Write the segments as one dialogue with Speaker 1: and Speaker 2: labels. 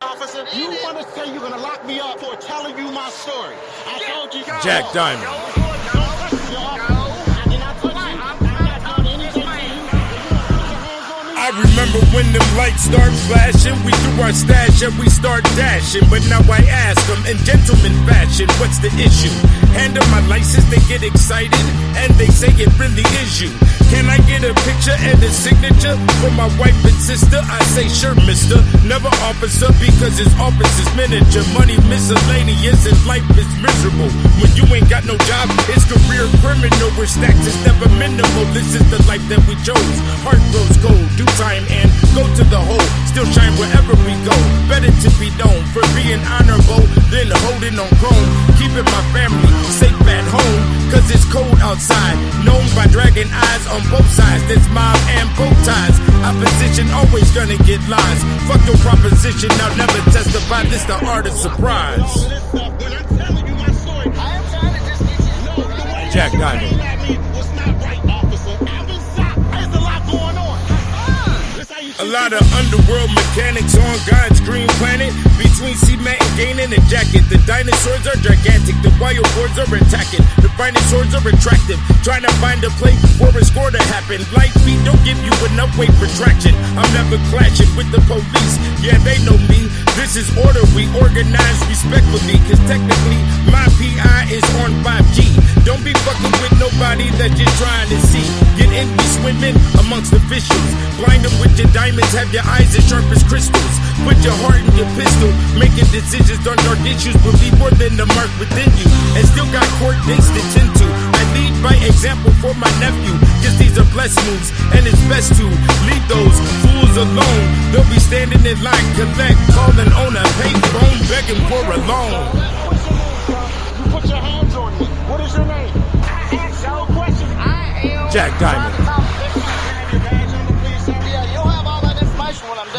Speaker 1: Officer, you want to say you're going to lock me up for telling you my story? I told you.
Speaker 2: Jack Diamond. I remember when them lights start flashing, we threw our stash and we start dashing. But now I ask them in gentleman fashion, what's the issue? Hand them my license, they get excited, and they say it really is you. Can I get a picture and a signature for my wife and sister? I say sure, mister, never officer, because his office is miniature. Money miscellaneous and life is miserable. When you ain't got no job, it's career criminal. Where stacks is never minimal. This is the life that we chose. Heart grows gold, do time and go to the hole. Still shine wherever we go. Better to be known for being honorable than holding on chrome. Keeping my family safe at home, cause it's cold outside. Known by dragging eyes on both sides. There's mob and bow ties. Opposition always gonna get lies. Fuck your proposition, I'll never testify. This the art of surprise. Jack Diamond. A lot of underworld mechanics on God's green planet. Between cement and gaining a jacket. The dinosaurs are gigantic. The wild boards are attacking. The dinosaurs are attractive. Trying to find a plate for a score to happen. Light feet don't give you enough weight for traction. I'm never clashing with the police. Yeah, they know me. This is order. We organize respectfully. Cause technically, my PI is on 5G. Don't be fucking with nobody that you're trying to see. Get in, be swimming amongst officials. Blind them with your diamonds, have your eyes as sharp as crystals. Put your heart in your pistol, making decisions on dark issues. Believe more than the mark within you. And still got court dates to tend to. I lead by example for my nephew. Cause these are blessed moves, and it's best to leave those fools alone. They'll be standing in line, collect, calling on a payphone, begging for a loan.
Speaker 1: You put your hands on me. What is your name? I ask y'all questions. I am
Speaker 2: Jack Diamond.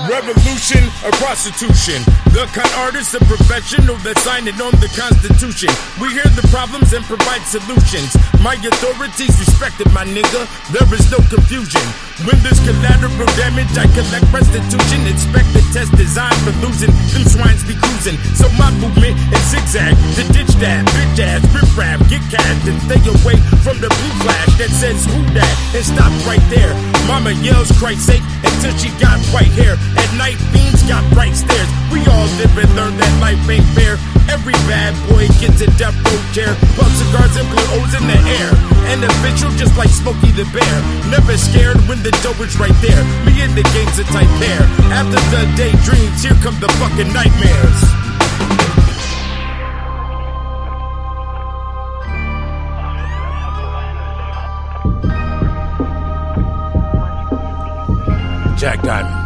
Speaker 2: Revolution or prostitution? The con artist, a professional that's signing on the Constitution. We hear the problems and provide solutions. My authorities respected, my nigga. There is no confusion. When there's collateral damage, I collect restitution. Inspect the test designed for losing. Them swines be cruising. So my movement is zigzag to ditch that bitch ass rip rap, get cash and stay away from the blue flash that says who that and stop right there. Mama yells Christ's sake until she got white hair. At night, fiends got bright stares. We all live and learn that life ain't fair. Every bad boy gets a death row chair. Puff cigars and blow O's in the air. An official just like Smokey the Bear. Never scared when the dough is right there. Me and the game's a tight pair. After the daydreams, here come the fucking nightmares. Jack Diamond.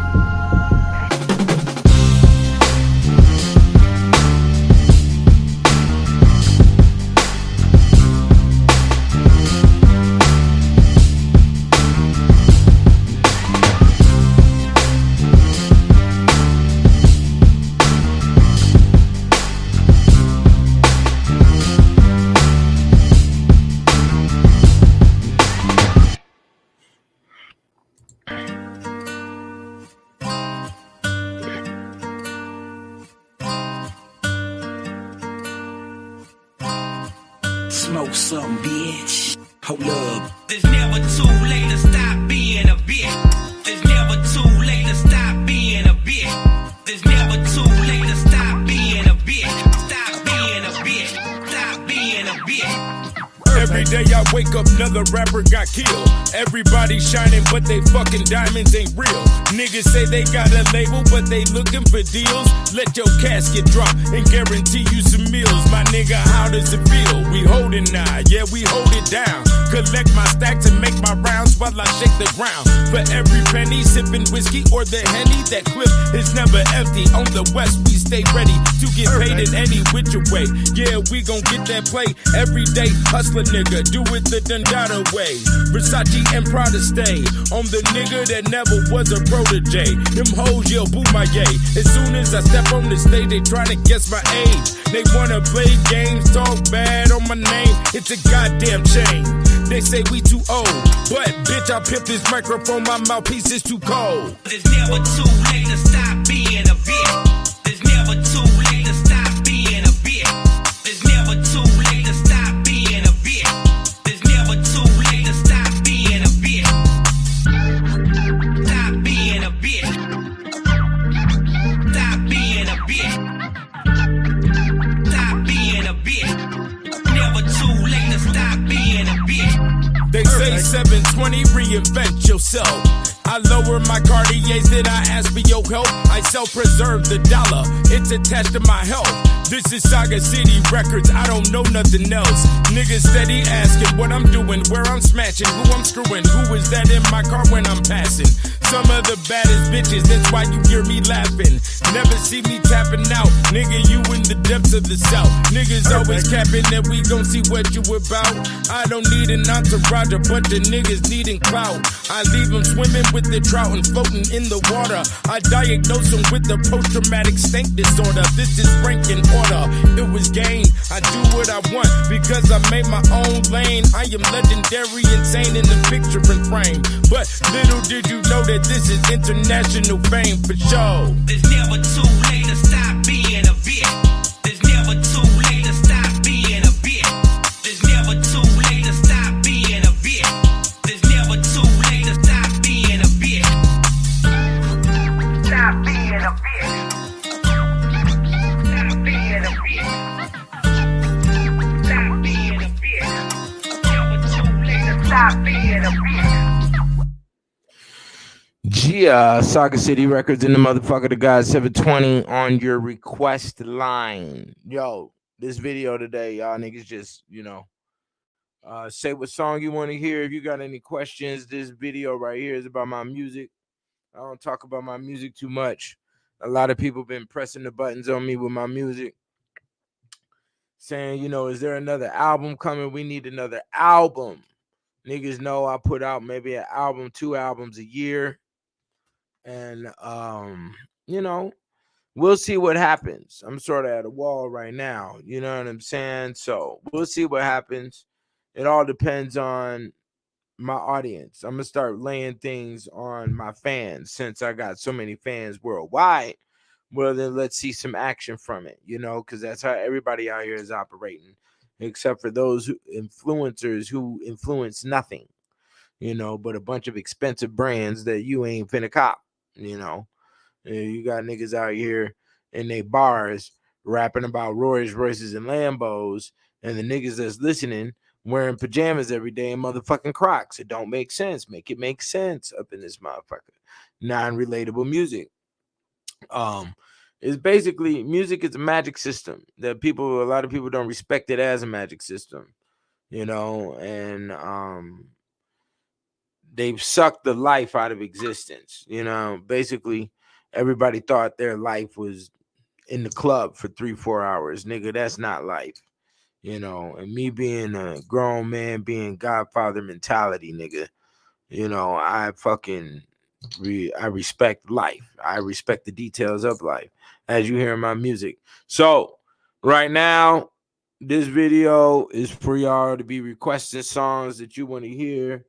Speaker 3: Smoke some, bitch. Hold up.
Speaker 4: There's never too late to stop being a bitch. There's never too late to stop being a bitch. There's never too late to stop being a bitch. Stop being a bitch. Stop being a bitch.
Speaker 2: Every day I wake up, another rapper got killed. Everybody shining, but they fucking diamonds ain't real. Niggas say they got a label, but they looking for deals. Let your casket drop and guarantee you some meals. My nigga, how does it feel? We hold it now, yeah, we hold it down. Collect my stacks and make my rounds while I shake the ground. For every penny, sipping whiskey or the Henny, that clip is never empty. On the west, we stay ready to get paid in any which way. Yeah, we gon' get that play every day. Hustler nigga, do it the Dundada way. Versace and Prada stay on the nigga that never was a protege. Them hoes yell boo my yay. As soon as I step on the stage, they tryna guess my age. They wanna play games, talk bad on my name. It's a goddamn shame. They say we too old, but bitch, I pimp this microphone, my mouthpiece is too cold.
Speaker 4: There's never too late to stop being a bitch. There's never never too late to stop being a bitch. It's never too late to stop being a bitch. It's never too late to stop being a bitch. Stop being a bitch. Stop being a bitch. Stop being a bitch. Never too late to stop being a bitch.
Speaker 2: They say 720, reinvent yourself. I lower my Cartiers, then I ask for your help. I self-preserve the dollar, it's attached to my health. This is Saga City Records, I don't know nothing else. Niggas steady asking what I'm doing, where I'm smashing, who I'm screwing, who is that in my car when I'm passing. Some of the baddest bitches, that's why you hear me laughing. Never see me tapping out, nigga, you in the depths of the south. Niggas always capping that we gon' see what you about. I don't need an entourage, a bunch of niggas needing clout. I leave them swimming with the trout and floating in the water. I diagnose them with the post-traumatic stink disorder. This is rank and order, it was game. I do what I want because I made my own lane. I am legendary, insane in the picture and frame. But little did you know that this is international fame for sure.
Speaker 4: There's never too late to stop being a bitch. There's never too late to stop being a bitch. There's never too late to stop being a bitch. There's never too late to stop being a bitch. Stop being a bitch. Stop being a bitch. Stop being a bitch. Never too late to stop being a bitch.
Speaker 5: Yeah, Saga City Records in the motherfucker. The guy 720 on your request line. Yo, this video today, y'all niggas just, say what song you want to hear. If you got any questions, this video right here is about my music. I don't talk about my music too much. A lot of people been pressing the buttons on me with my music, saying, is there another album coming? We need another album. Niggas know I put out maybe an album, 2 albums a year. And, we'll see what happens. I'm sort of at a wall right now. You know what I'm saying? So we'll see what happens. It all depends on my audience. I'm going to start laying things on my fans since I got so many fans worldwide. Well, then let's see some action from it, because that's how everybody out here is operating, except for those influencers who influence nothing, but a bunch of expensive brands that you ain't finna cop. You got niggas out here in they bars rapping about Rolls Royces and Lambos, and the niggas that's listening wearing pajamas every day and motherfucking Crocs. It don't make sense. Make it make sense up in this motherfucker. Non-relatable music. It's basically music is a magic system that a lot of people don't respect it as a magic system, and they've sucked the life out of existence. Basically everybody thought their life was in the club for 3-4 hours. Nigga, that's not life. And me being a grown man, being Godfather mentality, nigga, I fucking I respect life. I respect the details of life, as you hear in my music. So right now, this video is for y'all to be requesting songs that you want to hear.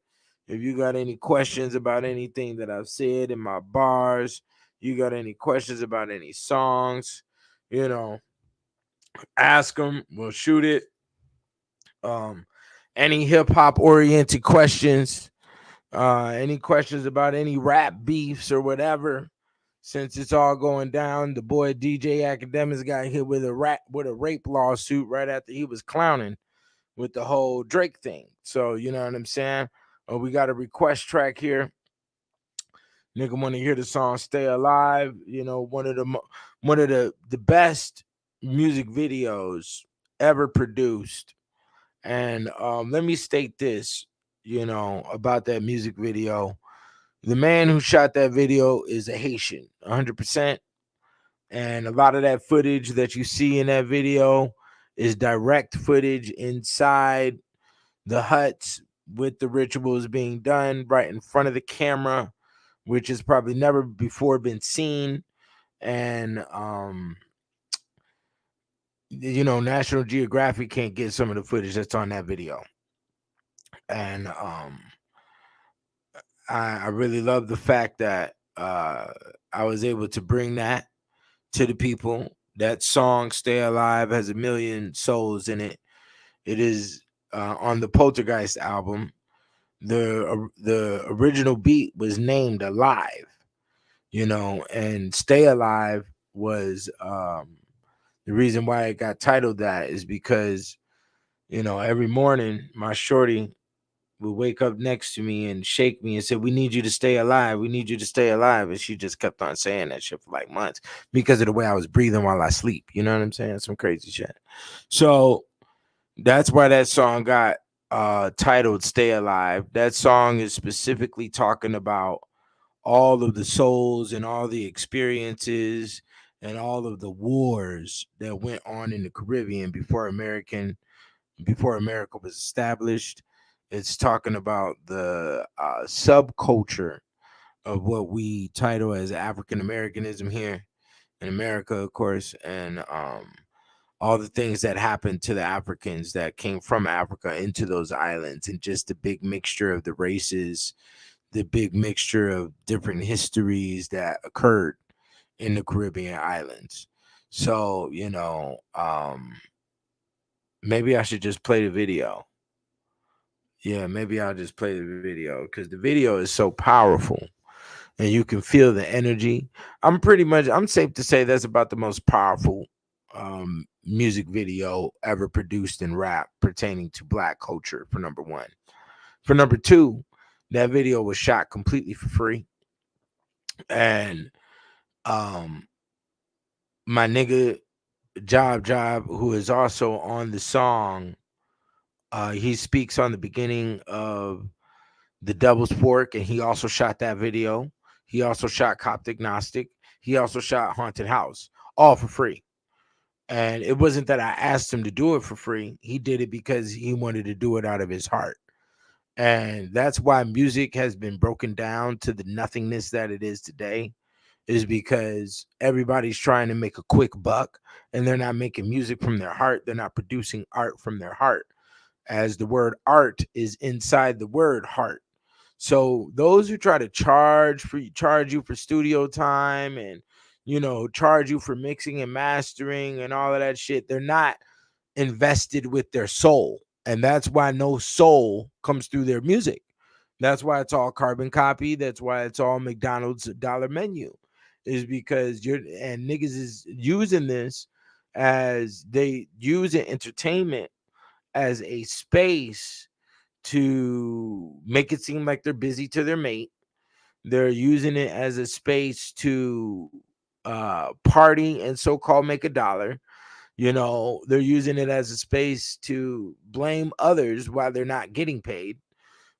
Speaker 5: If you got any questions about anything that I've said in my bars, you got any questions about any songs, ask them. We'll shoot it. Any hip hop oriented questions, any questions about any rap beefs or whatever. Since it's all going down, the boy DJ Academics got hit with a rape lawsuit right after he was clowning with the whole Drake thing. So you know what I'm saying? We got a request track here. Nigga want to hear the song "Stay Alive." One of the best music videos ever produced. And let me state this, about that music video. The man who shot that video is a Haitian, 100%. And a lot of that footage that you see in that video is direct footage inside the huts with the rituals being done right in front of the camera, which has probably never before been seen. And, National Geographic can't get some of the footage that's on that video. And I really love the fact that I was able to bring that to the people That song "Stay Alive" has a million souls in it. It is on the Poltergeist album. The original beat was named "Alive," and "Stay Alive" was the reason why it got titled that is because every morning my shorty would wake up next to me and shake me and say, "We need you to stay alive. We need you to stay alive." And she just kept on saying that shit for like months because of the way I was breathing while I sleep. You know what I'm saying? Some crazy shit. So that's why that song got titled "Stay Alive." That song is specifically talking about all of the souls and all the experiences and all of the wars that went on in the Caribbean before America was established. It's talking about the subculture of what we title as African Americanism here in America, of course, and all the things that happened to the Africans that came from Africa into those islands, and just the big mixture of the races, the big mixture of different histories that occurred in the Caribbean islands. So, maybe I should just play the video. Yeah, maybe I'll just play the video because the video is so powerful and you can feel the energy. I'm safe to say that's about the most powerful music video ever produced in rap pertaining to black culture, for number one. For number two, that video was shot completely for free. And my nigga Job, who is also on the song, he speaks on the beginning of The Devil's Fork, and he also shot that video. He also shot Coptic Gnostic. He also shot Haunted House, all for free. And it wasn't that I asked him to do it for free. He did it because he wanted to do it out of his heart. And that's why music has been broken down to the nothingness that it is today, is because everybody's trying to make a quick buck and they're not making music from their heart. They're not producing art from their heart, as the word art is inside the word heart. So those who try to charge you for studio time and charge you for mixing and mastering and all of that shit, they're not invested with their soul. And that's why no soul comes through their music. That's why it's all carbon copy. That's why it's all McDonald's dollar menu. Is because niggas is using this as they use it entertainment as a space to make it seem like they're busy to their mate. They're using it as a space to party and so-called make a dollar. They're using it as a space to blame others while they're not getting paid,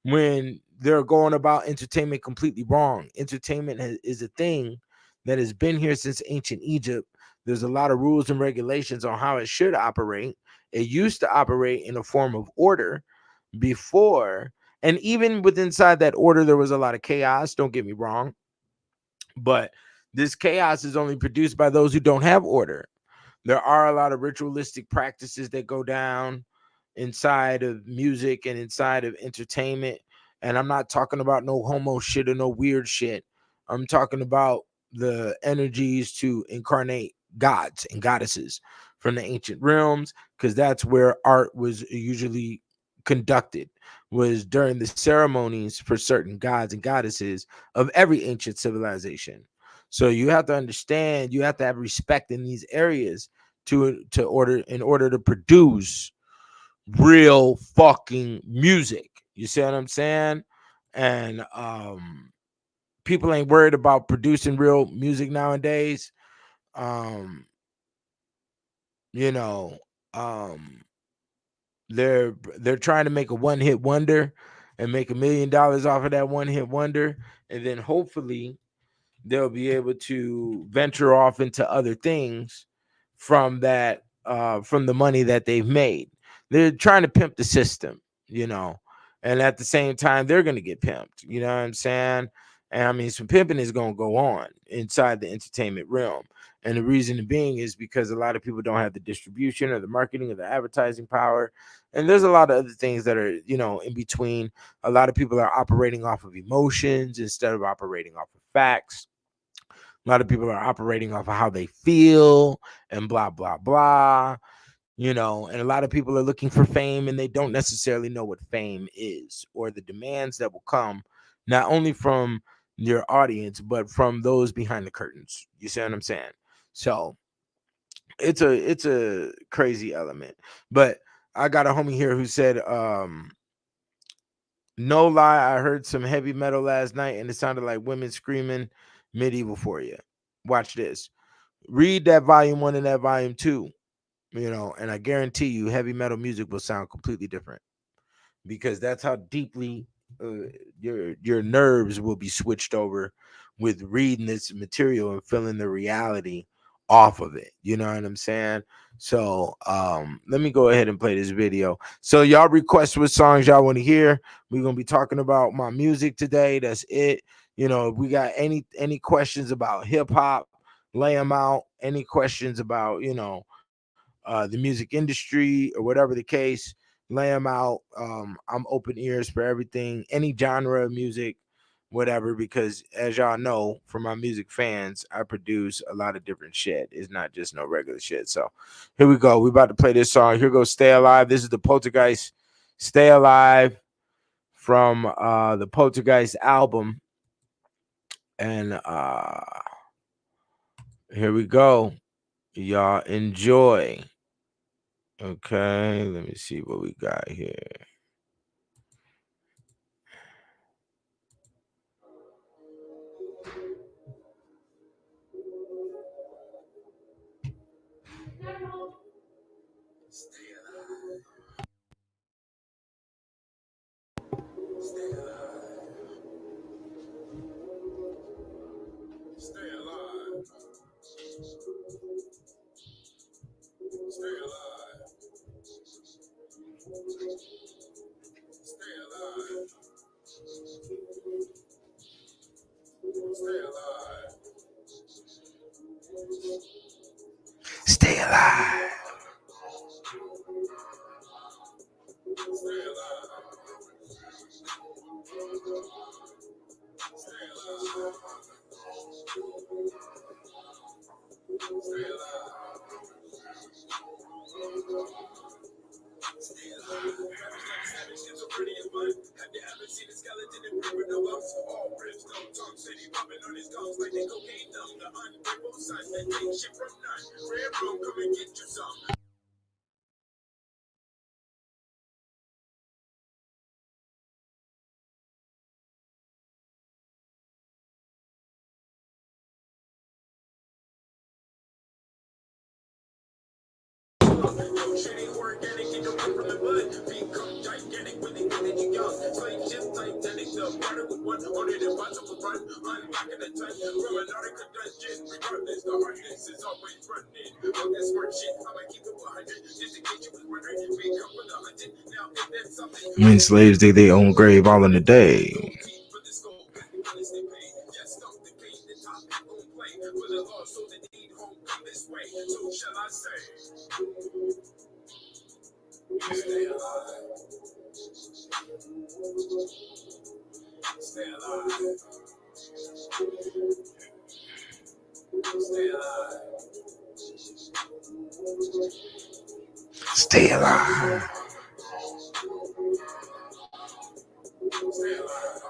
Speaker 5: when they're going about entertainment completely wrong. Entertainment is a thing that has been here since ancient Egypt. There's a lot of rules and regulations on how it should operate. It used to operate in a form of order before, and even with inside that order, there was a lot of chaos. Don't get me wrong, but this chaos is only produced by those who don't have order. There are a lot of ritualistic practices that go down inside of music and inside of entertainment. And I'm not talking about no homo shit or no weird shit. I'm talking about the energies to incarnate gods and goddesses from the ancient realms, because that's where art was usually conducted, was during the ceremonies for certain gods and goddesses of every ancient civilization. So you have to understand, you have to have respect in these areas in order to produce real fucking music. You see what I'm saying? And people ain't worried about producing real music nowadays. Um, you know, um, they're trying to make a one-hit wonder and make $1 million off of that one-hit wonder, and then hopefully they'll be able to venture off into other things from that, from the money that they've made. They're trying to pimp the system, and at the same time they're going to get pimped. You know what I'm saying? And I mean, some pimping is going to go on inside the entertainment realm. And the reason being is because a lot of people don't have the distribution or the marketing or the advertising power. And there's a lot of other things that are, in between. A lot of people are operating off of emotions instead of operating off of facts. A lot of people are operating off of how they feel and blah, blah, blah. And a lot of people are looking for fame and they don't necessarily know what fame is or the demands that will come not only from your audience, but from those behind the curtains. You see what I'm saying? So it's a crazy element. But I got a homie here who said, no lie, I heard some heavy metal last night and it sounded like women screaming medieval for you. Watch this. Read that volume 1 and that volume 2, and I guarantee you heavy metal music will sound completely different because that's how deeply your nerves will be switched over with reading this material and feeling the reality off of it. You know what I'm saying? So let me go ahead and play this video. So y'all request what songs y'all want to hear. We're gonna be talking about my music today. That's it. If we got any questions about hip-hop, lay them out. Any questions about the music industry or whatever the case, lay them out. I'm open ears for everything, any genre of music, whatever, because as y'all know from my music fans, I produce a lot of different shit. It's not just no regular shit. So here we go. We about to play this song. Here goes Stay Alive. This is the Poltergeist Stay Alive from the Poltergeist album. And here we go. Y'all enjoy. Okay, let me see what we got here.
Speaker 2: Stay alive. Stay alive. Stay alive. Stay alive.
Speaker 5: Stay alive.
Speaker 2: Stay alive. Stay alive. Stay alive. Have you ever seen a skeleton in river no ups? All ribs, no tongue, city popping on his gums like they cocaine numb. The ungrateful son that takes shit from none. Rare bro, come and get you some. Shit ain't organic, you don't come from the blood. Become gigantic when they think that you young. Slave ship titanic, the water with one on it, impossible run. Unlocking the time from an article dungeon. Regardless, the hardness is always running. On this smart shit, I'ma keep it 100. Just in case you was wondering, we come from the hunting. Now, if that's something.
Speaker 5: When slaves dig their own grave all in a day.
Speaker 2: Just stop the game, the top gon' play. For the law, so the need home come this way. So shall I say? Stay alive. Stay alive. Stay alive.
Speaker 5: Stay alive.
Speaker 2: Stay alive.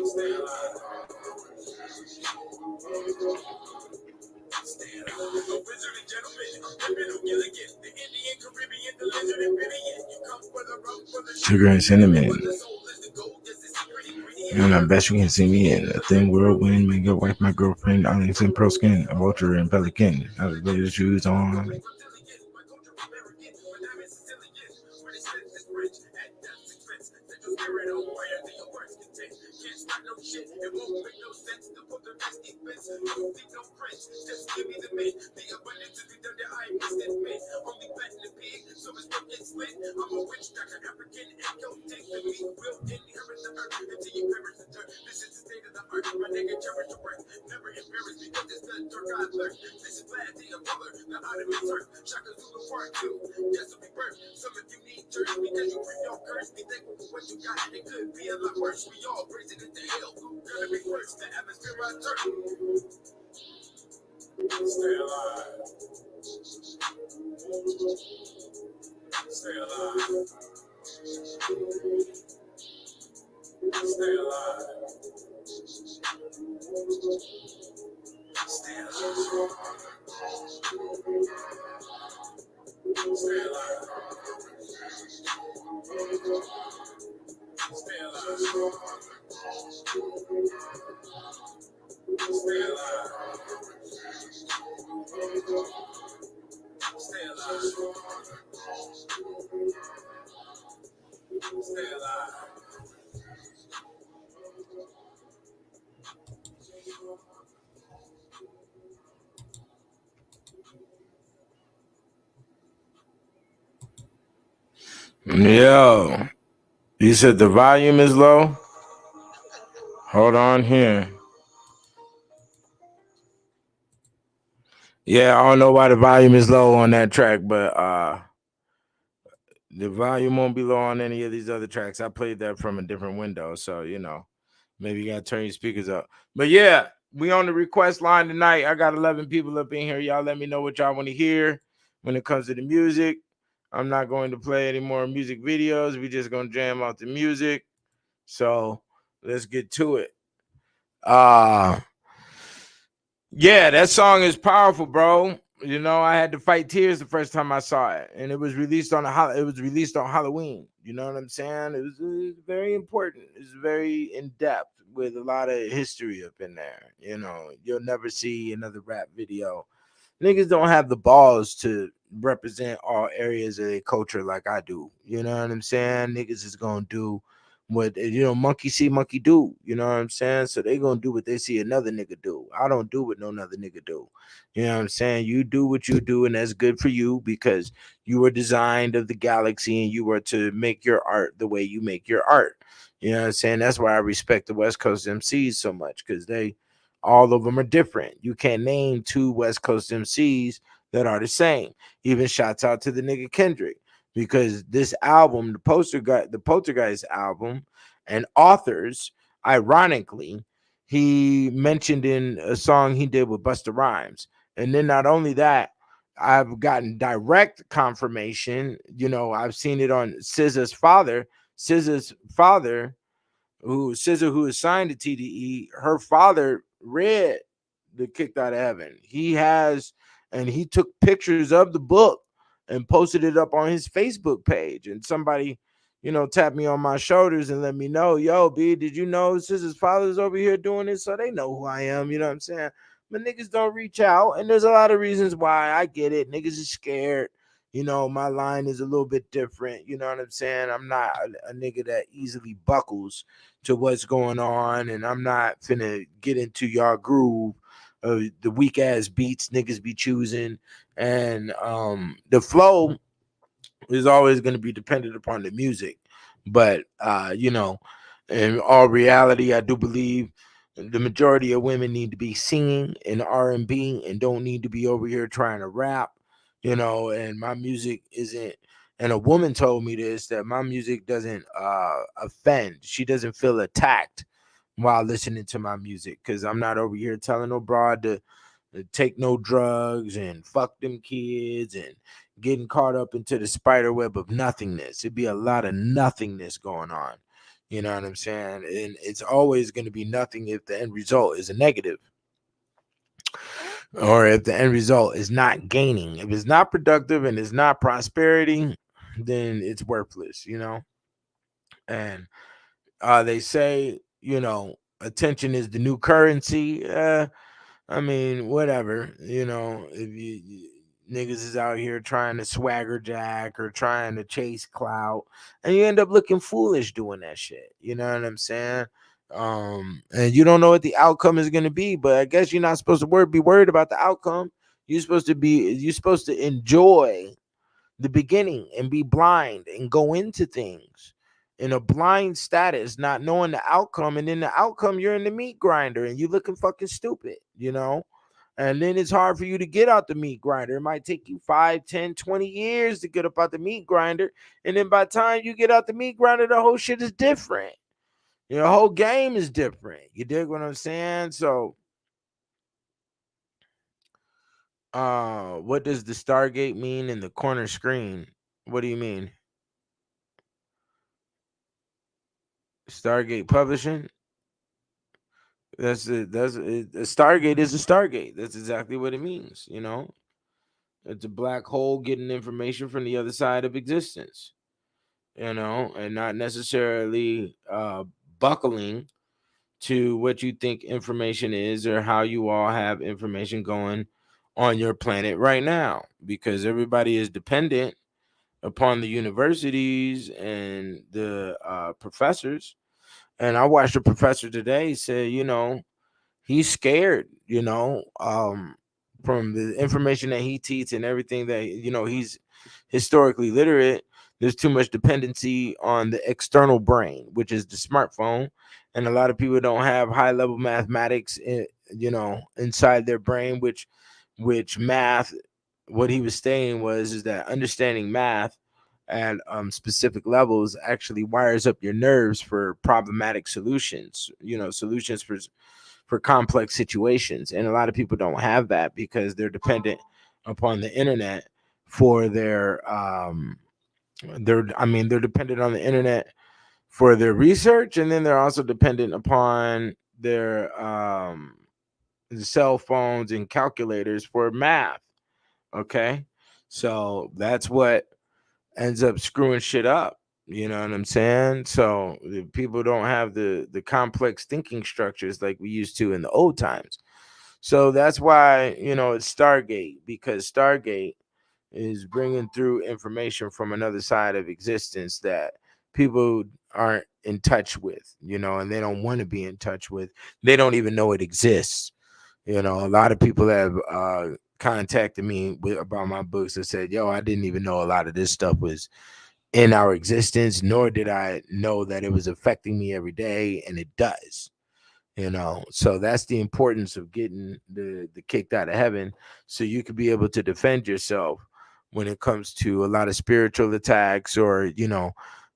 Speaker 2: Stay alive. Stay alive. A wizard and gentleman, criminal Gilligan, the Indian, Caribbean, the lizard and Indian. You come for the rum, for the
Speaker 5: Sugar and cinnamon.
Speaker 2: for the soul is the gold, is the secret ingredient.
Speaker 5: And I bet you can see me in a thin whirlwind. Make your wife my girlfriend. Onyx and pro skin. A vulture and pelican. I was later shoes on.
Speaker 2: It won't make no sense to put the best defense. You don't think no French, just give me the mint. The abundance is the that I must admit. Only fat in the pig, so it's not get split. I'm a witch doctor, African, and go take the meat. Will inherit the earth until you perish the dirt. This is the state of the earth, my nigga cherish the worth. Never embarrassed because it's the dark I learned. This is glad the color, the Ottoman turf. Shaka Zulu part 2, just to be birth. Some of you need church because you bring your curse. Be thankful for what you got. It could be a lot worse. We all praising it to hell. Gonna be worse. The atmosphere I turn. Stay alive. Stay alive. Stay alive. Stay alive. Stay alive. Stay alive. Stay alive. Stay alive. Stay alive.
Speaker 5: Yo, you said the volume is low? Hold on here. Yeah, I don't know why the volume is low on that track, but the volume won't be low on any of these other tracks. I played that from a different window, so maybe you gotta turn your speakers up. But yeah, we on the request line tonight. I got 11 people up in here. Y'all let me know what y'all want to hear when it comes to the music. I'm not going to play any more music videos. We just gonna jam out the music. So let's get to it. Yeah, that song is powerful, bro. I had to fight tears the first time I saw it, and it was released on Halloween. You know what I'm saying? It was very important. It's very in depth with a lot of history up in there. You'll never see another rap video. Niggas don't have the balls to represent all areas of their culture like I do. You know what I'm saying? Niggas is gonna do what monkey see, monkey do. You know what I'm saying? So they gonna do what they see another nigga do. I don't do what no other nigga do. You know what I'm saying? You do what you do, and that's good for you because you were designed of the galaxy and you were to make your art the way you make your art. You know what I'm saying? That's why I respect the West Coast MCs so much, because all of them are different. You can't name two West Coast MCs that are the same. Even shouts out to the nigga Kendrick, because this album, the Poltergeist album, and authors, ironically, he mentioned in a song he did with Busta Rhymes. And then not only that, I've gotten direct confirmation. I've seen it on SZA's father. SZA's father, SZA, who is signed to TDE, her father read the Kicked Out of Heaven. And he took pictures of the book and posted it up on his Facebook page. And somebody, tapped me on my shoulders and let me know, yo, B, did you know SZA's father's over here doing this? So they know who I am, you know what I'm saying? But niggas don't reach out, and there's a lot of reasons why. I get it. Niggas is scared. My line is a little bit different. You know what I'm saying? I'm not a nigga that easily buckles to what's going on, and I'm not finna get into y'all groove of the weak ass beats niggas be choosing. And the flow is always going to be dependent upon the music. But in all reality, I do believe the majority of women need to be singing in R&B and don't need to be over here trying to rap. And my music isn't, and a woman told me this, that my music doesn't offend. She doesn't feel attacked while listening to my music, because I'm not over here telling no broad to take no drugs and fuck them kids and getting caught up into the spider web of nothingness. It'd be a lot of nothingness going on. You know what I'm saying? And it's always going to be nothing if the end result is a negative, or if the end result is not gaining. If it's not productive and it's not prosperity, then it's worthless, And they say, attention is the new currency. I mean, whatever, if you niggas is out here trying to swagger jack or trying to chase clout, and you end up looking foolish doing that shit. You know what I'm saying? And you don't know what the outcome is going to be, but I guess you're not supposed to be worried about the outcome. You're supposed to enjoy the beginning and be blind and go into things in a blind status, not knowing the outcome. And then the outcome, you're in the meat grinder and you looking fucking stupid, And then it's hard for you to get out the meat grinder. It might take you 5, 10, 20 years to get up out the meat grinder. And then by the time you get out the meat grinder, the whole shit is different. The whole game is different. You dig what I'm saying? So, what does the Stargate mean in the corner screen? What do you mean? Stargate Publishing? That's it. A Stargate is a Stargate. That's exactly what it means. It's a black hole getting information from the other side of existence. And not necessarily buckling to what you think information is or how you all have information going on your planet right now, because everybody is dependent upon the universities and the professors. And I watched a professor today say, he's scared, from the information that he teaches and everything that, he's historically literate. There's too much dependency on the external brain, which is the smartphone. And a lot of people don't have high level mathematics, inside their brain, which math, what he was saying is that understanding math at specific levels actually wires up your nerves for problematic solutions, solutions for complex situations. And a lot of people don't have that because they're dependent upon the internet for they're dependent on the internet for their research, and then they're also dependent upon their cell phones and calculators for math. Okay, so that's what ends up screwing shit up. You know what I'm saying? So the people don't have the complex thinking structures like we used to in the old times. So that's why, it's Stargate, because Stargate is bringing through information from another side of existence that people aren't in touch with, and they don't want to be in touch with. They don't even know it exists. A lot of people have contacted me about my books and said, yo, I didn't even know a lot of this stuff was in our existence, nor did I know that it was affecting me every day, and it does. So that's the importance of getting the kicked out of heaven, so you could be able to defend yourself when it comes to a lot of spiritual attacks, or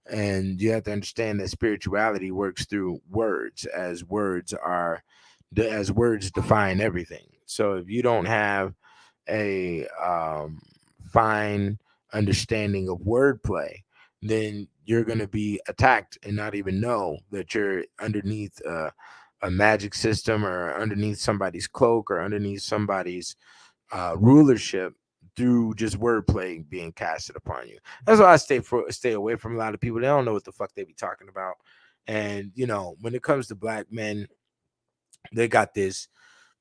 Speaker 5: and you have to understand that spirituality works through words, as words define everything. So if you don't have a fine understanding of wordplay, then you're going to be attacked and not even know that you're underneath a magic system, or underneath somebody's cloak, or underneath somebody's rulership, through just wordplay being casted upon you. That's why I stay away from a lot of people. They don't know what the fuck they be talking about. And when it comes to black men, they got this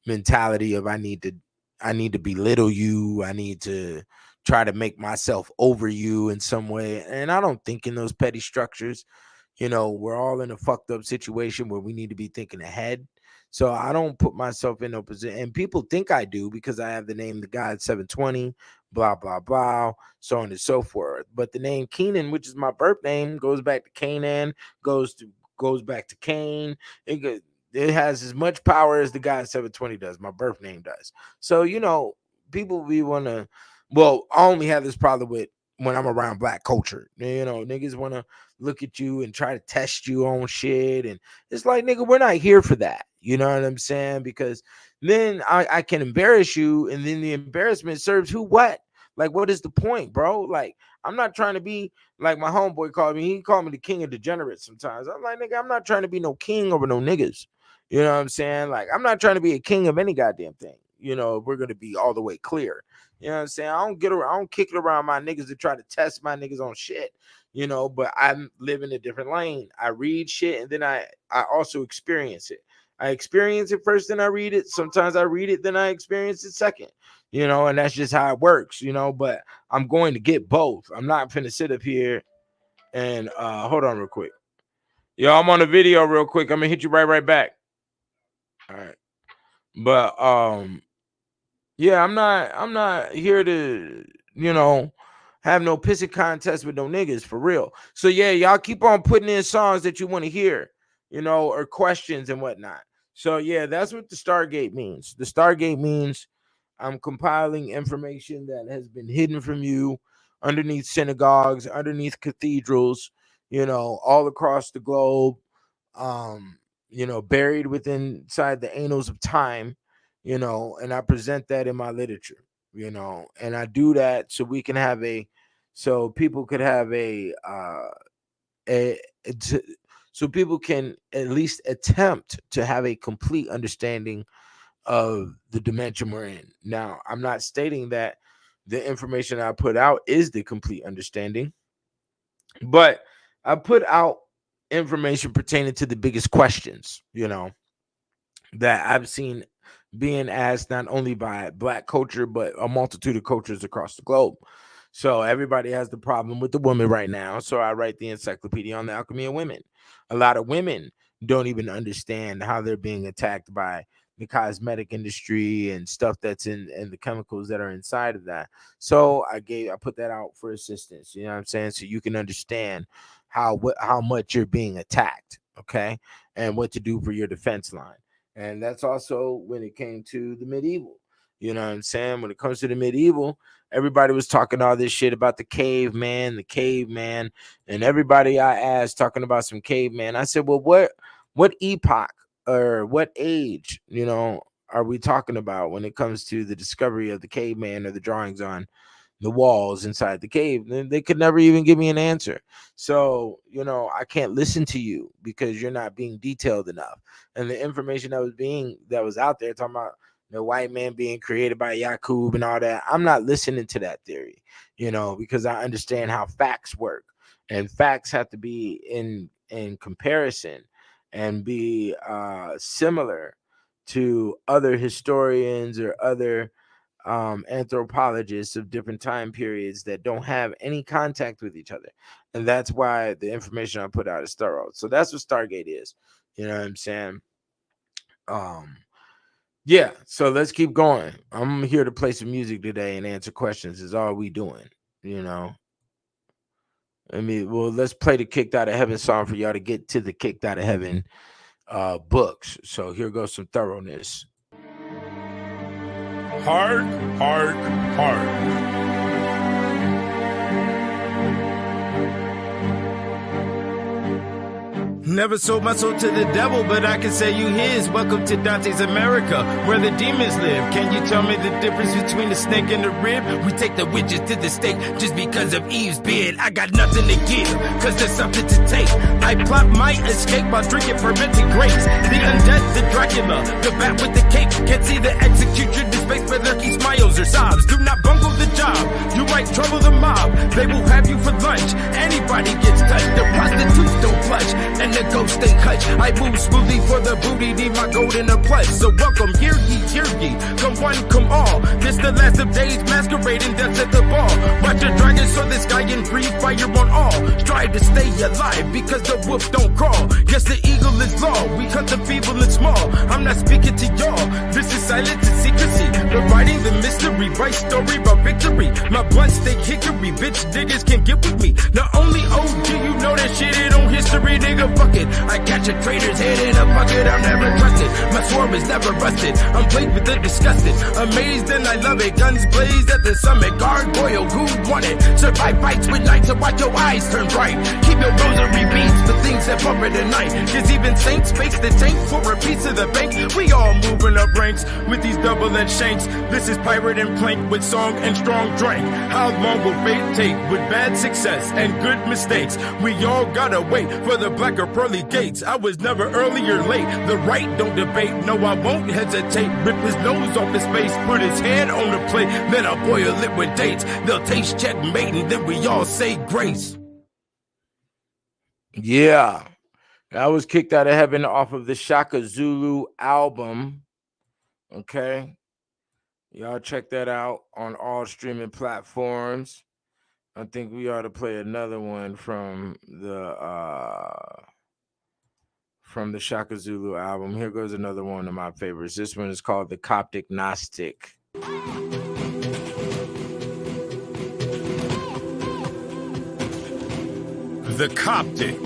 Speaker 5: mentality of I need to belittle you. I need to try to make myself over you in some way. And I don't think in those petty structures. We're all in a fucked up situation where we need to be thinking ahead. So I don't put myself in no position. And people think I do because I have the name The God 720, blah, blah, blah, so on and so forth. But the name Keenan, which is my birth name, goes back to Canaan, goes back to Cain. It has as much power as the God 720 does. My birth name does. So, people want to, well, I only have this problem with when I'm around black culture. Niggas want to look at you and try to test you on shit. And it's like, nigga, we're not here for that. You know what I'm saying? Because then I can embarrass you, and then the embarrassment serves who what? Like, what is the point, bro? Like, I'm not trying to be like my homeboy called me. He called me the king of degenerates sometimes. I'm like, nigga, I'm not trying to be no king over no niggas. You know what I'm saying? Like, I'm not trying to be a king of any goddamn thing. We're going to be all the way clear. You know what I'm saying? I don't kick it around my niggas to try to test my niggas on shit. But I live in a different lane. I read shit, and then I also experience it. I experience it first, then I read it. Sometimes I read it, then I experience it second. And that's just how it works, but I'm going to get both. I'm not finna sit up here and hold on real quick. Yo, I'm on a video real quick. I'm gonna hit you right back. All right. But yeah, I'm not here to, have no pissing contest with no niggas, for real. So yeah, y'all keep on putting in songs that you want to hear, or questions and whatnot. So yeah, that's what the Stargate means. The Stargate means I'm compiling information that has been hidden from you underneath synagogues, underneath cathedrals, all across the globe, buried inside the annals of time, and I present that in my literature, and I do that so people could have so people can at least attempt to have a complete understanding of the dimension we're in. Now, I'm not stating that the information I put out is the complete understanding, but I put out information pertaining to the biggest questions, that I've seen being asked not only by Black culture, but a multitude of cultures across the globe. So everybody has the problem with the woman right now. So I write the Encyclopedia on the Alchemy of Women. A lot of women don't even understand how they're being attacked by the cosmetic industry and stuff that's in the chemicals that are inside of that. So I put that out for assistance, you know what I'm saying? So you can understand how much you're being attacked, okay? And what to do for your defense line. And that's also when it came to the medieval. You know what I'm saying? When it comes to the medieval, everybody was talking all this shit about the caveman, and everybody I asked talking about some caveman. I said, well, what epoch or what age, are we talking about when it comes to the discovery of the caveman or the drawings on the walls inside the cave? They could never even give me an answer. So, I can't listen to you because you're not being detailed enough. And the information that was out there talking about the white man being created by Yakub and all that, I'm not listening to that theory, because I understand how facts work, and facts have to be in comparison and be similar to other historians or other anthropologists of different time periods that don't have any contact with each other. And that's why the information I put out is thorough. So that's what Stargate is. You know what I'm saying? Yeah, so let's keep going. I'm here to play some music today and answer questions is all we doing, let's play the Kicked Out of Heaven song for y'all to get to the Kicked Out of Heaven books. So here goes some thoroughness.
Speaker 2: Hard, hard, hard. Never sold my soul to the devil, but I can say you his. Welcome to Dante's America, where the demons live. Can you tell me the difference between the snake and the rib? We take the witches to the stake just because of Eve's bid. I got nothing to give, cause there's something to take. I plot my escape while drinking fermented grapes. The undead, the Dracula, the bat with the cape. Can't see the execution, the space where lurky smiles or sobs. Do not bungle the job, you might trouble the mob. They will have you for lunch, anybody gets touched. The prostitutes don't clutch, and the ghost stay hutch. I move smoothly for the booty, need my gold in a plush. So welcome, hear ye, come one, come all. This the last of days, masquerading death at the ball. Watch a dragon soar the sky and breathe fire on all. Strive to stay alive, because the wolf don't crawl. Yes, the eagle is law, we hunt the feeble and small. I'm not speaking to y'all, this is silence and secrecy. Providing the mystery, right story about victory. My blunt stay hickory, bitch niggas can get with me. Not only OG, you know that shit ain't on history, nigga, fuck it. I catch a traitor's head in a bucket, I'm never trusted. My sword is never rusted, I'm plagued with the disgusted. Amazed and I love it, guns blazed at the summit. Gargoyle, who won it? Survive fights with light to watch your eyes turn bright. Keep your rosary beats for things that bumper tonight. Cause even saints face the tank for a piece of the bank. We all moving up ranks with these double-edged shanks. This is pirate and plank with song and strong drink. How long will fate take with bad success and good mistakes? We all gotta wait for the black or pearly gates. I was never early or late, the right don't debate. No, I won't hesitate. Rip his nose off his face, put his head on the plate, then I'll boil it with dates. They'll taste checkmate and then we all say grace.
Speaker 5: Yeah, that was Kicked Out of Heaven off of the Shaka Zulu album. Okay, y'all check that out on all streaming platforms. I think we ought to play another one from the Shaka Zulu album. Here goes another one of my favorites. This one is called The Coptic Gnostic.
Speaker 2: The Coptic.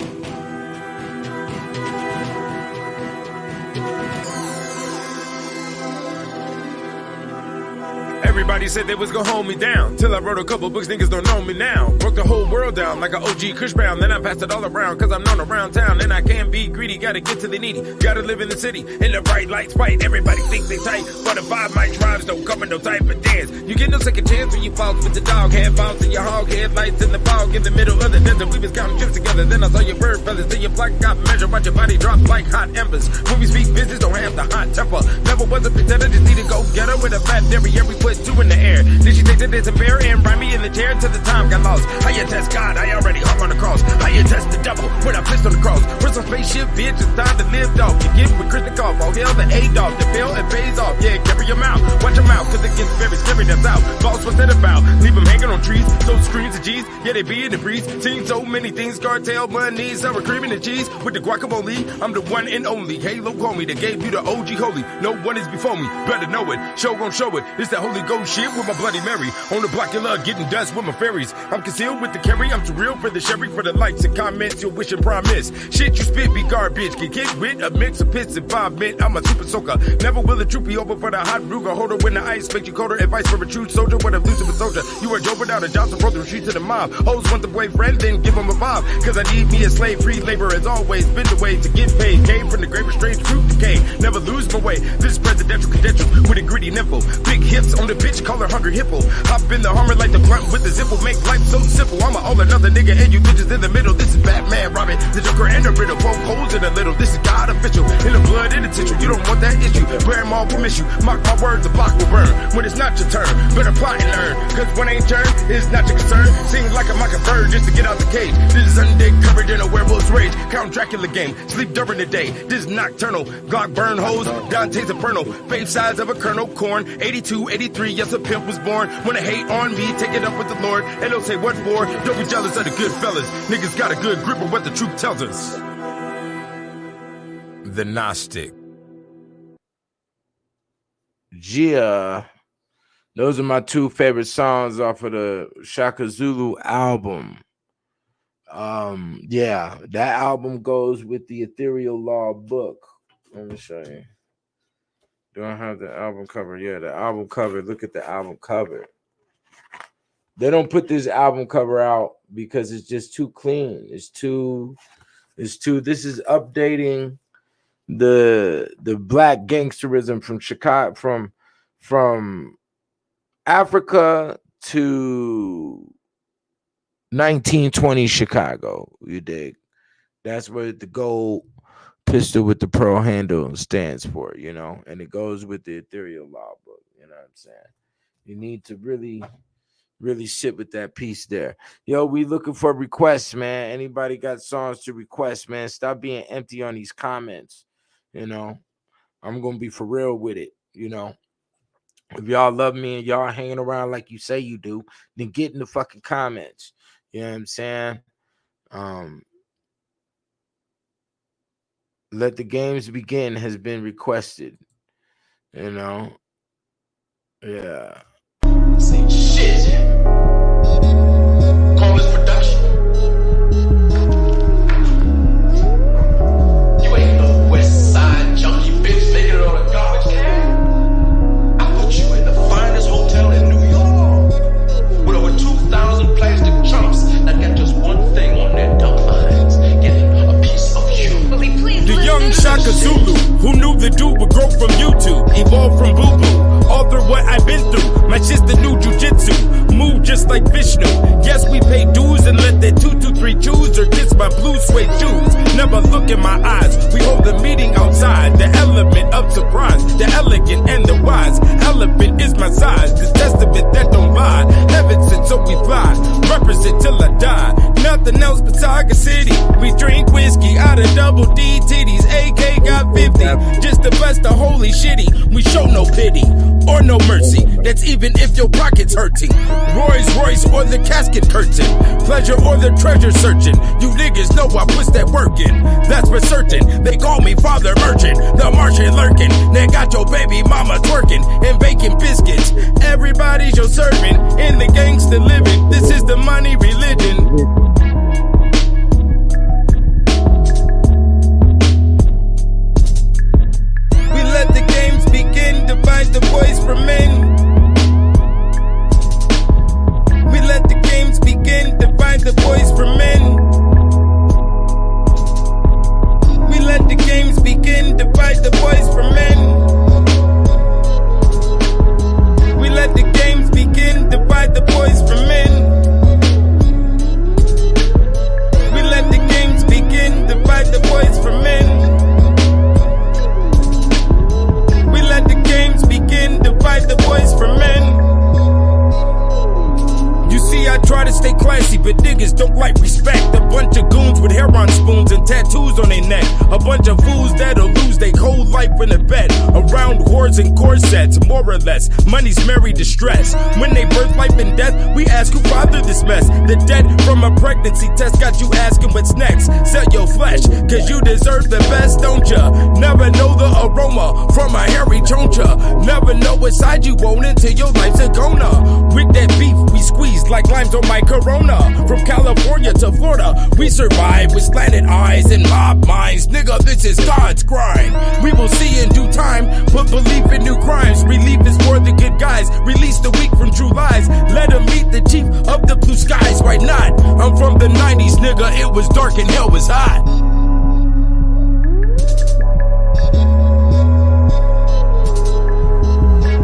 Speaker 2: Everybody said they was gonna hold me down. Till I wrote a couple books, niggas don't know me now. Broke the whole world down like an OG Kush Brown. Then I passed it all around, cause I'm known around town. And I can't be greedy, gotta get to the needy. Gotta live in the city, in the bright lights, white. Everybody think they tight, but the vibe might drives don't come in no type of dance. You get no second chance when you fall with the dog head bounce in your hog headlights in the fog in the middle of the desert. We was counting chips together, then I saw your bird feathers. Then your block got measured, watch your body drop like hot embers. When we speak business, don't have the hot temper. Never was a pretender, just need to go get her with a fat derriere. We put two in the air. Then she take the dance and bear and ride me in the chair till the time got lost. How you test God? I already hung on the cross. How you test the devil when I pissed on the cross? Where's some spaceship, bitch? It's time to live, dog. You get with Chris the Call. Oh, hell, the A-dog. The bill and pays off. Yeah, carry your mouth. Watch your mouth, cause it gets very scary. That's out. Boss, what's that about? Leave them hanging on trees. So screens of G's. Yeah, they be in the breeze. Seen so many things. Cartel, money, sour cream and cheese. With the guacamole, I'm the one and only. Halo call me. They gave you the OG holy. No one is before me. Better know it. Show gon' show it. It's that Holy Ghost shit with my Bloody Mary. On the block of love, getting dust with my fairies. I'm concealed with the carry. I'm too real for the sherry. For the likes and comments, you'll wish and promise. Shit you spit be garbage. Get kicked with a mix of piss and vomit. I'm a super soaker. Never will a troop be over for the hot Ruger holder. When the ice makes you colder. Advice for a true soldier. What a loser with soldier. You are Joe without a Johnson. Brought the retreat to the mob. Hoes want the boyfriend, then give him a bob. Cause I need me a slave. Free labor as always. Been the way to get paid. Came from the grave of strange truth decay. Never lose my way. This is presidential credential with a gritty nipple. Big hips on the bitch, call her hungry hippo. Hop in the Hummer like the blunt with the zipple. Make life so simple. I'm a all another nigga and you bitches in the middle. This is Batman, Robin, the Joker and the Riddle. Poke holes in the little. This is God official. In the blood, in the tissue. You don't want that issue. Grandma will miss you. Mock my words, the block will burn. When it's not your turn, better plot and learn. Cause when ain't turn, it's not your concern. Seems like I'm like a bird just to get out the cage. This is undead covered in a werewolf's rage. Count Dracula game. Sleep during the day. This is nocturnal. Glock burn hoes. Dante's Inferno. Faith size of a kernel corn. 82, 83. Yes, a pimp was born. Wanna hate on me, take it up with the Lord. And don't say what for. Don't be jealous of the good fellas. Niggas got a good grip of what the truth tells us. The Gnostic.
Speaker 5: Yeah. Those are my two favorite songs off of the Shaka Zulu album. Yeah, that album goes with the Ethereal Law book. Let me show you. Do I have the album cover? Yeah, the album cover. Look at the album cover. They don't put this album cover out because it's just too clean. It's too. This is updating the black gangsterism from Chicago, from Africa to 1920 Chicago. You dig? That's what the gold pistol with the pearl handle stands for, you know, and it goes with the Ethereal Law book. You know what I'm saying? You need to really sit with that piece there. Yo, we looking for requests, man. Anybody got songs to request, man? Stop being empty on these comments. You know, I'm gonna be for real with it. You know, if y'all love me and y'all hanging around like you say you do, then get in the fucking comments. You know what I'm saying? Let the Games Begin has been requested. You know? Yeah.
Speaker 6: Say shit. Call this production. You ain't no West Side junkie bitch making it on a garbage can. I put you in the finest hotel in New York with over 2,000 plastic trunks that got just one thing on their dumb minds: getting a piece of you.
Speaker 2: The young Shaka Zulu, who knew the dude would grow from YouTube, evolve from Boo Boo, alter what I've been through. My shit's the new jujitsu, move just like Vishnu. Yes, we pay dues and let that 223 choose or kiss my blue suede shoes. Never look in my eyes, we hold the meeting outside. The element of surprise, the elegant and the wise. Elephant is my size, this testament that don't lie. Heaven sent, so we fly, represent till I die. Nothing else but Saga City. We drink whiskey out of double D titties. AK got 50, just to bless the holy shitty. We show no pity or no mercy. That's even if your pocket's hurting. Rolls Royce or the casket curtain. Pleasure or the treasure searching. You niggas know I push that work in. That's for certain. They call me Father Merchant, the Martian lurking. They got your baby mama twerking and baking biscuits. Everybody's your servant in the gangster living. This is the money religion. Let the games begin, divide the boys from men. to stay classy, but niggas don't like respect. A bunch of goons with hair on spoons and tattoos on their neck. A bunch of fools that'll lose their whole life in a bed. Around whores and corsets, more or less. Money's married to stress. When they birth life and death, we ask who fathered this mess. The debt from a pregnancy test got you asking what's next. Sell your flesh, cause you deserve the best, don't ya? Never know the aroma from a hairy choncha. Never know what side you want until your life's a goner. With that beef, we squeeze like limes on my Corona. From California to Florida, we survive with slanted eyes and mob minds. Nigga, this is God's grind. We will see in due time. Put belief in new crimes. Relief is for the good guys. Release the weak from true lies. Let them meet the chief of the blue skies. Why not? I'm from the 90s, nigga. It was dark and hell was hot.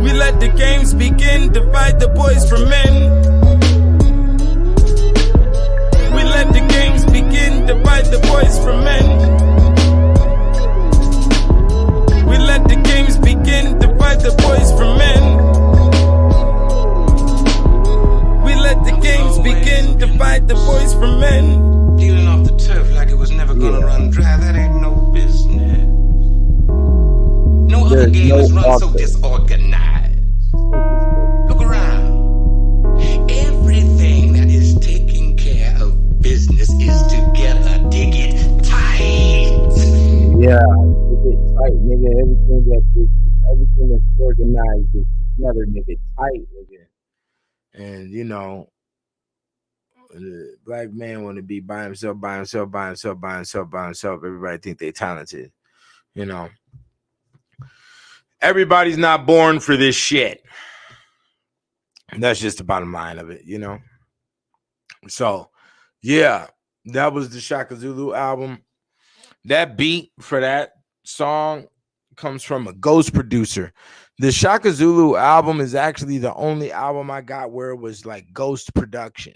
Speaker 2: We let the games begin. Divide the boys from men. We let the games begin. Divide the boys from men. We let the games begin. Divide the boys from men. We let the games begin. Divide the boys from men.
Speaker 6: Dealing off the turf like it was never gonna run dry, that ain't no business. No other game is run so disorganized. Look around. Everything that is taking care of business is together. Dig it tight.
Speaker 5: Yeah, dig it tight, nigga. Everything that's organized is together, nigga. Tight, nigga. And you know, the black man want to be by himself. Everybody think they talented. You know, everybody's not born for this shit. And that's just the bottom line of it, you know. So, yeah, that was the Shaka Zulu album. That beat for that song comes from a ghost producer. The Shaka Zulu album is actually the only album I got where it was like ghost production.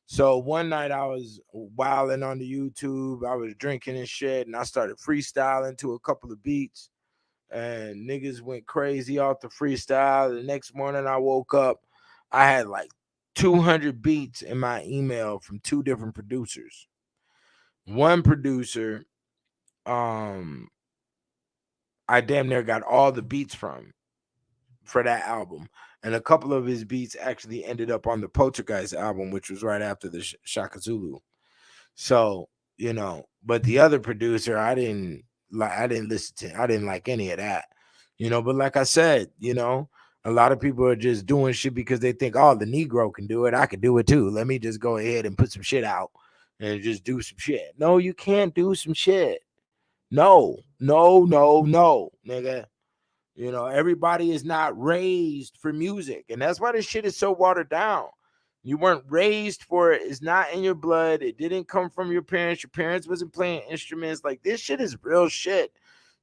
Speaker 5: So one night I was wilding on the YouTube. I was drinking and shit, and I started freestyling to a couple of beats. And niggas went crazy off the freestyle. The next morning I woke up, I had like 200 beats in my email from two different producers. One producer, I damn near got all the beats from for that album. And a couple of his beats actually ended up on the Poltergeist album, which was right after the Shaka Zulu. So, you know, but the other producer, I didn't listen to. I didn't like any of that, you know. But like I said, you know, a lot of people are just doing shit because they think, oh, the Negro can do it. I can do it too. Let me just go ahead and put some shit out and just do some shit. No, you can't do some shit. No, nigga. You know, everybody is not raised for music. And that's why this shit is so watered down. You weren't raised for it. It's not in your blood. It didn't come from your parents. Your parents wasn't playing instruments. Like, this shit is real shit.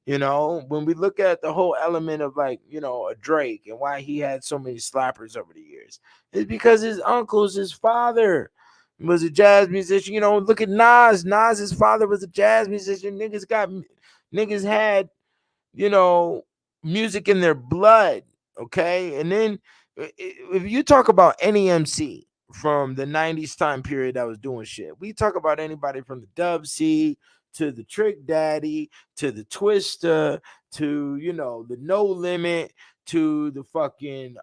Speaker 5: You know, when we look at the whole element of, like, you know, a Drake and why he had so many slappers over the years, it's because his uncles, his father was a jazz musician. You know, look at Nas. Nas's father was a jazz musician. Niggas had, you know, music in their blood. Okay. And then if you talk about any MC from the 90s time period that was doing shit, we talk about anybody from the Dub C to the Trick Daddy to the Twister to, you know, the No Limit to the fucking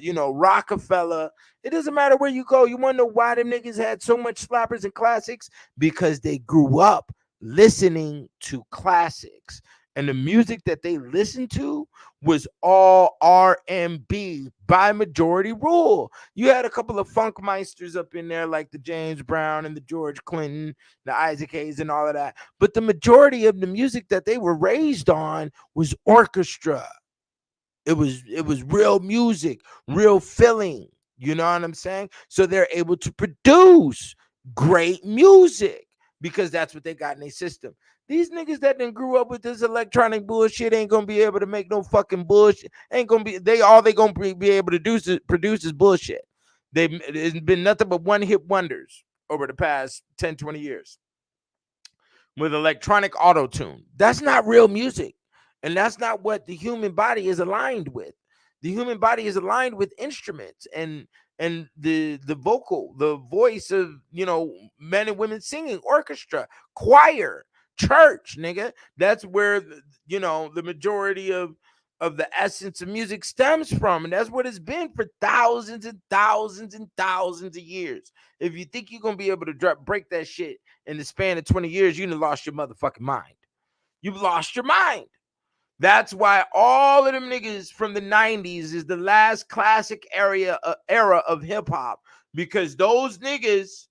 Speaker 5: you know, Rockefeller. It doesn't matter where you go. You want to know why them niggas had so much slappers and classics? Because they grew up listening to classics. And the music that they listened to was all R&B by majority rule. You had a couple of funk meisters up in there like the James Brown and the George Clinton, the Isaac Hayes and all of that. But the majority of the music that they were raised on was orchestra. It was real music, real feeling. You know what I'm saying? So they're able to produce great music because that's what they got in their system. These niggas that done grew up with this electronic bullshit ain't gonna be able to make no fucking bullshit. Ain't gonna be they gonna be able to do is produce is bullshit. There's been nothing but one hit wonders over the past 10, 20 years with electronic auto tune. That's not real music, and that's not what the human body is aligned with. The human body is aligned with instruments, and and the vocal, the voice of, you know, men and women singing, orchestra, choir, church, nigga. That's where you know, the majority of the essence of music stems from, and that's what it's been for thousands and thousands and thousands of years. If you think you're gonna be able to break that shit in the span of 20 years, you done lost your motherfucking mind. You've lost your mind. That's why all of them niggas from the 90s is the last classic era of hip hop, because those niggas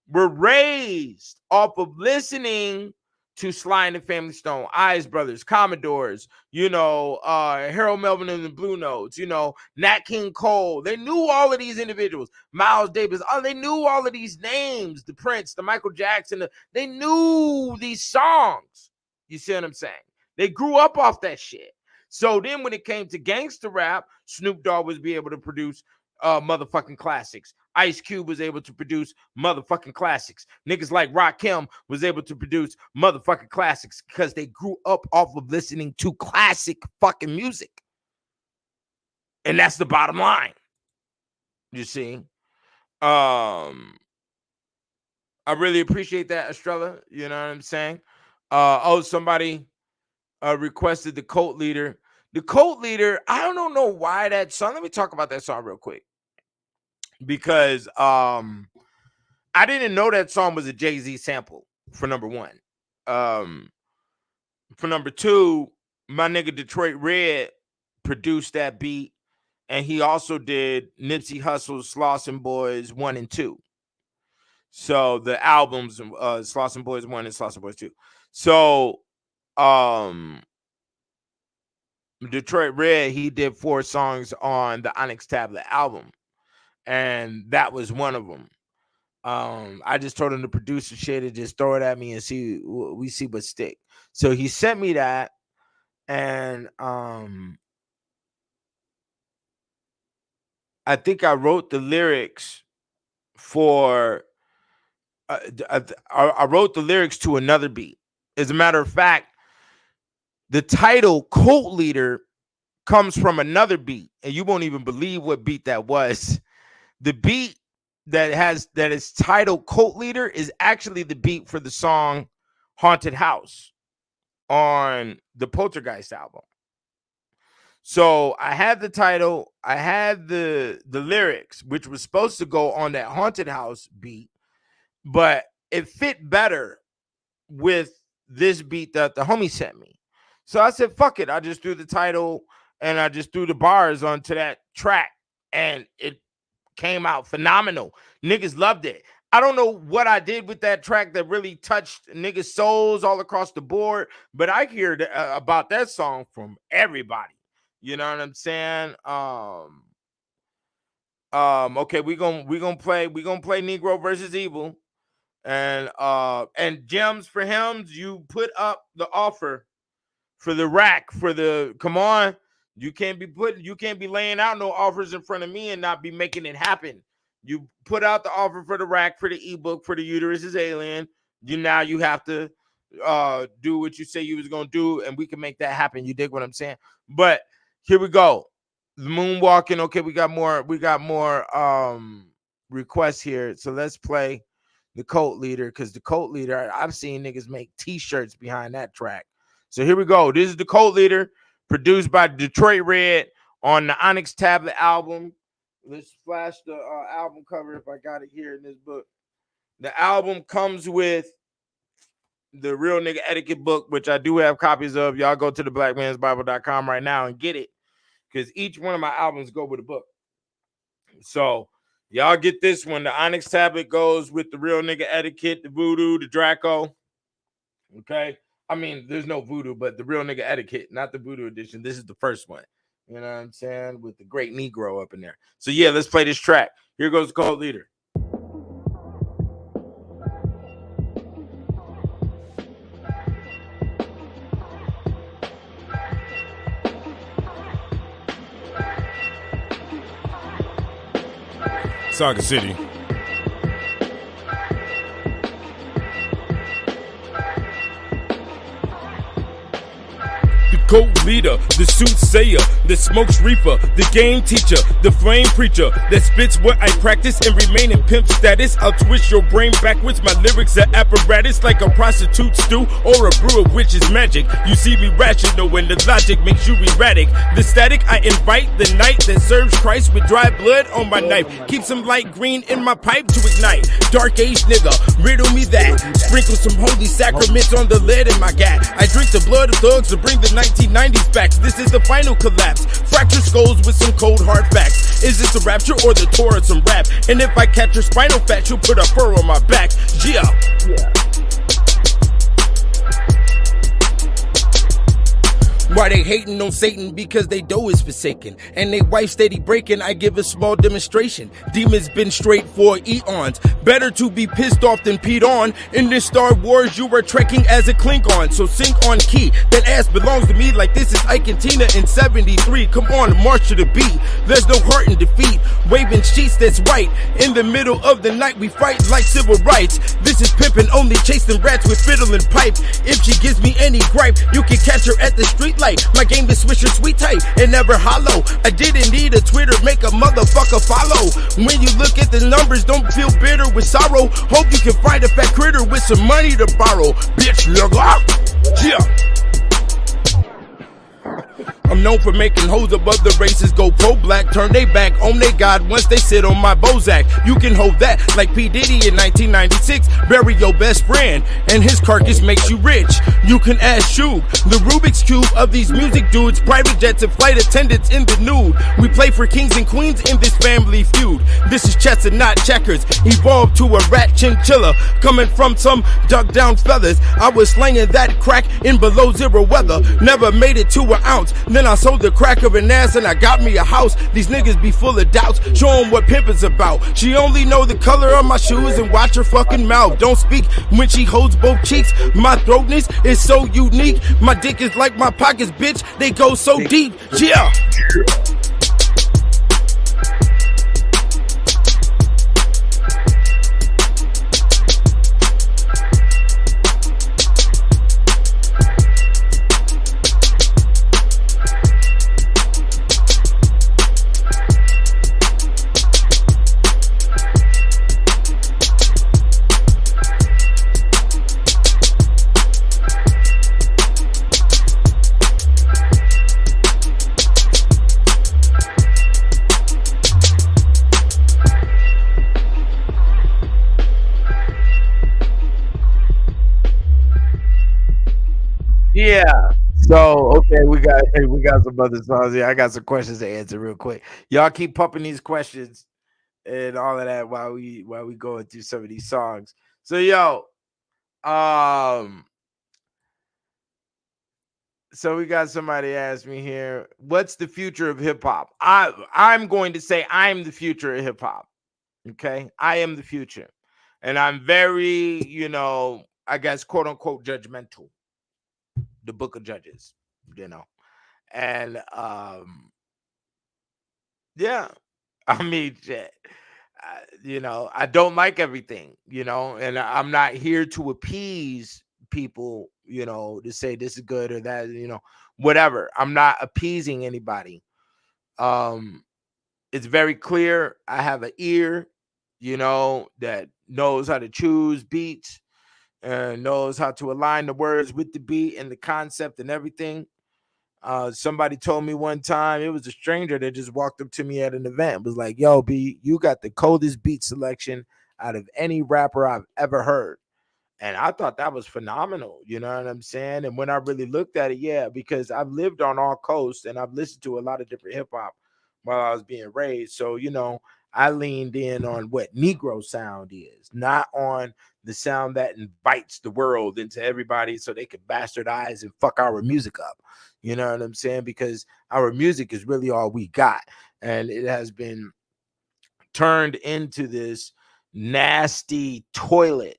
Speaker 5: were raised off of listening to Sly and the Family Stone, Ice Brothers, Commodores, you know, Harold Melvin and the Blue Notes, you know, Nat King Cole. They knew all of these individuals. Miles Davis. Oh, they knew all of these names. The Prince, the Michael Jackson. They knew these songs. You see what I'm saying? They grew up off that shit. So then when it came to gangster rap, Snoop Dogg was able to produce motherfucking classics. Ice Cube was able to produce motherfucking classics. Niggas like Rakim was able to produce motherfucking classics because they grew up off of listening to classic fucking music. And that's the bottom line. You see? I really appreciate that, Estrella. You know what I'm saying? Somebody requested the Cult Leader. The Cult Leader, I don't know why that song. Let me talk about that song real quick. Because I didn't know that song was a Jay-Z sample, for number one. For number two, my nigga Detroit Red produced that beat, and he also did Nipsey Hussle's Slauson Boys 1 and 2. So the albums, Slauson Boys 1 and Slauson Boys 2. So Detroit Red, he did 4 songs on the Onyx Tablet album, and that was one of them. I just told him to produce the shit and just throw it at me and see what stick. So he sent me that, and I think I wrote the lyrics for I wrote the lyrics to another beat. As a matter of fact, the title Cult Leader comes from another beat, and you won't even believe what beat that was. The beat that is titled Cult Leader is actually the beat for the song Haunted House on the Poltergeist album. So I had the title, I had the lyrics, which was supposed to go on that Haunted House beat, but it fit better with this beat that the homie sent me. So I said, fuck it. I just threw the title and I just threw the bars onto that track, and it came out phenomenal. Niggas loved it. I don't know what I did with that track that really touched niggas' souls all across the board, but I hear about that song from everybody. You know what I'm saying? Okay, we gonna play Negro versus Evil, and Gems for Hymns. You put up the offer for the rack for the come on. You can't be laying out no offers in front of me and not be making it happen. You put out the offer for the rack, for the ebook, for the Uterus is Alien. You have to do what you say you was gonna do, and we can make that happen. You dig what I'm saying? But here we go. The moonwalking. Okay, we got more requests here. So let's play the Cult Leader, because the Cult Leader, I've seen niggas make t-shirts behind that track. So here we go. This is the Cult Leader, produced by Detroit Red on the Onyx Tablet album. Let's flash the album cover if I got it here in this book. The album comes with the Real Nigga Etiquette book, which I do have copies of. Y'all go to the blackmansbible.com right now and get it, because each one of my albums go with a book. So y'all get this one. The Onyx Tablet goes with the Real Nigga Etiquette, the Voodoo, the Draco. Okay. I mean, there's no Voodoo, but the Real Nigga Etiquette, not the Voodoo edition. This is the first one. You know what I'm saying? With the Great Negro up in there. So yeah, let's play this track. Here goes the Cult Leader.
Speaker 2: Saga City. Code leader, the soothsayer, the smoke's reaper, the game teacher, the flame preacher that spits what I practice and remain in pimp status. I'll twist your brain backwards. My lyrics are apparatus like a prostitute stew or a brew of witch's magic. You see me rational when the logic makes you erratic. The static I invite, the night that serves Christ with dry blood on my knife. Keep some light green in my pipe to ignite. Dark age nigga, riddle me that. Sprinkle some holy sacraments on the lead in my gat. I drink the blood of thugs to bring the 1990s back. This is the final collapse. Fracture skulls with some cold hard facts. Is this a rapture or the tour of some rap? And if I catch your spinal fat, you'll put a fur on my back. Yeah. Why they hating on Satan? Because they dough is forsaken and they wife steady breaking. I give a small demonstration. Demons been straight for eons. Better to be pissed off than peed on. In this Star Wars you are trekking as a Klingon. So sing on key. That ass belongs to me like this is Ike and Tina in 73. Come on, march to the beat. There's no heart in defeat. Waving sheets that's white. In the middle of the night we fight like civil rights. This is pimping, only chasing rats with fiddle and pipe. If she gives me any gripe, you can catch her at the street light. My game is Swisher sweet tight and never hollow. I didn't need a Twitter, make a motherfucker follow. When you look at the numbers, don't feel bitter with sorrow. Hope you can find a fat critter with some money to borrow. Bitch, nigga. Yeah. I'm known for making hoes of other races go pro-black, turn they back on they God once they sit on my Bozak. You can hold that like P. Diddy in 1996. Bury your best friend and his carcass makes you rich. You can ask Shug, the Rubik's Cube of these music dudes. Private jets and flight attendants in the nude. We play for kings and queens in this family feud. This is chess and not checkers. Evolved to a rat chinchilla. Coming from some dug down feathers. I was slinging that crack in below zero weather. Never made it to an ounce. Then I sold the crack of an ass and I got me a house. These niggas be full of doubts. Show 'em what pimp is about. She only know the color of my shoes and watch her fucking mouth. Don't speak when she holds both cheeks. My throatness is so unique. My dick is like my pockets, bitch. They go so deep. Yeah.
Speaker 5: Yeah. So okay, we got some other songs here. I got some questions to answer real quick. Y'all keep pumping these questions and all of that while we going through some of these songs. So so we got somebody ask me here, what's the future of hip hop? I'm going to say I'm the future of hip hop. Okay, I am the future, and I'm very, I guess, quote unquote, judgmental. The Book of Judges, and yeah, I mean, shit. I don't like everything, and I'm not here to appease people, to say this is good or that, whatever. I'm not appeasing anybody. It's very clear. I have an ear, that knows how to choose beats and knows how to align the words with the beat and the concept and everything. Somebody told me one time, it was a stranger that just walked up to me at an event, was like, yo, B, you got the coldest beat selection out of any rapper I've ever heard. And I thought that was phenomenal. You know what I'm saying? And when I really looked at it, yeah, because I've lived on all coasts and I've listened to a lot of different hip hop while I was being raised. So, I leaned in on what Negro sound is, not on the sound that invites the world into everybody so they can bastardize and fuck our music up. You know what I'm saying? Because our music is really all we got. And it has been turned into this nasty toilet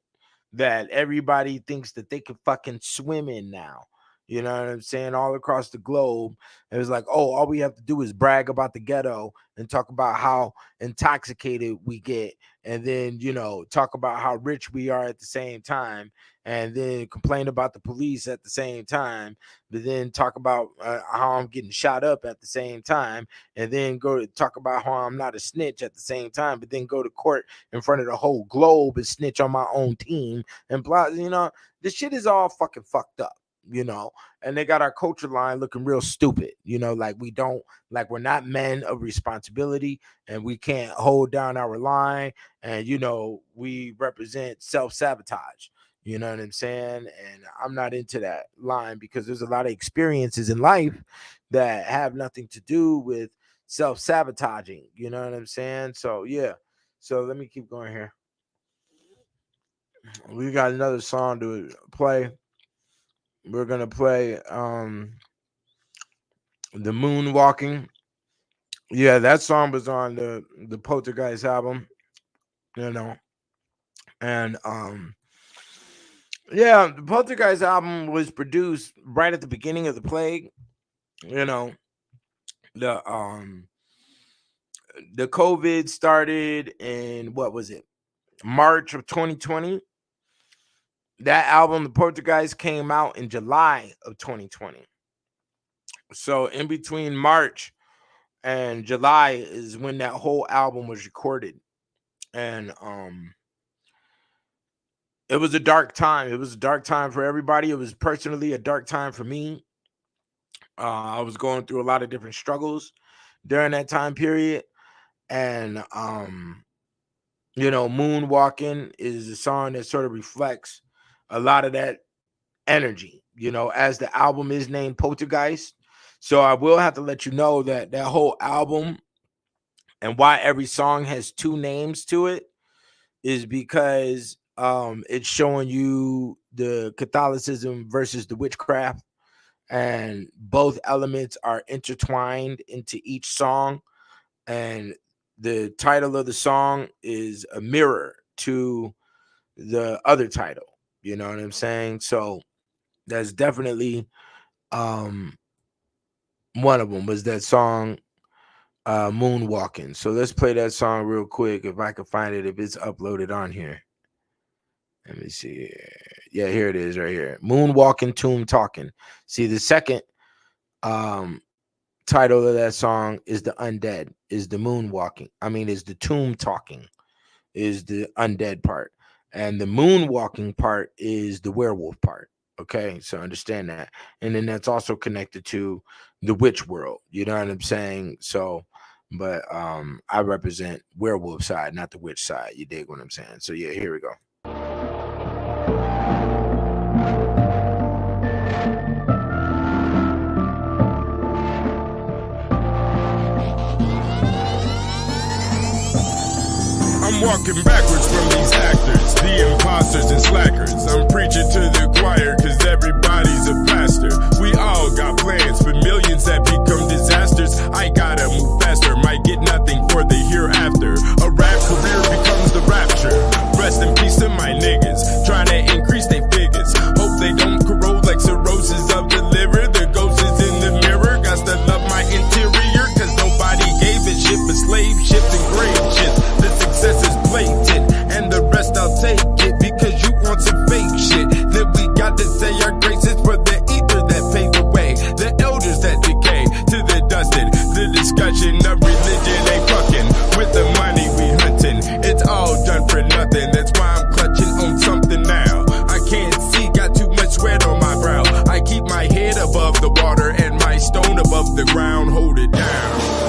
Speaker 5: that everybody thinks that they can fucking swim in now. You know what I'm saying? All across the globe. It was like, oh, all we have to do is brag about the ghetto and talk about how intoxicated we get. And then, you know, talk about how rich we are at the same time. And then complain about the police at the same time. But then talk about how I'm getting shot up at the same time. And then go to talk about how I'm not a snitch at the same time. But then go to court in front of the whole globe and snitch on my own team. And blah, you know, this shit is all fucking fucked up. You know, and they got our culture line looking real stupid, you know, like we're not men of responsibility and we can't hold down our line. And, you know, we represent self-sabotage, you know what I'm saying? And I'm not into that line because there's a lot of experiences in life that have nothing to do with self-sabotaging, you know what I'm saying? So, yeah. So let me keep going here. We got another song to play. We're gonna play the Moonwalking. Yeah, that song was on the Poltergeist album, you know. And yeah, the Poltergeist album was produced right at the beginning of the plague. You know, the COVID started in what was it? March of 2020. That album, The Poltergeist, came out in July of 2020. So in between March and July is when that whole album was recorded. And it was a dark time. It was a dark time for everybody. It was personally a dark time for me. I was going through a lot of different struggles during that time period. And you know, Moonwalking is a song that sort of reflects a lot of that energy, you know, as the album is named Poltergeist. So I will have to let you know that that whole album and why every song has two names to it is because it's showing you the Catholicism versus the witchcraft, and both elements are intertwined into each song. And the title of the song is a mirror to the other title. You know what I'm saying? So that's definitely one of them was that song Moonwalking. So let's play that song real quick if I can find it, if it's uploaded on here. Let me see. Yeah, here it is right here. Moonwalking, Tomb Talking. See, the second title of that song is the undead, is the moonwalking. I mean, is the tomb talking, is the undead part. And the moonwalking part is the werewolf part. Okay, so understand that. And then that's also connected to the witch world. You know what I'm saying? So, but I represent werewolf side, not the witch side. You dig what I'm saying? So yeah, here we go.
Speaker 2: I'm walking backwards from these actors, the imposters and slackers. I'm preaching to the choir cause everybody's a pastor. We all got plans for millions that become disasters. I gotta move faster, might get nothing for the hereafter. A rap career becomes the rapture. Rest in peace to my niggas, trying to increase their figures. Hope they don't corrode like cirrhosis of the liver. The ghost is in the mirror, got to love my interior cause nobody gave a shit but slave ships and grave shit. The success is blatant, and the rest I'll take it because you want some fake shit. Then we got to say our graces for the ether that paved the way, the elders that decay to the dusted. The discussion of religion ain't fucking with the money we hunting. It's all done for nothing. That's why I'm clutching on something now. I can't see, got too much sweat on my brow. I keep my head above the water and my stone above the ground. Hold it down.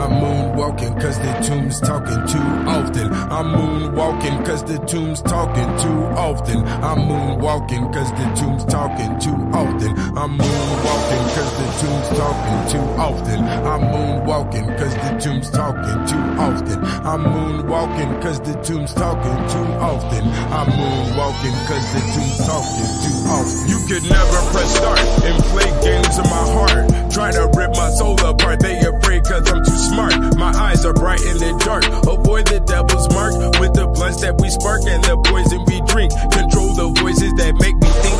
Speaker 2: I'm moonwalking cause the tomb's talking too often. I'm moonwalking cause the tomb's talking too often. I'm moonwalking cause the tomb's talking too often. I'm moonwalking cause the tomb's talking too often. I'm moonwalking cause the tomb's talking too often. I'm moonwalking cause the tomb's talking too often. I'm moonwalking cause the tomb's talking too often. You could never press start and play games in my heart. Try to rip my soul apart, they afraid cause I'm too smart. My eyes are bright in the dark. Avoid the devil's mark with the blunts that we spark and the poison we drink. Control the voices that make me think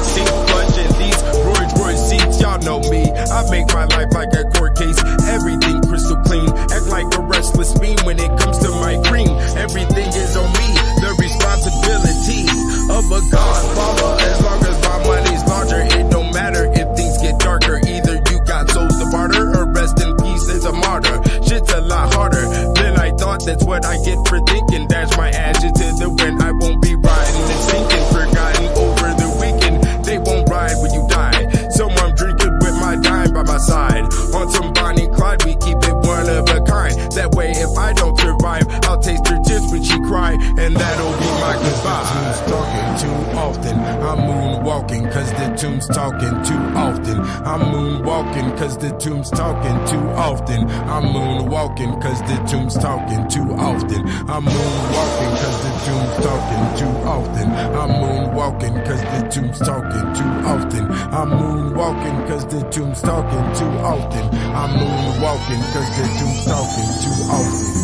Speaker 2: that's what I get for thinking. Dash my ashes to the wind, I won't be riding and sinking. Forgotten over the weekend, they won't ride when you die. So I'm drinking with my dime by my side. On some Bonnie and Clyde, we keep it one of a kind. That way, if I don't survive, I'll taste her tears when she cry, and that'll be my goodbye. The tune's talking too often. I'm moonwalking, cause the tune's talking too often. I'm moonwalking, cause the tune's talking too often. I'm moonwalking, cause the tune's talking too often. I'm moonwalking, cause the tune's talking too often. I'm moonwalking, cause the tune's talking too often. I'm moonwalking, cause the tune's talking too often. I'm moonwalking, cause the tune's talking too often.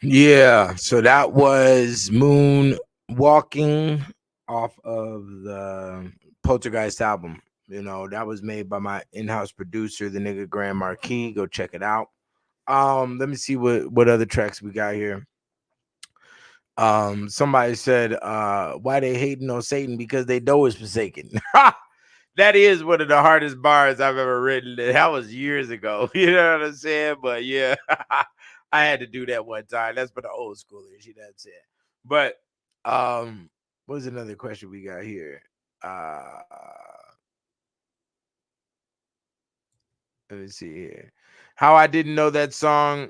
Speaker 5: Yeah, so that was Moon Walking off of the Poltergeist album. You know, that was made by my in-house producer, the nigga Grand Marquis. Go check it out. Let me see what other tracks we got here. Somebody said, why they hating on Satan? Because they know it's forsaken. That is one of the hardest bars I've ever written. That was years ago. You know what I'm saying? But yeah, I had to do that one time. That's for the old schoolers. You know what I'm saying? But what was another question we got here? Let me see here. How I didn't know that song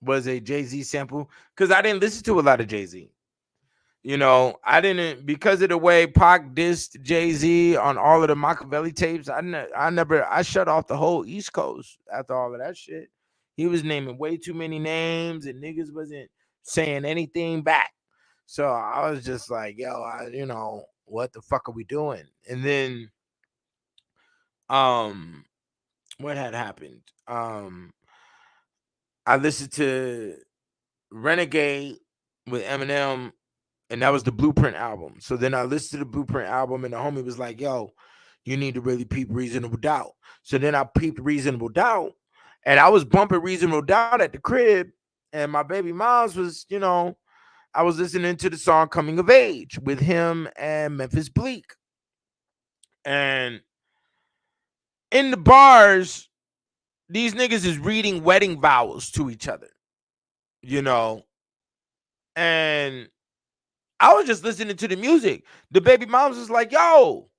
Speaker 5: was a Jay-Z sample, because I didn't listen to a lot of Jay-Z. You know, I didn't, because of the way Pac dissed Jay-Z on all of the Machiavelli tapes. I shut off the whole East Coast after all of that shit. He was naming way too many names, and niggas wasn't saying anything back. So I was just like, yo, you know, what the fuck are we doing? And then, what had happened? I listened to Renegade with Eminem, and that was the Blueprint album. So then I listened to the Blueprint album, and the homie was like, yo, you need to really peep Reasonable Doubt. So then I peeped Reasonable Doubt, and I was bumping Reasonable Doubt at the crib, and my baby moms was, you know, I was listening to the song Coming of Age with him and Memphis Bleak. And in the bars, these niggas is reading wedding vows to each other, you know, and I was just listening to the music. The baby moms was like, yo,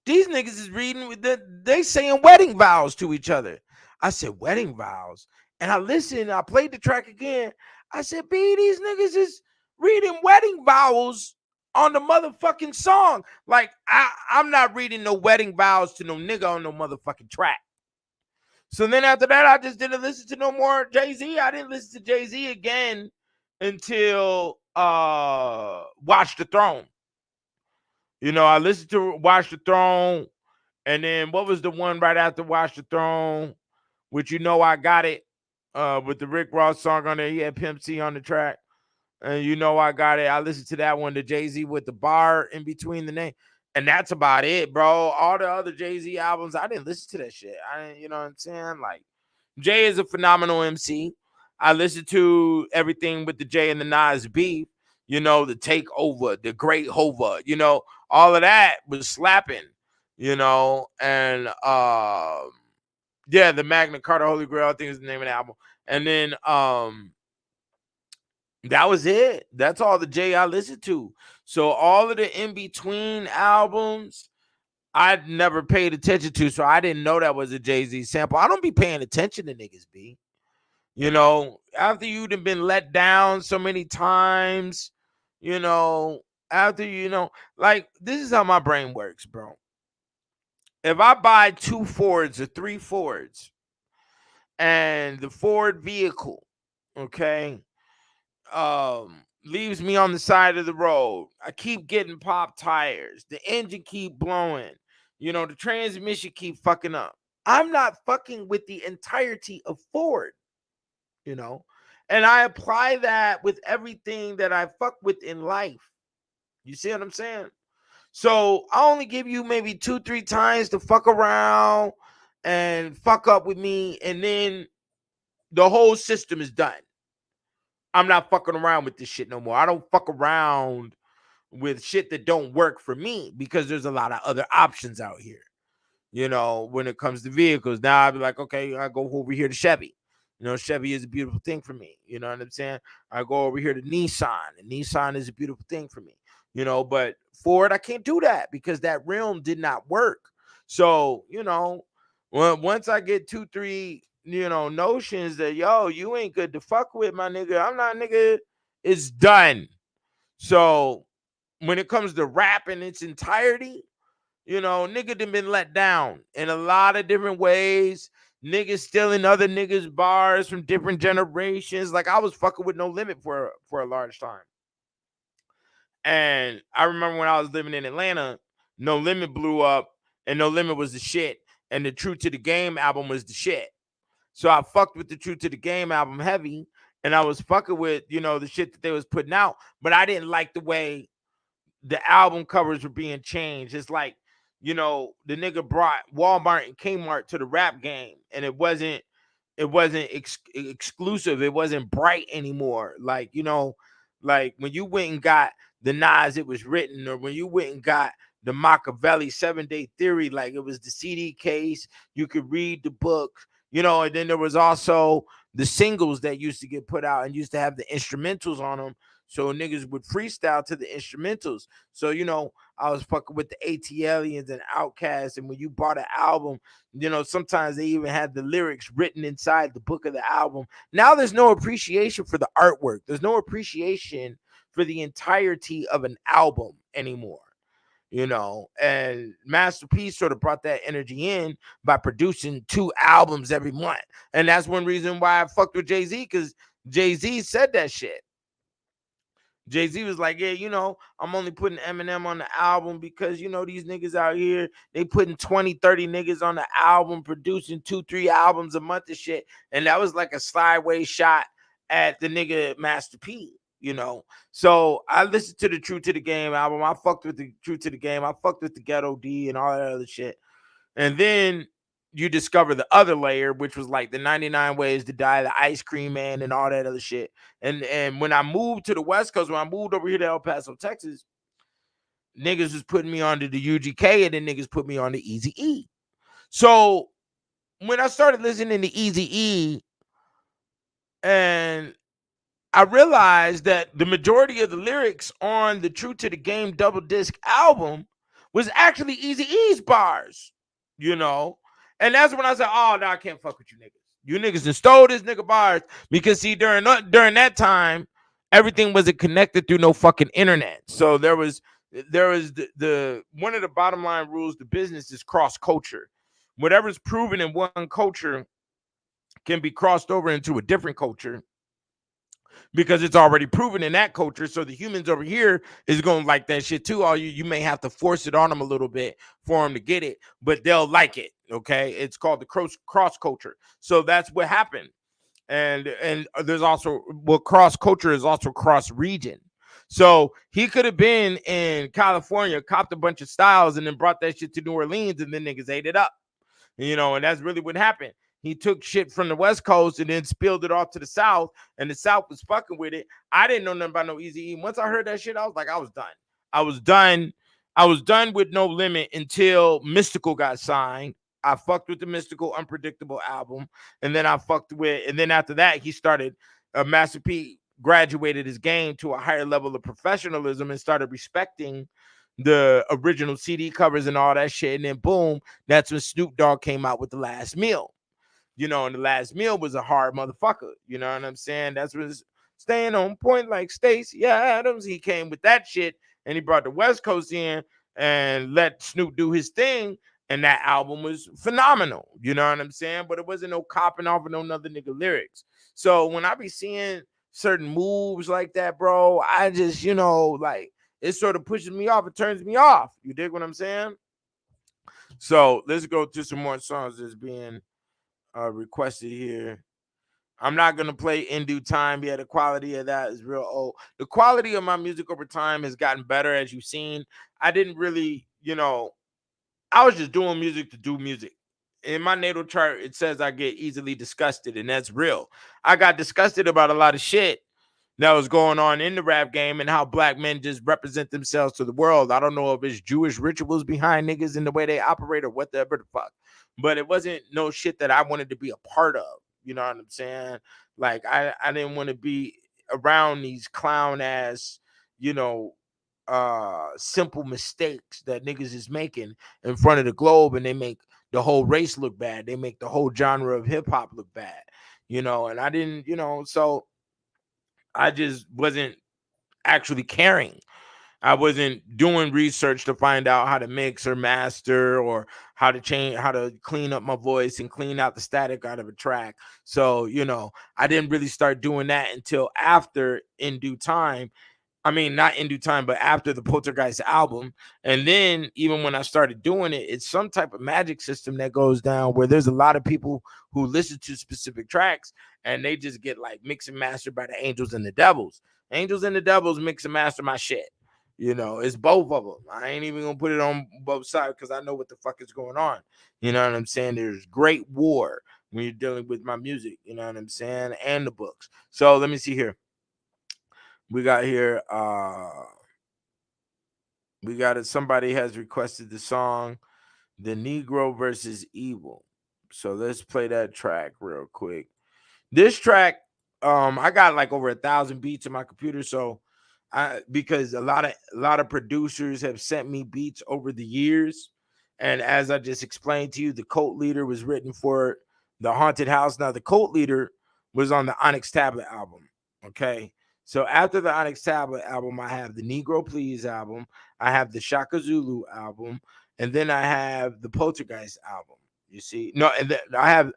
Speaker 5: these niggas is reading, they saying wedding vows to each other. I said, wedding vows? And I listened, I played the track again. I said, B, these niggas is reading wedding vows on the motherfucking song. Like, I'm not reading no wedding vows to no nigga on no motherfucking track. So then after that, I just didn't listen to no more Jay-Z. I didn't listen to Jay-Z again until Watch the Throne. You know, I listened to Watch the Throne, and then what was the one right after Watch the Throne? Which, you know, I Got It, with the Rick Ross song on there. He had Pimp C on the track. And You Know I Got It. I listened to that one, the Jay-Z with the bar in between the name. And that's about it, bro. All the other Jay-Z albums, I didn't listen to that shit. You know what I'm saying? Like, Jay is a phenomenal MC. I listened to everything with the Jay and the Nas beef, you know, the Takeover, the Great Hova, you know, all of that was slapping, you know, and yeah, the Magna Carta Holy Grail, I think is the name of the album. And then that was it. That's all the Jay I listened to. So all of the in-between albums, I'd never paid attention to, so I didn't know that was a Jay-Z sample. I don't be paying attention to niggas, B. You know, after you've been let down so many times, you know, after, you know, like, this is how my brain works, bro. If I buy 2 Fords or 3 Fords, and the Ford vehicle, okay, leaves me on the side of the road, I keep getting popped tires, the engine keep blowing, you know, the transmission keep fucking up, I'm not fucking with the entirety of Ford, you know. And I apply that with everything that I fuck with in life. You see what I'm saying? So I only give you maybe 2-3 times to fuck around and fuck up with me, and then the whole system is done. I'm not fucking around with this shit no more. I don't fuck around with shit that don't work for me because there's a lot of other options out here. When it comes to vehicles. Now I'd be like, okay, I go over here to Chevy. Chevy is a beautiful thing for me. You know what I'm saying? I go over here to Nissan, and Nissan is a beautiful thing for me. But Ford, I can't do that because that realm did not work. So, once I get 2-3, notions that, yo, you ain't good to fuck with, my nigga. I'm not, nigga. It's done. So when it comes to rap in its entirety, nigga done been let down in a lot of different ways. Niggas stealing other niggas' bars from different generations. Like, I was fucking with No Limit for a large time. And I remember when I was living in Atlanta, No Limit blew up, and No Limit was the shit. And the True to the Game album was the shit. So I fucked with the True to the Game album heavy, and I was fucking with, the shit that they was putting out. But I didn't like the way the album covers were being changed. It's like, the nigga brought Walmart and Kmart to the rap game, and it wasn't exclusive. It wasn't bright anymore. Like, like when you went and got the Nas It Was Written, or when you went and got the Machiavelli 7-Day Theory, like it was the CD case, you could read the book, and then there was also the singles that used to get put out and used to have the instrumentals on them. So niggas would freestyle to the instrumentals. So, I was fucking with the ATLians and Outkast. And when you bought an album, sometimes they even had the lyrics written inside the book of the album. Now there's no appreciation for the artwork. There's no appreciation for the entirety of an album anymore. And Master P sort of brought that energy in by producing 2 albums every month. And that's one reason why I fucked with Jay-Z, because Jay-Z said that shit. Jay-Z was like, yeah, I'm only putting Eminem on the album because, these niggas out here, they putting 20, 30 niggas on the album, producing 2-3 albums a month and shit. And that was like a sideways shot at the nigga Master P, So I listened to the True to the Game album. I fucked with the True to the Game. I fucked with the Ghetto D and all that other shit. And then you discover the other layer, which was like the 99 Ways to Die, the Ice Cream Man, and all that other shit. And when I moved to the West Coast, when I moved over here to El Paso, Texas, niggas was putting me on to the UGK, and then niggas put me on the Eazy-E. So when I started listening to Eazy-E, and I realized that the majority of the lyrics on the True to the Game double disc album was actually Eazy-E's bars, And that's when I said, oh, no, I can't fuck with you niggas. You niggas just stole this nigga bars. Because, see, during that time, everything wasn't connected through no fucking internet. So there was the one of the bottom line rules to business is cross culture. Whatever's proven in one culture can be crossed over into a different culture because it's already proven in that culture. So the humans over here is going to like that shit too. All you may have to force it on them a little bit for them to get it, but they'll like it. Okay. It's called the cross culture. So that's what happened. And there's also, cross culture is also cross region. So he could have been in California, copped a bunch of styles, and then brought that shit to New Orleans, and then niggas ate it up. And that's really what happened. He took shit from the West Coast and then spilled it off to the South, and the South was fucking with it. I didn't know nothing about no Eazy-E. Once I heard that shit, I was like, I was done. I was done with No Limit until Mystical got signed. I fucked with the Mystical Unpredictable album, and then after that, he started, Master P graduated his game to a higher level of professionalism and started respecting the original CD covers and all that shit. And then boom, that's when Snoop Dogg came out with The Last Meal. And The Last Meal was a hard motherfucker. You know what I'm saying? That's what staying on point like Stacey Adams. He came with that shit, and he brought the West Coast in and let Snoop do his thing. And that album was phenomenal. You know what I'm saying? But it wasn't no copping off of no other nigga lyrics. So when I be seeing certain moves like that, bro, I just, like, it sort of pushes me off. It turns me off. You dig what I'm saying? So let's go to some more songs that's being requested here. I'm not going to play In Due Time. Yeah, the quality of that is real old. The quality of my music over time has gotten better, as you've seen. I didn't really, I was just doing music to do music. In my natal chart, it says I get easily disgusted, and that's real. I got disgusted about a lot of shit that was going on in the rap game and how black men just represent themselves to the world. I don't know if it's Jewish rituals behind niggas and the way they operate or whatever the fuck, but it wasn't no shit that I wanted to be a part of. You know what I'm saying? Like, I didn't want to be around these clown ass, simple mistakes that niggas is making in front of the globe, and they make the whole race look bad. They make the whole genre of hip hop look bad, and I didn't, so I just wasn't actually caring. I wasn't doing research to find out how to mix or master or how to clean up my voice and clean out the static out of a track. So, I didn't really start doing that until after In Due Time. I mean, not In Due Time, but after the Poltergeist album. And then even when I started doing it, it's some type of magic system that goes down where there's a lot of people who listen to specific tracks and they just get like mix and mastered by the Angels and the Devils. Angels and the Devils mix and master my shit. It's both of them. I ain't even gonna put it on both sides because I know what the fuck is going on. You know what I'm saying? There's great war when you're dealing with my music, you know what I'm saying, and the books. So let me see here. We got here, somebody has requested the song The Negro versus Evil. So let's play that track real quick. This track, I got like over 1,000 beats in my computer, so because a lot of producers have sent me beats over the years, and as I just explained to you, the Cult Leader was written for the Haunted House. Now the Cult Leader was on the Onyx Tablet album. Okay, so after the Onyx Tablet album, I have the Negro Please album, I have the Shaka Zulu album, and then I have the Poltergeist album. You see, no, and then I have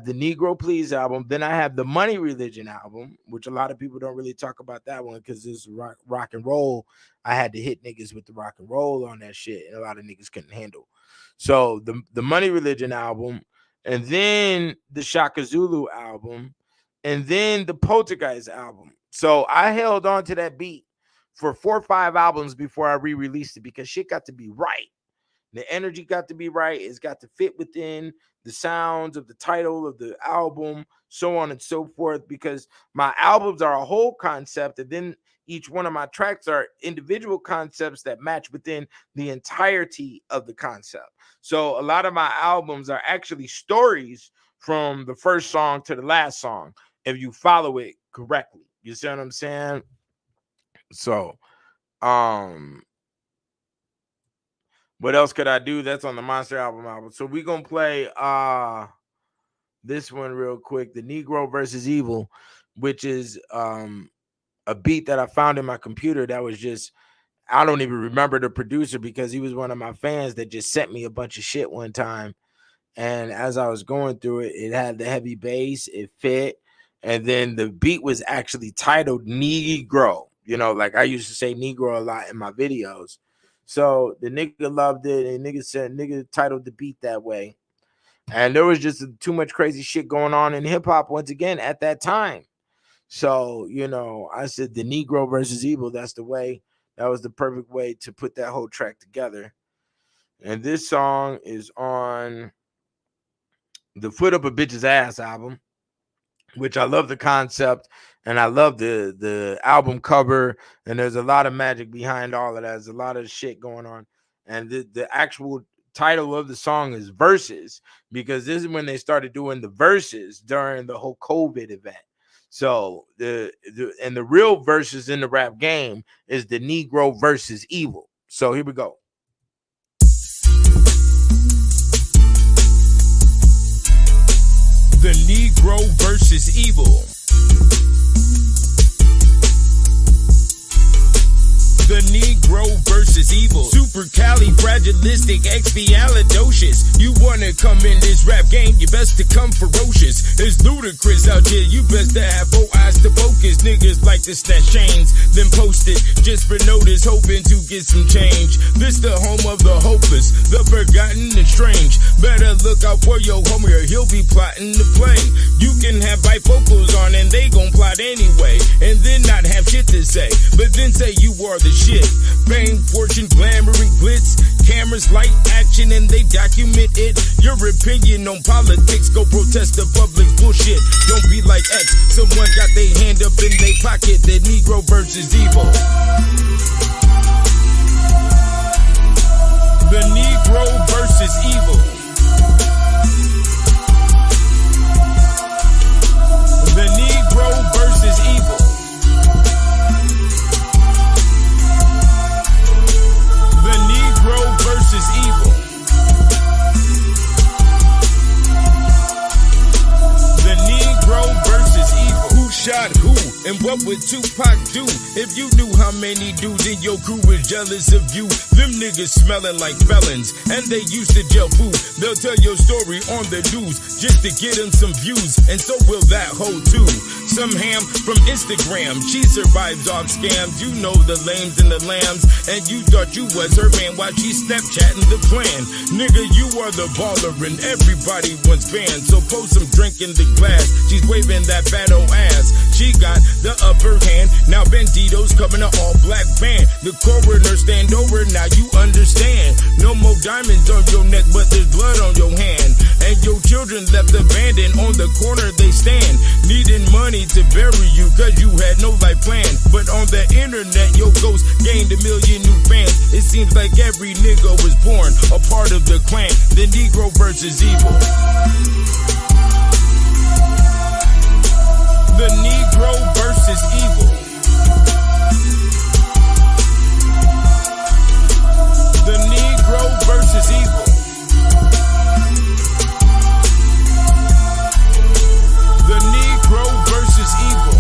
Speaker 5: the Negro Please album. Then I have the Money Religion album, which a lot of people don't really talk about that one because it's rock and roll. I had to hit niggas with the rock and roll on that shit, and a lot of niggas couldn't handle. So the Money Religion album, and then the Shaka Zulu album, and then the Poltergeist album. So I held on to that beat for 4 or 5 albums before I re-released it because shit got to be right. The energy got to be right. It's got to fit within the sounds of the title of the album, so on and so forth, because my albums are a whole concept, and then each one of my tracks are individual concepts that match within the entirety of the concept. So a lot of my albums are actually stories from the first song to the last song, if you follow it correctly. You see what I'm saying? So, what else could I do? That's on the Monster album. So we're going to play this one real quick. The Negro versus Evil, which is a beat that I found in my computer that was just, I don't even remember the producer because he was one of my fans that just sent me a bunch of shit one time. And as I was going through it, it had the heavy bass, it fit. And then the beat was actually titled Negro. Like I used to say Negro a lot in my videos. So the nigga loved it, and nigga titled the beat that way. And there was just too much crazy shit going on in hip hop once again at that time. So, I said the Negro versus Evil, that's the way. That was the perfect way to put that whole track together. And this song is on the Foot Up a Bitch's Ass album, which I love the concept, and I love the album cover, and there's a lot of magic behind all of that. There's a lot of shit going on. And the actual title of the song is Verses, because this is when they started doing the verses during the whole COVID event. So the real verses in the rap game is the Negro versus Evil. So here we go.
Speaker 2: The Negro versus Evil. The Negro versus Evil. Supercalifragilisticexpialidocious. You wanna come in this rap game, you best to come ferocious. It's ludicrous out here, you best to have 4 eyes to focus. niggas like to snatch chains, then post it just for notice, hoping to get some change. This the home of the hopeless, the forgotten and strange. Better look out for your homie or he'll be plotting to play. You can have bifocals on and they gon' plot anyway, and then not have shit to say, but then say you are the shit. Fame, fortune, glamour, and glitz. Cameras, light, action, and they document it. Your opinion on politics, go protest the public bullshit. Don't be like X, someone got their hand up in their pocket. The Negro versus evil. The Negro versus evil. The Negro versus evil. The Negro versus evil. The Negro versus evil. Who shot who? And what would Tupac do if you knew how many dudes in your crew was jealous of you? Them niggas smelling like felons, and they used to jail food. They'll tell your story on the news just to get them some views, and so will that hoe too. Some ham from Instagram, she survives off scams. You know the lames and the lambs, and you thought you was her man while she Snapchatting the plan. Nigga, you are the baller and everybody wants banned, so pour some drink in the glass. She's waving that fat old ass. She got the upper hand. Now Bandito's coming to all black band. The coroner stand over, now you understand. No more diamonds on your neck, but there's blood on your hand. And your children left abandoned on the corner they stand, needing money to bury you cause you had no life plan. But on the internet, your ghost gained 1 million new fans. It seems like every nigga was born a part of the clan. The Negro versus evil. The Negro versus evil. The Negro versus evil. The Negro versus evil.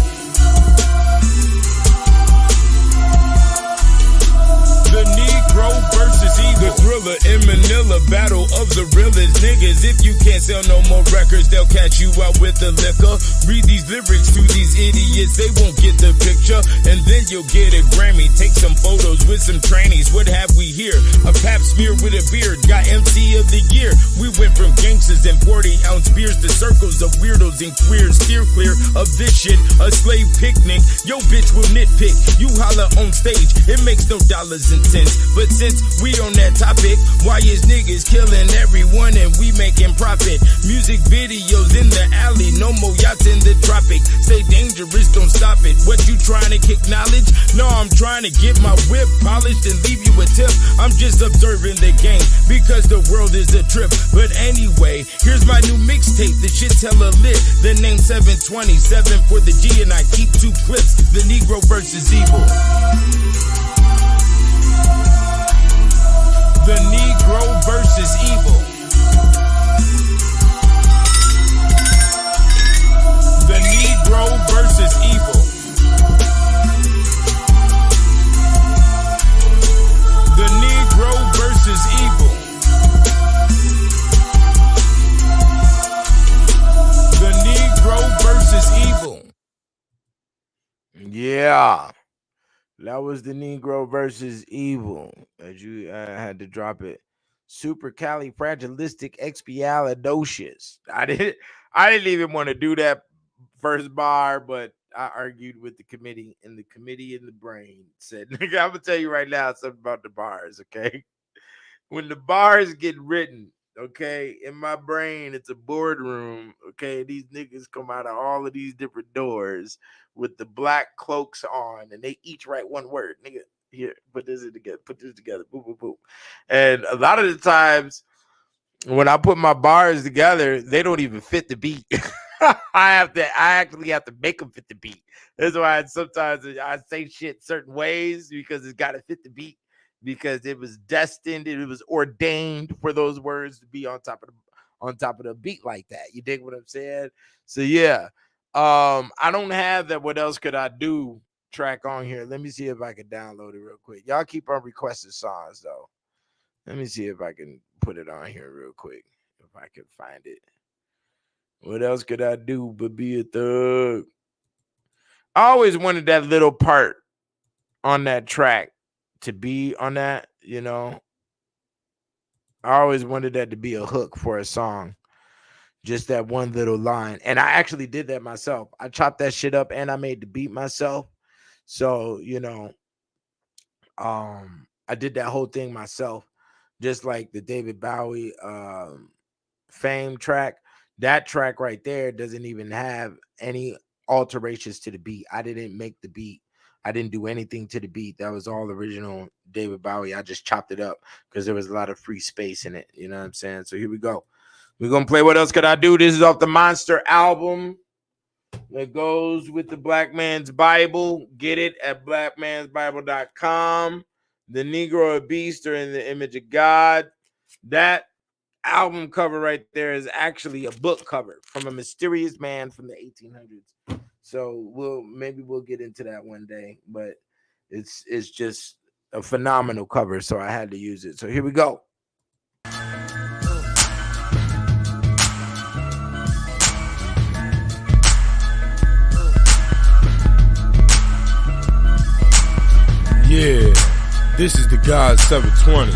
Speaker 2: The Negro versus evil. The Thriller in Manila, battle of the realest niggas. If you can't sell no more records, they'll catch you out with the liquor. Read these lyrics to these idiots, they won't get the picture. And then you'll get a Grammy. Take some photos with some trannies. What have we here? A pap smear with a beard. Got MC of the year. We went from gangsters and 40-ounce beers to circles of weirdos and queers. Steer clear of this shit. A slave picnic. Yo bitch will nitpick. You holler on stage. It makes no dollars and cents. But since we on that topic, why is niggas killing everyone and we making profit? Music videos in the alley. No more yachts in the tropic. Stay dangerous, don't stop it. What you trying to kick knowledge? No, I'm trying to get my whip polished and leave you a tip. I'm just observing the game because the world is a trip. But anyway, here's my new mixtape. The shit's hella lit. The name 727 for the G and I keep 2 clips. The Negro versus evil. The Negro versus evil. The Negro versus evil. The Negro versus evil. The Negro versus evil.
Speaker 5: Yeah. That was the Negro versus evil. As you had to drop it. Supercalifragilisticexpialidocious. I didn't even want to do that first bar, but I argued with the committee, and the committee in the brain said, nigga, I'm gonna tell you right now something about the bars, okay? When the bars get written, okay, in my brain, it's a boardroom, okay? These niggas come out of all of these different doors with the black cloaks on, and they each write one word, nigga. Here, put this together, boom, boom, boom. And a lot of the times when I put my bars together, they don't even fit the beat. I actually have to make them fit the beat. That's why sometimes I say shit certain ways because it's got to fit the beat, because it was destined, it was ordained for those words to be on top of the beat like that. You dig what I'm saying? So yeah, I don't have that. What else could I do? Track on here. Let me see if I can download it real quick. Y'all keep on requesting songs though. Let me see if I can put it on here real quick, if I can find it. What else could I do but be a thug? I always wanted that little part on that track to be on that, you know. I always wanted that to be a hook for a song. Just that one little line. And I actually did that myself. I chopped that shit up and I made the beat myself. So, you know, I did that whole thing myself. Just like the David Bowie Fame track. That track right there doesn't even have any alterations to the beat. I didn't make the beat. I didn't do anything to the beat. That was all original David Bowie. I just chopped it up because there was a lot of free space in it. You know what I'm saying? So here we go. We're going to play What Else Could I Do? This is off the Monster album. It goes with the Black Man's Bible. Get it at blackmansbible.com. The Negro, a Beast, or in the Image of God. That album cover right there is actually a book cover from a mysterious man from the 1800s. So we'll get into that one day, but it's just a phenomenal cover, so I had to use it. So here we go.
Speaker 2: Yeah, this is the God 720.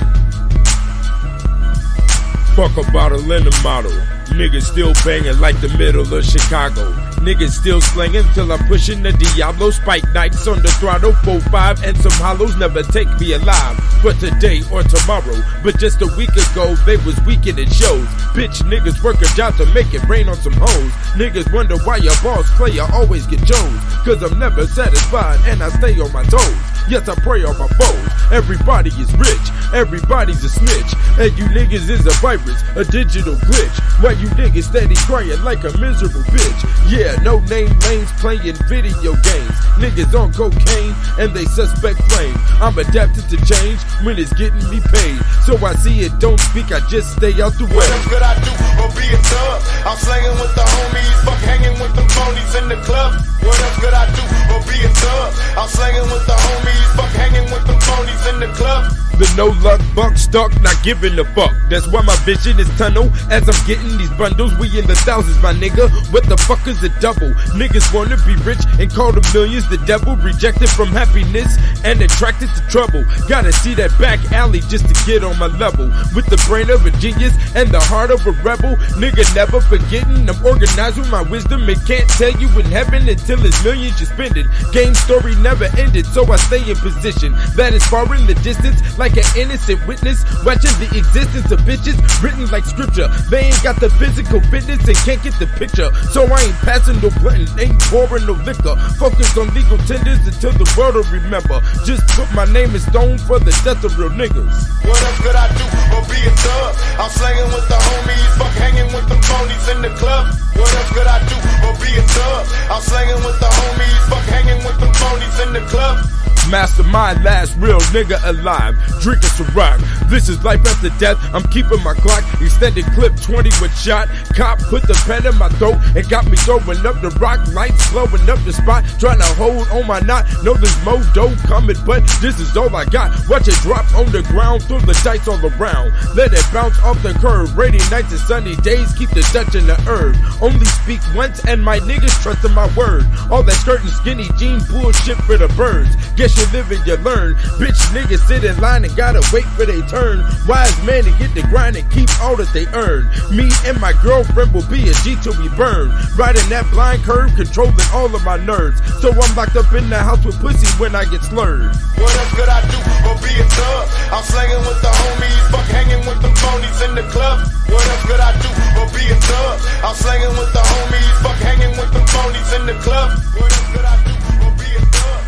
Speaker 2: Fuck about a Lennon model. Niggas still banging like the middle of Chicago. Niggas still slinging till I'm pushing the Diablo. Spike nights on the throttle, 4-5 and some hollows never take me alive for today or tomorrow. But just a week ago, they was weakened at shows. Bitch niggas work a job to make it rain on some hoes. Niggas wonder why your boss player always get chose. Cause I'm never satisfied and I stay on my toes. Yes, I pray on my foes. Everybody is rich, everybody's a snitch. And you niggas is a virus, a digital glitch. Why you niggas steady crying like a miserable bitch? Yeah, no name lanes playing video games. Niggas on cocaine and they suspect flame. I'm adapted to change when it's getting me paid. So I see it, don't speak, I just stay out the way.
Speaker 6: What else could I do or be a thug? I'm slanging with the homies, fuck hanging with them phonies in the club. What else could I do or be a thug? I'm slanging with the homies, fuck hanging with them phonies in the club.
Speaker 2: The no luck buck stuck, not giving a fuck. That's why my vision is tunnel. As I'm getting these bundles, we in the thousands, my nigga. What the fuck is a double? Niggas wanna be rich and call the millions the devil. Rejected from happiness and attracted to trouble. Gotta see that back alley just to get on my level. With the brain of a genius and the heart of a rebel. Nigga never forgetting, I'm organized with my wisdom. It can't tell you in heaven until it's millions you spend it. Game story never ended, so I stay in position. That is far in the distance, like an innocent witness, watching the existence of bitches written like scripture. They ain't got the physical fitness and can't get the picture. So I ain't passing no blunt, ain't pouring no liquor. Focus on legal tenders until the world will remember. Just put my name in stone for the death of real niggas.
Speaker 6: What else could I do or be a thug? I'm slanging with the homies, fuck hanging with them phonies in the club. What else could I do or be a thug? I'm slanging with the homies, fuck hanging with them phonies in the club.
Speaker 2: Mastermind, last real nigga alive. Drinking some rock. This is life after death. I'm keeping my clock. Extended clip 20 with shot. Cop put the pen in my throat and got me throwing up the rock. Lights blowing up the spot. Trying to hold on my knot. Know there's more dough coming, but this is all I got. Watch it drop on the ground. Throw the dice all around. Let it bounce off the curb. Rainy nights and sunny days. Keep the Dutch in the herb. Only speak once and my niggas trust in my word. All that skirt and skinny jean bullshit for the birds. Guess you live and you learn. Bitch niggas sit in line and gotta wait for their turn. Wise men to get the grind and keep all that they earn. Me and my girlfriend will be a G till we burn. Riding that blind curve, controlling all of my nerves. So I'm locked up in the house with pussy when I get slurred.
Speaker 6: What else could I do or be a thug? I'm slanging with the homies, fuck hanging with them phonies in the club. What else could I do or be a thug? I'm slanging with the homies, fuck hanging with them phonies in the club. What else could I do or be a thug?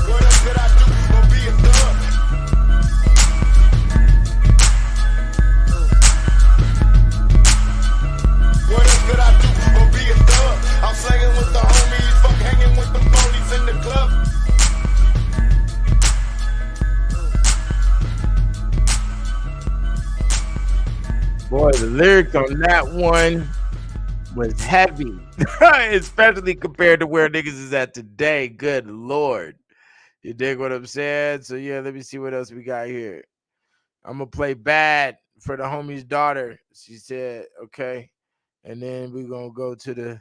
Speaker 6: What else could I do or be a thug? What else could I do or be a thug? I'm slanging with the homies, fuck hanging with them phonies in the club.
Speaker 5: Boy, the lyrics on that one was heavy, especially compared to where niggas is at today. Good Lord. You dig what I'm saying? So, yeah, let me see what else we got here. I'm going to play Bad for the homie's daughter. She said, okay. And then we're going to go to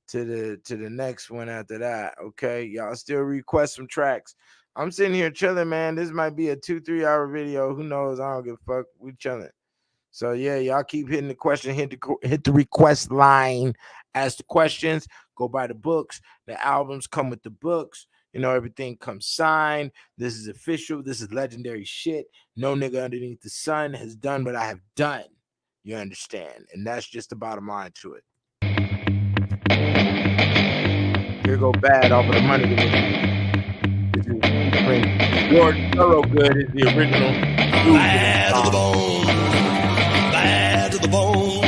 Speaker 5: to the next one after that. Okay, y'all still request some tracks. I'm sitting here chilling, man. This might be a 2-3 hour video. Who knows? I don't give a fuck. We chilling. So yeah, y'all keep hitting the question, hit the request line, ask the questions, go buy the books. The albums come with the books. You know, everything comes signed. This is official. This is legendary shit. No nigga underneath the sun has done what I have done. You understand? And that's just the bottom line to it. Here go Bad off of the Money Religion. This is George Thorogood is the original.
Speaker 3: Bad to the bone. Bad to the bone.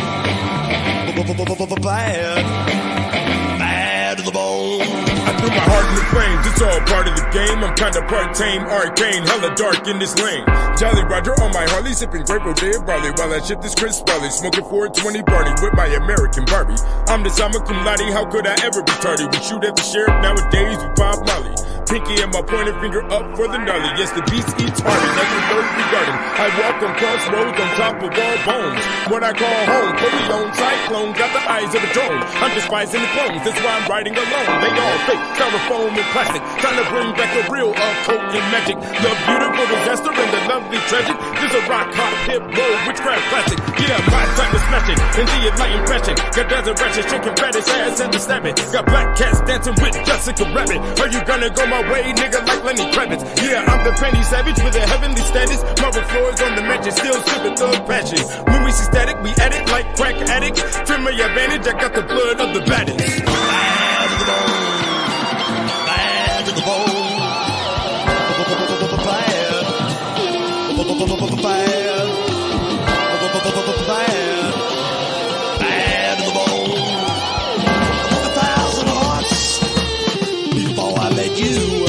Speaker 3: Bad to the bone.
Speaker 2: I threw my heart in the flames, it's all part of the game. I'm kinda part tame, arcane, hella dark in this lane. Jolly Roger on my Harley, sipping great Rodeo barley while I ship this Chris Barley, smoking 420 Barney with my American Barbie. I'm the summer cum laude, how could I ever be tardy? We shoot at the sheriff nowadays with Bob Molly. Pinky and my pointer finger up for the gnarly. Yes, the beast eats harder, that's the word regarding. I walk on crossroads on top of all bones. What I call home, fully owned cyclone, got the eyes of a drone. I'm despising the clones, that's why I'm riding alone. They all fake, styrofoam and plastic, trying to bring back the real occult and magic. The beautiful disaster and the lovely tragic. There's a rock, hop, hip, roll, witchcraft classic. Yeah, my time to smash it, in the enlightened fashion. Got dozen ratchet, shaking fetish ass and the stabbing. Got black cats dancing with Jessica Rabbit. Are you gonna go my way, nigga, like Lenny Kravitz? Yeah, I'm the penny savage with a heavenly status. Marble floors on the mattress, still sipping thug passion. When we see static, we at it like crack addicts. To my advantage, I got the blood of the baddest.
Speaker 3: Bad to the bone. Bad to the bone. Bad. Bad to the bone. 1,000 hearts before I let you.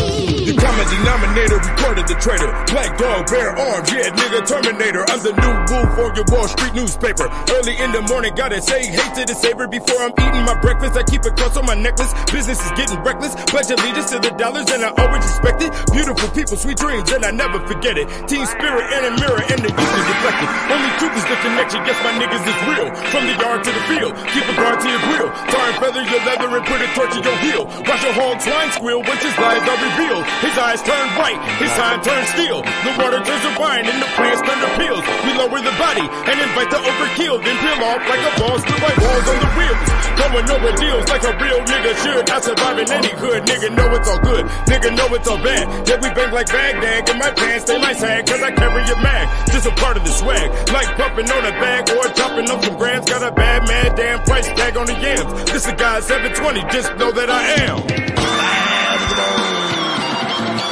Speaker 2: The common denominator recorded the traitor. Black dog, bare arms, yeah, nigga Terminator. I'm the new wolf on your Wall Street newspaper. Early in the morning, gotta say hate to the saver before I'm eating my breakfast. I keep a cross on my necklace. Business is getting reckless. Pledge allegiance to the dollars, and I always respect it. Beautiful people, sweet dreams, and I never forget it. Team spirit and a mirror, and the youth is reflected. Only truth is the connection. Yes, my niggas is real. From the yard to the field, keep a guard to your grill. Tar and feather your leather and put a torch in your heel. Watch a hog swine squeal once his lies are revealed. His eyes turn white, his time turns steel. The water turns to wine and the plants turn to pills. We lower the body and invite the overkill, then peel off like a ball, still like walls on the wheels. Going over deals like a real nigga should. I survive in any hood, nigga know it's all good. Nigga know it's all bad. Yeah, we bang like Baghdad, and my pants they might sag, cause I carry a mag. Just a part of the swag, like pumping on a bag or chopping up some grams. Got a bad man, damn price tag on the yams. This a guy 720, just know that I am.
Speaker 3: Bad to the bone.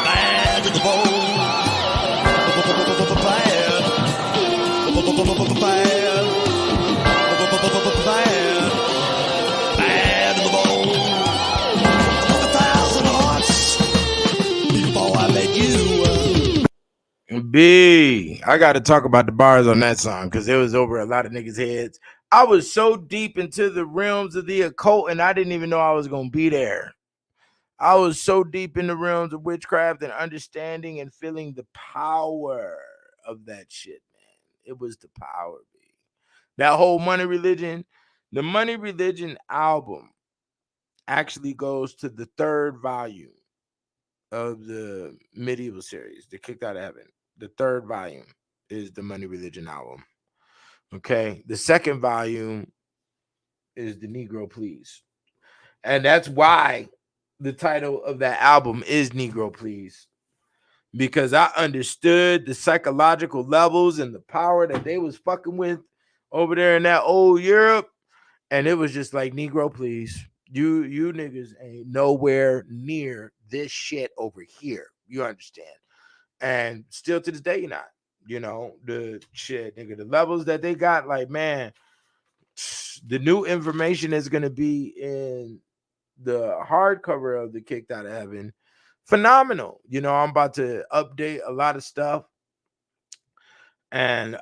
Speaker 3: Bad to the bone. Bad. Bad to the bone. 1,000 hearts before I let you.
Speaker 5: B, I got to talk about the bars on that song because it was over a lot of niggas' heads. I was so deep into the realms of the occult and I didn't even know I was going to be there. I was so deep in the realms of witchcraft and understanding and feeling the power of that shit, man. It was the power, B. That whole Money Religion, the Money Religion album actually goes to the third volume of the medieval series, The Kicked Out of Heaven. The third volume is the Money Religion album. Okay. The second volume is The Negro Please. And that's why the title of that album is Negro Please. Because I understood the psychological levels and the power that they was fucking with over there in that old Europe. And it was just like, Negro Please. You niggas ain't nowhere near this shit over here. You understand? And still to this day, you're not. You know, the shit, nigga, the levels that they got, like, man, the new information is going to be in the hardcover of the Kicked Out of Heaven. Phenomenal. You know, I'm about to update a lot of stuff. And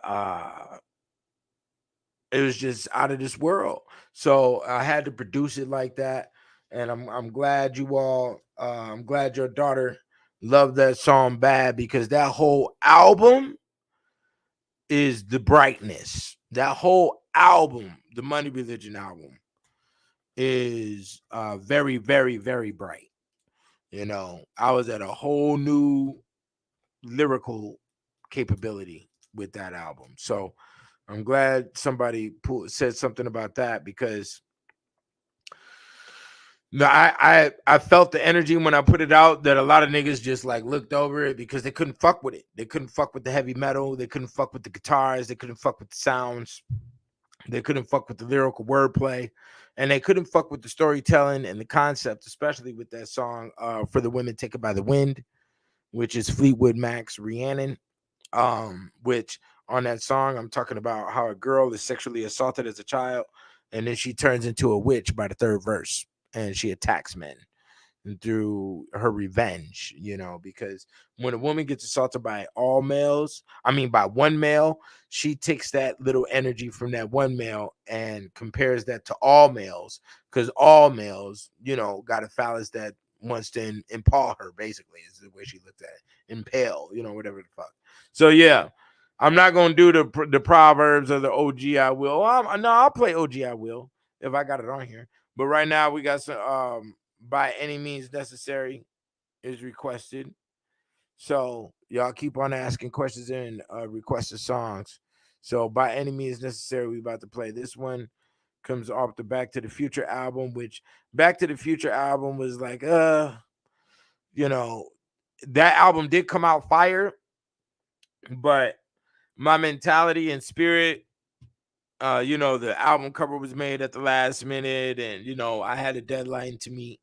Speaker 5: it was just out of this world. So I had to produce it like that. And I'm glad you all, I'm glad your daughter loved that song Bad, because that whole album is the brightness. That whole album, the Money Religion album, is very, very, very bright. You know, I was at a whole new lyrical capability with that album. So I'm glad somebody said something about that, because no, I felt the energy when I put it out, that a lot of niggas just like looked over it because they couldn't fuck with it. They couldn't fuck with the heavy metal. They couldn't fuck with the guitars. They couldn't fuck with the sounds. They couldn't fuck with the lyrical wordplay, and they couldn't fuck with the storytelling and the concept, especially with that song For the Women Taken by the Wind, which is Fleetwood Mac's Rhiannon. Which on that song, I'm talking about how a girl is sexually assaulted as a child, and then she turns into a witch by the third verse, and she attacks men through her revenge, you know, because when a woman gets assaulted by by one male, she takes that little energy from that one male and compares that to all males, because all males, you know, got a phallus that wants to impale her, basically, is the way she looked at it. Impale, you know, whatever the fuck. So yeah, I'm not gonna do the Proverbs or the OG I Will. I'll play OG I Will if I got it on here. But right now we got some By Any Means Necessary is requested. So y'all keep on asking questions and requested songs. So By Any Means Necessary, we about to play. This one comes off the Back to the Future album, which Back to the Future album was like, you know, that album did come out fire, but my mentality and spirit, you know, the album cover was made at the last minute, and, you know, I had a deadline to meet.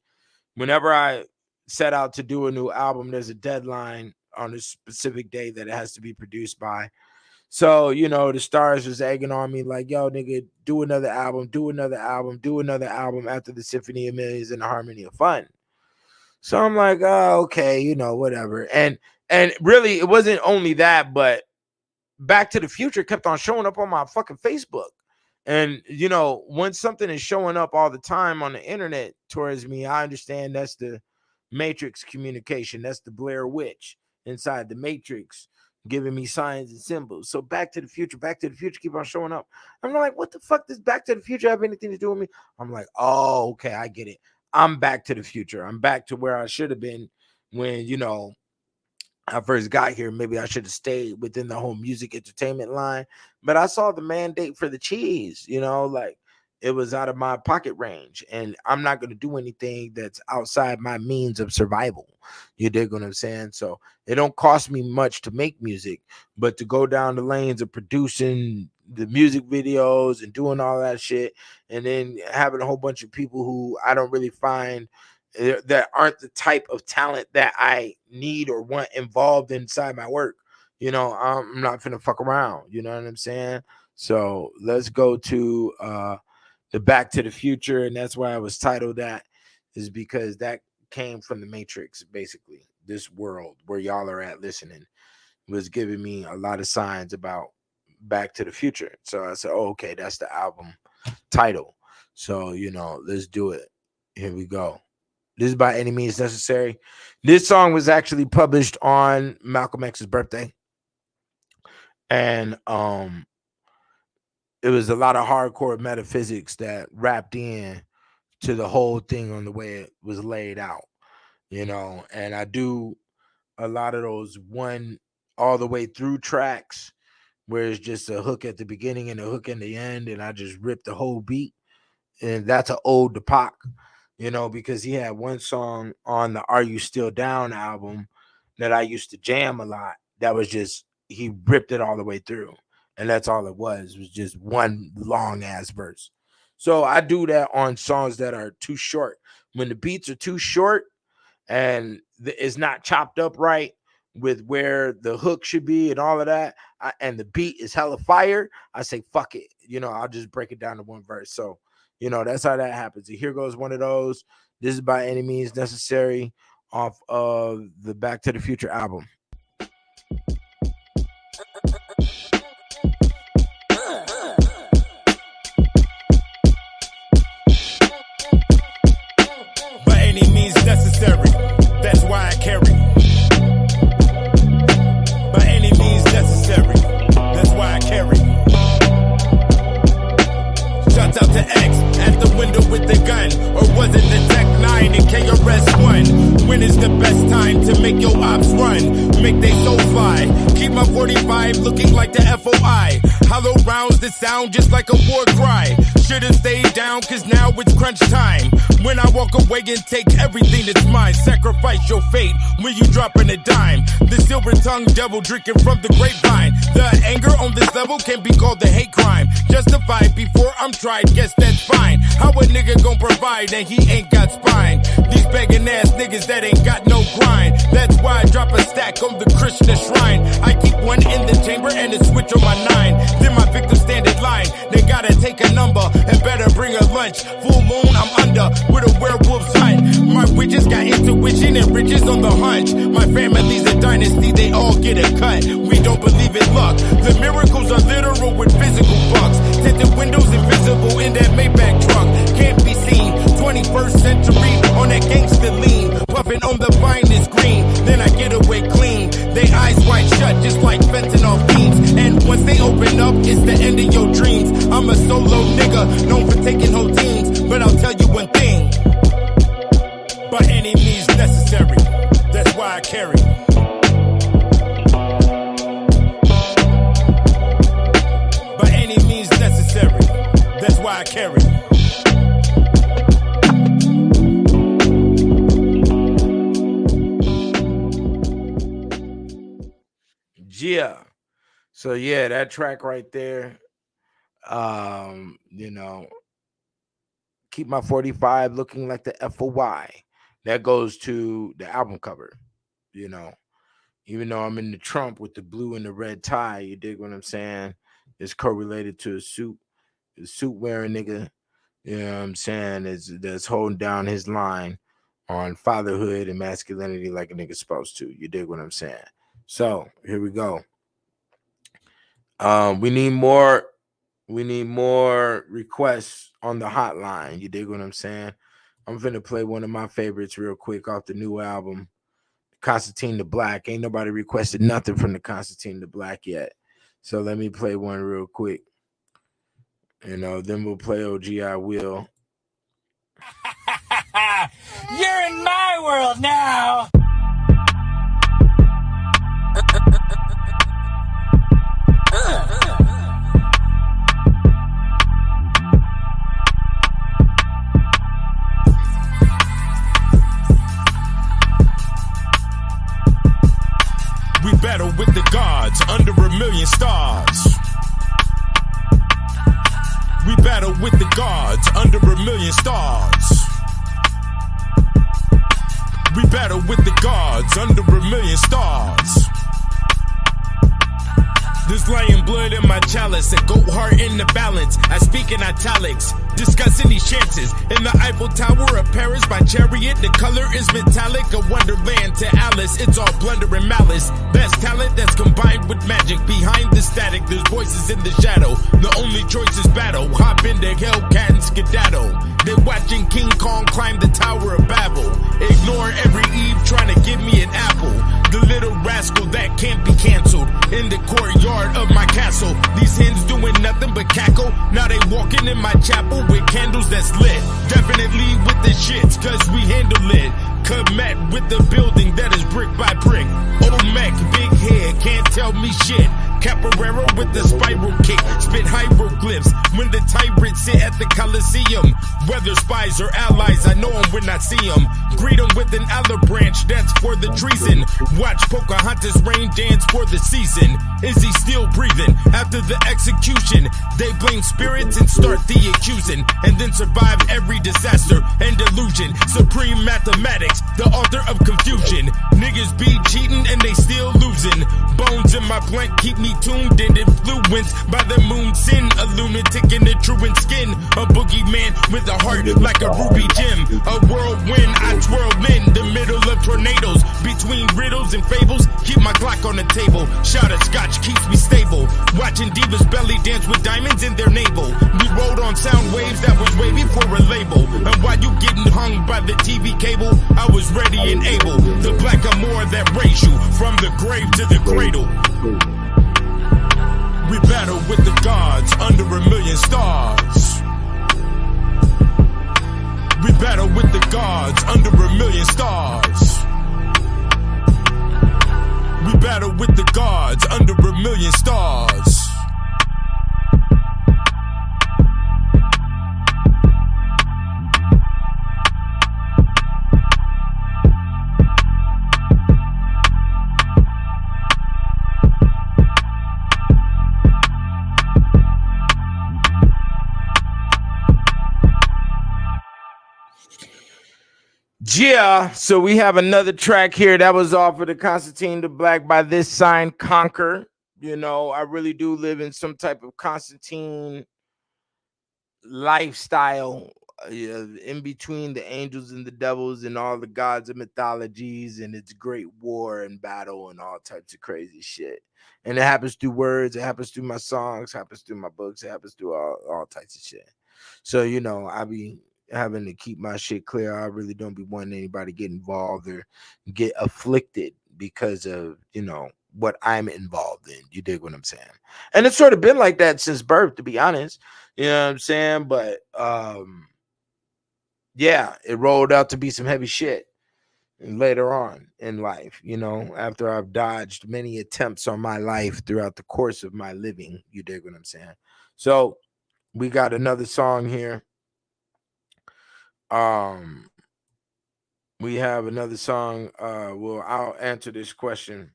Speaker 5: Whenever I set out to do a new album, there's a deadline on a specific day that it has to be produced by. So, you know, the stars was egging on me like, yo, nigga, do another album after the Symphony of Millions and the Harmony of Fun. So I'm like, oh, okay, you know, whatever. And really, it wasn't only that, but Back to the Future kept on showing up on my fucking Facebook. And, you know, when something is showing up all the time on the internet towards me, I understand that's the Matrix communication. That's the Blair Witch inside the Matrix giving me signs and symbols. So Back to the Future keep on showing up. I'm like, what the fuck does Back to the Future have anything to do with me? I'm like, oh, okay, I get it. I'm back to the future. I'm back to where I should have been when, you know, I first got here. Maybe I should have stayed within the whole music entertainment line, but I saw the mandate for the cheese, you know, like it was out of my pocket range, and I'm not going to do anything that's outside my means of survival. You dig what I'm saying? So it don't cost me much to make music, but to go down the lanes of producing the music videos and doing all that shit, and then having a whole bunch of people who I don't really find that aren't the type of talent that I need or want involved inside my work. You know, I'm not finna fuck around. You know what I'm saying? So let's go to the Back to the Future, and that's why I was titled that, is because that came from the Matrix, basically. This world where y'all are at listening was giving me a lot of signs about Back to the Future. So I said, oh, okay, that's the album title. So, you know, let's do it. Here we go. This is By Any Means Necessary. This song was actually published on Malcolm X's birthday. And it was a lot of hardcore metaphysics that wrapped in to the whole thing on the way it was laid out, you know. And I do a lot of those one all the way through tracks where it's just a hook at the beginning and a hook in the end, and I just rip the whole beat. And that's an ode to Pac, you know, because he had one song on the Are You Still Down album that I used to jam a lot. That was just, he ripped it all the way through. And that's all it was just one long ass verse. So I do that on songs that are too short. When the beats are too short and it's not chopped up right with where the hook should be and all of that, and the beat is hella fire, I say, fuck it. You know, I'll just break it down to one verse. So, you know, that's how that happens. And here goes one of those. This is By Any Means Necessary off of the Back to the Future album.
Speaker 2: By any means necessary, that's why I carry. By any means necessary, that's why I carry. Shouts out to X at the window with the gun. best time to make your ops run, make they soul fly. Keep my 45 looking like the FOI. Hollow rounds that sound just like a war cry. Should've stayed down, cause now it's crunch time. When I walk away and take everything that's mine, sacrifice your fate when you dropping a dime. The silver-tongued devil drinking from the grapevine. The anger on this level can be called the hate crime. Justified before I'm tried, guess that's fine. How a nigga gon' provide and he ain't got spine? These begging ass niggas that ain't got no grind. That's why I drop a stack on the Krishna shrine. I keep one in the chamber and a switch on my 9. Then my victims stand in line. They gotta take a number and better bring a lunch. Full moon, I'm under with a werewolf's hunt. My witches got intuition and riches on the hunch. My family's a dynasty, they all get a cut. We don't believe in luck. The miracles are literal with physical bucks. Tinted windows invisible in that Maybach truck. Can't be seen. 21st century on that gangster lean. Puffing on the finest green. Then I get away clean. They eyes wide shut just like fentanyl fiends. And once they open up, it's the end of your dreams. I'm a solo nigga known for taking whole teams. But I'll tell you one thing. By any means necessary. That's why I carry. By any means necessary. That's why I carry.
Speaker 5: Yeah. So yeah, that track right there. You know, keep my 45 looking like the FOI. That goes to the album cover, you know. Even though I'm in the Trump with the blue and the red tie, you dig what I'm saying? It's correlated to a suit wearing nigga, you know what I'm saying, that's holding down his line on fatherhood and masculinity like a nigga's supposed to. You dig what I'm saying? So here we go. We need more requests on the hotline. You dig what I'm saying? I'm finna play one of my favorites real quick off the new album, Constantine the Black. Ain't nobody requested nothing from the Constantine the Black yet. So let me play one real quick. You know, then we'll play OG I Will.
Speaker 4: You're in my world now.
Speaker 2: We battle with the gods under 1,000,000 stars. We battle with the gods under 1,000,000 stars. We battle with the gods under 1,000,000 stars. There's lion blood in my chalice, a goat heart in the balance. I speak in italics, discussing these chances. In the Eiffel Tower of Paris, by chariot, the color is metallic. A wonderland to Alice, it's all blunder and malice. Best talent that's combined with magic. Behind the static, there's voices in the shadow. The only choice is battle. Hop into Hellcat and skedaddle. They're watching King Kong climb the Tower of Babel. Ignore every Eve trying to give me an apple. The little rascal that can't be canceled. In the courtyard of my castle, these hens doing nothing but cackle. Now they walking in my chapel with candles that's lit. Definitely with the shits, cause we handle it. Comet with the building that is brick by brick. Old Mac, big head, can't tell me shit. Capoeira with the spiral kick, spit hieroglyphs when the tyrants sit at the Coliseum. Whether spies or allies, I know them when I see them. Greet them with an olive branch, that's for the treason. Watch Pocahontas rain dance for the season. Is he still breathing after the execution? They blame spirits and start the accusing, and then survive every disaster and delusion. Supreme mathematics, the author of confusion. Niggas be cheating and they still losing. Bones in my blank keep me tuned and influenced by the moon sin. A lunatic in the truant skin. A boogeyman with a heart like a ruby gem. A whirlwind, I twirl in the middle of tornadoes. Between riddles and fables, keep my Glock on the table. Shot of scotch keeps me stable. Watching divas belly dance with diamonds in their navel. We rode on sound waves that was way before a label. And while you getting hung by the TV cable, I was ready and able. The black amour that raised you from the grave to the cradle. We battle with the gods under 1,000,000 stars. We battle with the gods under 1,000,000 stars.
Speaker 5: Yeah, so we have another track here that was off of the Constantine the Black by This Sign Conquer. You know, I really do live in some type of Constantine lifestyle, in between the angels and the devils and all the gods of mythologies, and it's great war and battle and all types of crazy shit. And it happens through words, it happens through my songs, happens through my books, it happens through all types of shit. So, you know, I be having to keep my shit clear. I really don't be wanting anybody to get involved or get afflicted because of, you know, what I'm involved in. You dig what I'm saying? And it's sort of been like that since birth, to be honest. You know what I'm saying? But yeah, it rolled out to be some heavy shit later on in life, you know, after I've dodged many attempts on my life throughout the course of my living. You dig what I'm saying? So we got another song here. Um, we have another song. Well, I'll answer this question.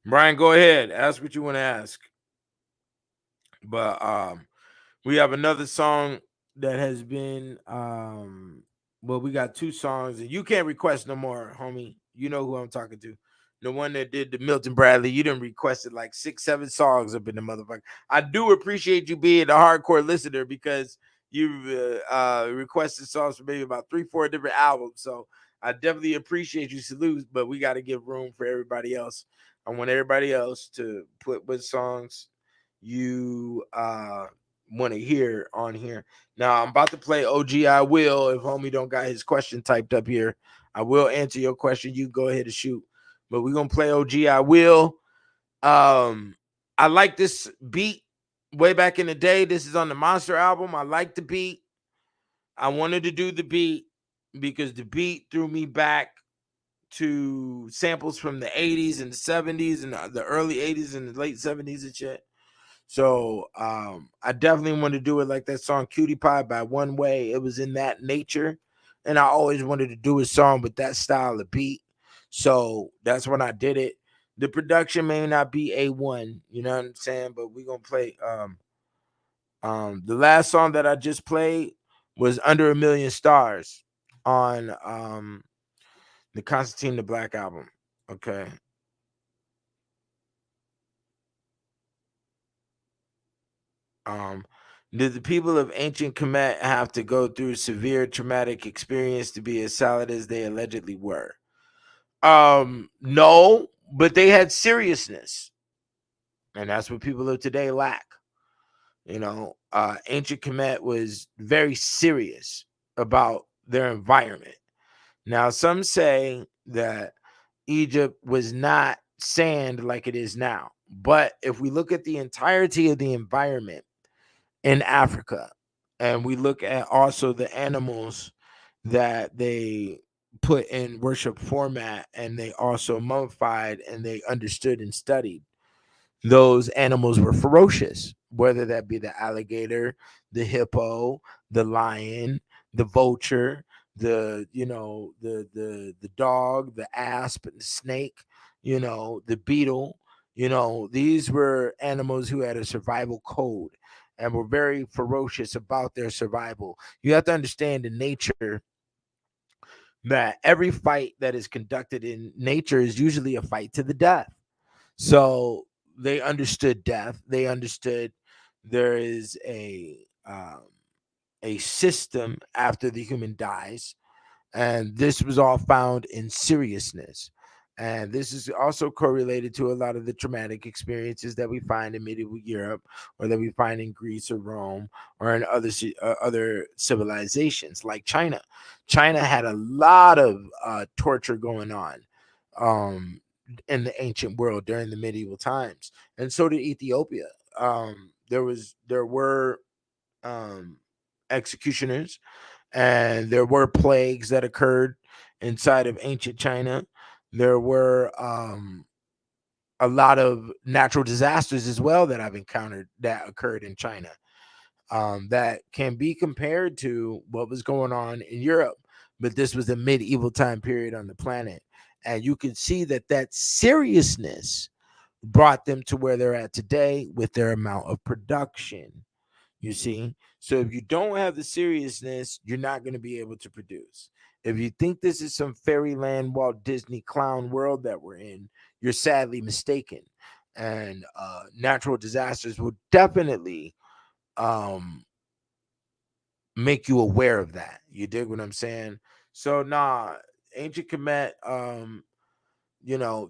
Speaker 5: Brian, go ahead. Ask what you want to ask. But we have another song that has been well, we got two songs, and you can't request no more, homie. You know who I'm talking to. The one that did the Milton Bradley, you done requested like 6-7 songs up in the motherfucker. I do appreciate you being a hardcore listener because you requested songs for maybe about 3-4 different albums. So I definitely appreciate you. Salute, but we got to give room for everybody else. I want everybody else to put what songs you want to hear on here. Now I'm about to play OG I Will. If homie don't got his question typed up here, I will answer your question. You go ahead and shoot. But we're gonna play OG I Will. I like this beat way back in the day. This is on the Monster album. I like the beat. I wanted to do the beat because the beat threw me back to samples from the 80s and the 70s and the early 80s and the late 70s and shit. So I definitely want to do it like that song Cutie Pie by One Way. It was in that nature. And I always wanted to do a song with that style of beat. So that's when I did it. The production may not be A1, you know what I'm saying? But we're gonna play the last song that I just played was Under a Million Stars on the Constantine the Black album. Okay. Did the people of ancient Kemet have to go through severe traumatic experience to be as solid as they allegedly were? No, but they had seriousness, and that's what people of today lack. You know, ancient Kemet was very serious about their environment. Now, some say that Egypt was not sand like it is now, but if we look at the entirety of the environment in Africa, and we look at also the animals that they put in worship format, and they also mummified and they understood and studied, those animals were ferocious, whether that be the alligator, the hippo, the lion, the vulture, the dog, the asp, the snake, the beetle. These were animals who had a survival code and were very ferocious about their survival. You have to understand in nature that every fight that is conducted in nature is usually a fight to the death. So they understood death. They understood there is a system after the human dies, and this was all found in seriousness. And this is also correlated to a lot of the traumatic experiences that we find in medieval Europe, or that we find in Greece or Rome, or in other civilizations like China. China had a lot of torture going on in the ancient world during the medieval times, and so did Ethiopia. There were executioners, and there were plagues that occurred inside of ancient China. There were a lot of natural disasters as well that I've encountered that occurred in China, that can be compared to what was going on in Europe. But this was a medieval time period on the planet. And you can see that seriousness brought them to where they're at today with their amount of production. You see? So if you don't have the seriousness, you're not going to be able to produce. If you think this is some fairyland Walt Disney clown world that we're in, you're sadly mistaken. And natural disasters will definitely make you aware of that. You dig what I'm saying? So Ancient Kemet,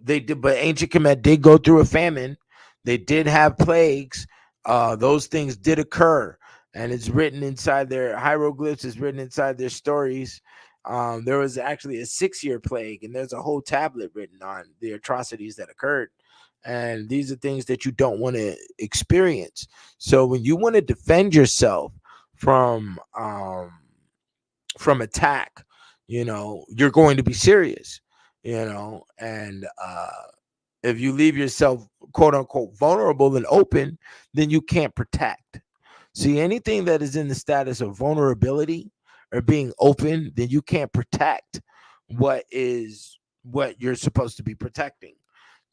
Speaker 5: they did, but Ancient Kemet did go through a famine. They did have plagues. Those things did occur, and it's written inside their hieroglyphs. It's written inside their stories. There was actually a 6-year plague, and there's a whole tablet written on the atrocities that occurred. And these are things that you don't want to experience. So when you want to defend yourself from attack, you're going to be serious, and if you leave yourself quote unquote vulnerable and open, then you can't protect. See, anything that is in the status of vulnerability or being open, then you can't protect what you're supposed to be protecting.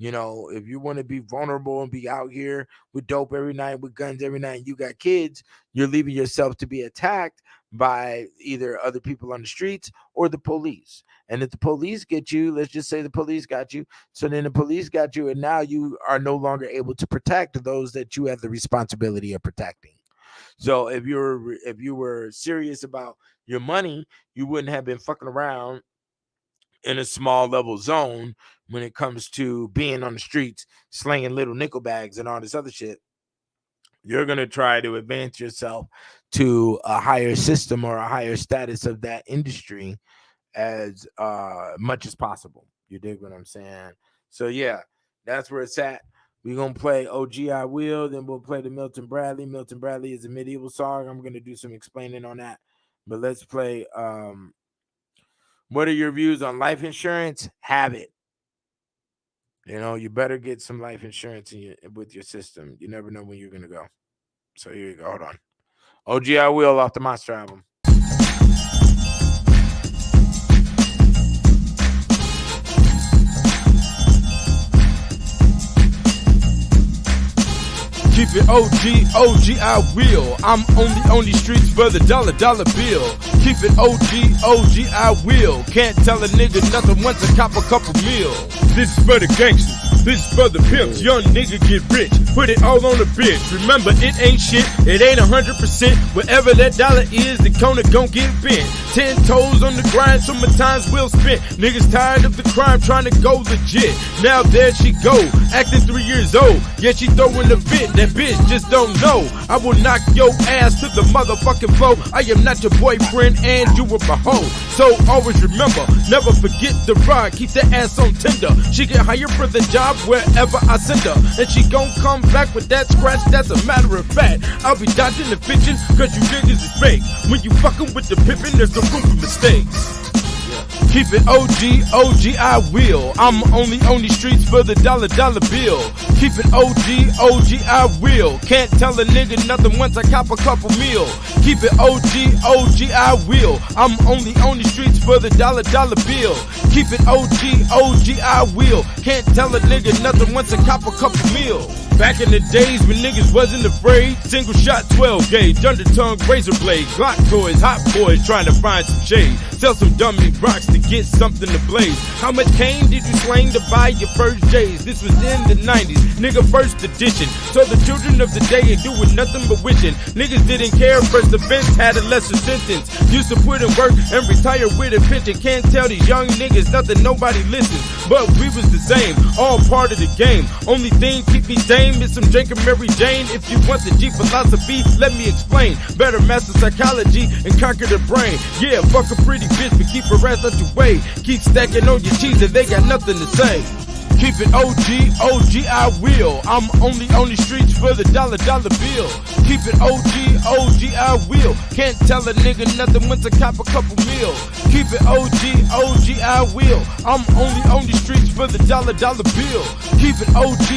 Speaker 5: If you want to be vulnerable and be out here with dope every night, with guns every night, and you got kids, you're leaving yourself to be attacked by either other people on the streets or the police. And if the police get you, let's just say the police got you. So then the police got you, and now you are no longer able to protect those that you have the responsibility of protecting. So if you were serious about your money, you wouldn't have been fucking around in a small level zone when it comes to being on the streets, slinging little nickel bags and all this other shit. You're going to try to advance yourself to a higher system or a higher status of that industry as much as possible. You dig what I'm saying? So yeah, that's where it's at. We're going to play OG I Will, then we'll play the Milton Bradley. Milton Bradley is a medieval song. I'm going to do some explaining on that. But let's play what are your views on life insurance? Have it. You better get some life insurance with your system. You never know when you're going to go. So here you go. Hold on. OG I Will off the Monster album.
Speaker 2: Keep it OG I will. I'm on these streets for the dollar bill. Keep it OG I will. Can't tell a nigga nothing once I cop a couple meal. This is for the gangsters. This is for the pimps. Young nigga get rich. Put it all on the bitch. Remember, it ain't shit. It ain't 100%. Wherever that dollar is, the corner gon' get bent. 10 toes on the grind, so my time's well spent. Niggas tired of the crime, trying to go legit. Now there she go, acting 3 years old. Yeah, she throwing the fit. That bitch just don't know. I will knock your ass to the motherfucking floor. I am not your boyfriend and you a hoe. So always remember, never forget the ride. Keep that ass on Tinder. She get hired for the job wherever I send her. And she gon' come back with that scratch, that's a matter of fact. I'll be dodging the fiction, cause you niggas is fake. When you fucking with the pimpin', there's no room for mistakes. Keep it OG I will. I'm only on these streets for the dollar bill. Keep it OG I will. Can't tell a nigga nothing once I cop a couple meal. Keep it OG I will. I'm only on these streets for the dollar bill. Keep it OG I will. Can't tell a nigga nothing once I cop a couple meal. Back in the days when niggas wasn't afraid, single shot 12 gauge, undertongue razor blade, Glock toys, hot boys trying to find some shade. Sell some dummy rocks to get something to blaze. How much cane did you slang to buy your first J's? This was in the 90s, nigga first edition. So the children of the day ain't doing nothing but wishing. Niggas didn't care, first offense had a lesser sentence. Used to put in work and retire with a pension. Can't tell these young niggas nothing, nobody listens. But we was the same, all part of the game. Only thing keep me sane is some drinking Mary Jane. If you want the G philosophy, let me explain. Better master psychology and conquer the brain. Yeah, fuck a pretty bitch, but keep her ass out your way. Keep stacking on your cheese and they got nothing to say. Keep it OG I will. I'm only on these streets for the dollar bill. Keep it OG I will. Can't tell a nigga nothing once I cop a couple meal. Keep it OG I will. I'm only on these streets for the dollar bill. Keep it OG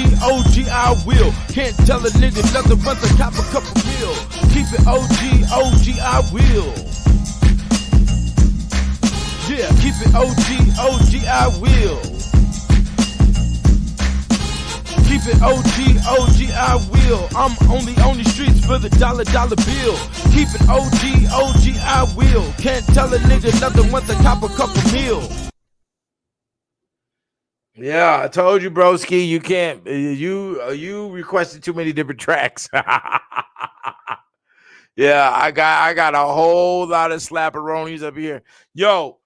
Speaker 2: I will. Can't tell a nigga nothing once I cop a couple meal. Keep it OG I will. Yeah, keep it OG I will. Keep
Speaker 5: it OG, I will. I'm only on the streets for the dollar bill. Keep it OG, I will. Can't tell a nigga nothing once I cop a couple meal. Yeah, I told you, broski, you can't. You requested too many different tracks. Yeah, I got a whole lot of slapperonis up here. Yo,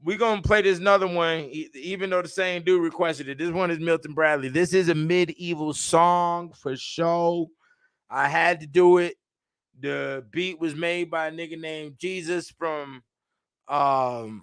Speaker 5: we gonna play this another one, even though the same dude requested it. This one is Milton Bradley. This is a medieval song for sure. I had to do it. The beat was made by a nigga named Jesus from Oakland.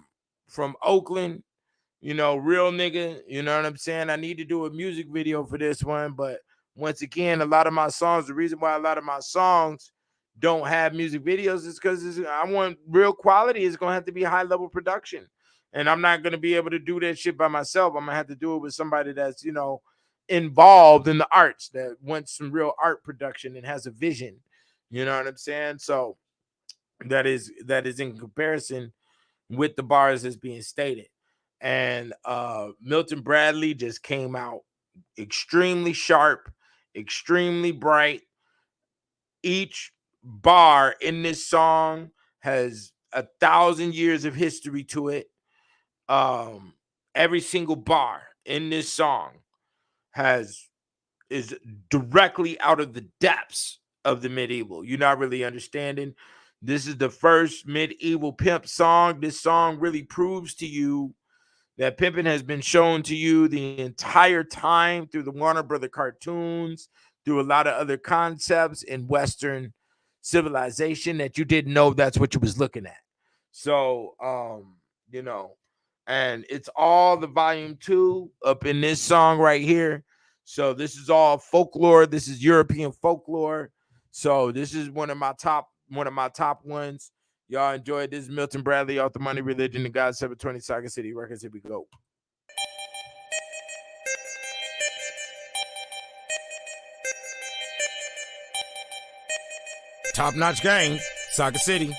Speaker 5: You know, real nigga. You know what I'm saying? I need to do a music video for this one, but once again, a lot of my songs. The reason why a lot of my songs don't have music videos is because I want real quality. It's gonna have to be high level production, and I'm not gonna be able to do that shit by myself. I'm gonna have to do it with somebody that's, you know, involved in the arts, that wants some real art production and has a vision. You know what I'm saying? So that is in comparison with the bars that's being stated. And Milton Bradley just came out extremely sharp, extremely bright. Each bar in this song has 1,000 years of history to it. Every single bar in this song is directly out of the depths of the medieval. You're not really understanding. This is the first medieval pimp song. This song really proves to you that pimping has been shown to you the entire time through the Warner Brother cartoons, through a lot of other concepts in Western civilization that you didn't know that's what you was looking at. So, you know, and it's all the volume 2 up in this song right here. So this is all folklore. This is European folklore. So this is one of my top ones. Y'all enjoyed this. Milton Bradley, Off the Money, Religion, and God, 720 Saga City Records. Here we go.
Speaker 2: Top-notch gang, Saga City.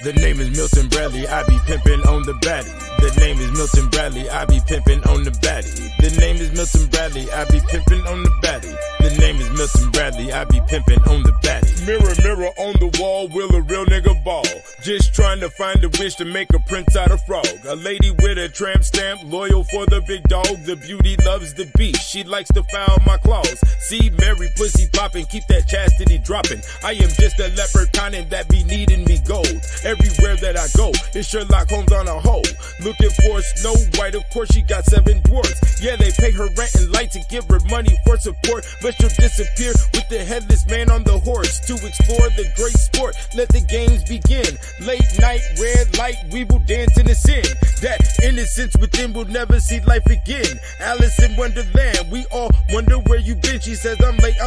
Speaker 2: The name is Milton Bradley, I be pimping on the baddie. The name is Milton Bradley, I be pimping on the baddie. The name is Milton Bradley, I be pimping on the baddie. The name is Milton Bradley, I be pimping on the baddie. Mirror, mirror on the wall, will a real nigga ball? Just trying to find a wish to make a prince out of frog. A lady with a tramp stamp, loyal for the big dog. The beauty loves the beast, she likes to foul my claws. See Mary pussy popping, keep that chastity dropping. I am just a leprechaun and that be needing me gold. Everywhere that I go, it's Sherlock Holmes on a hoe. Looking for Snow White, of course she got 7 dwarfs. Yeah, they pay her rent and light to give her money for support, but she'll disappear with the headless man on the horse. To explore the great sport, let the games begin. Late night, red light, we will dance in the sin. That innocence within will never see life again. Alice in Wonderland, we all wonder where you been. She says I'm late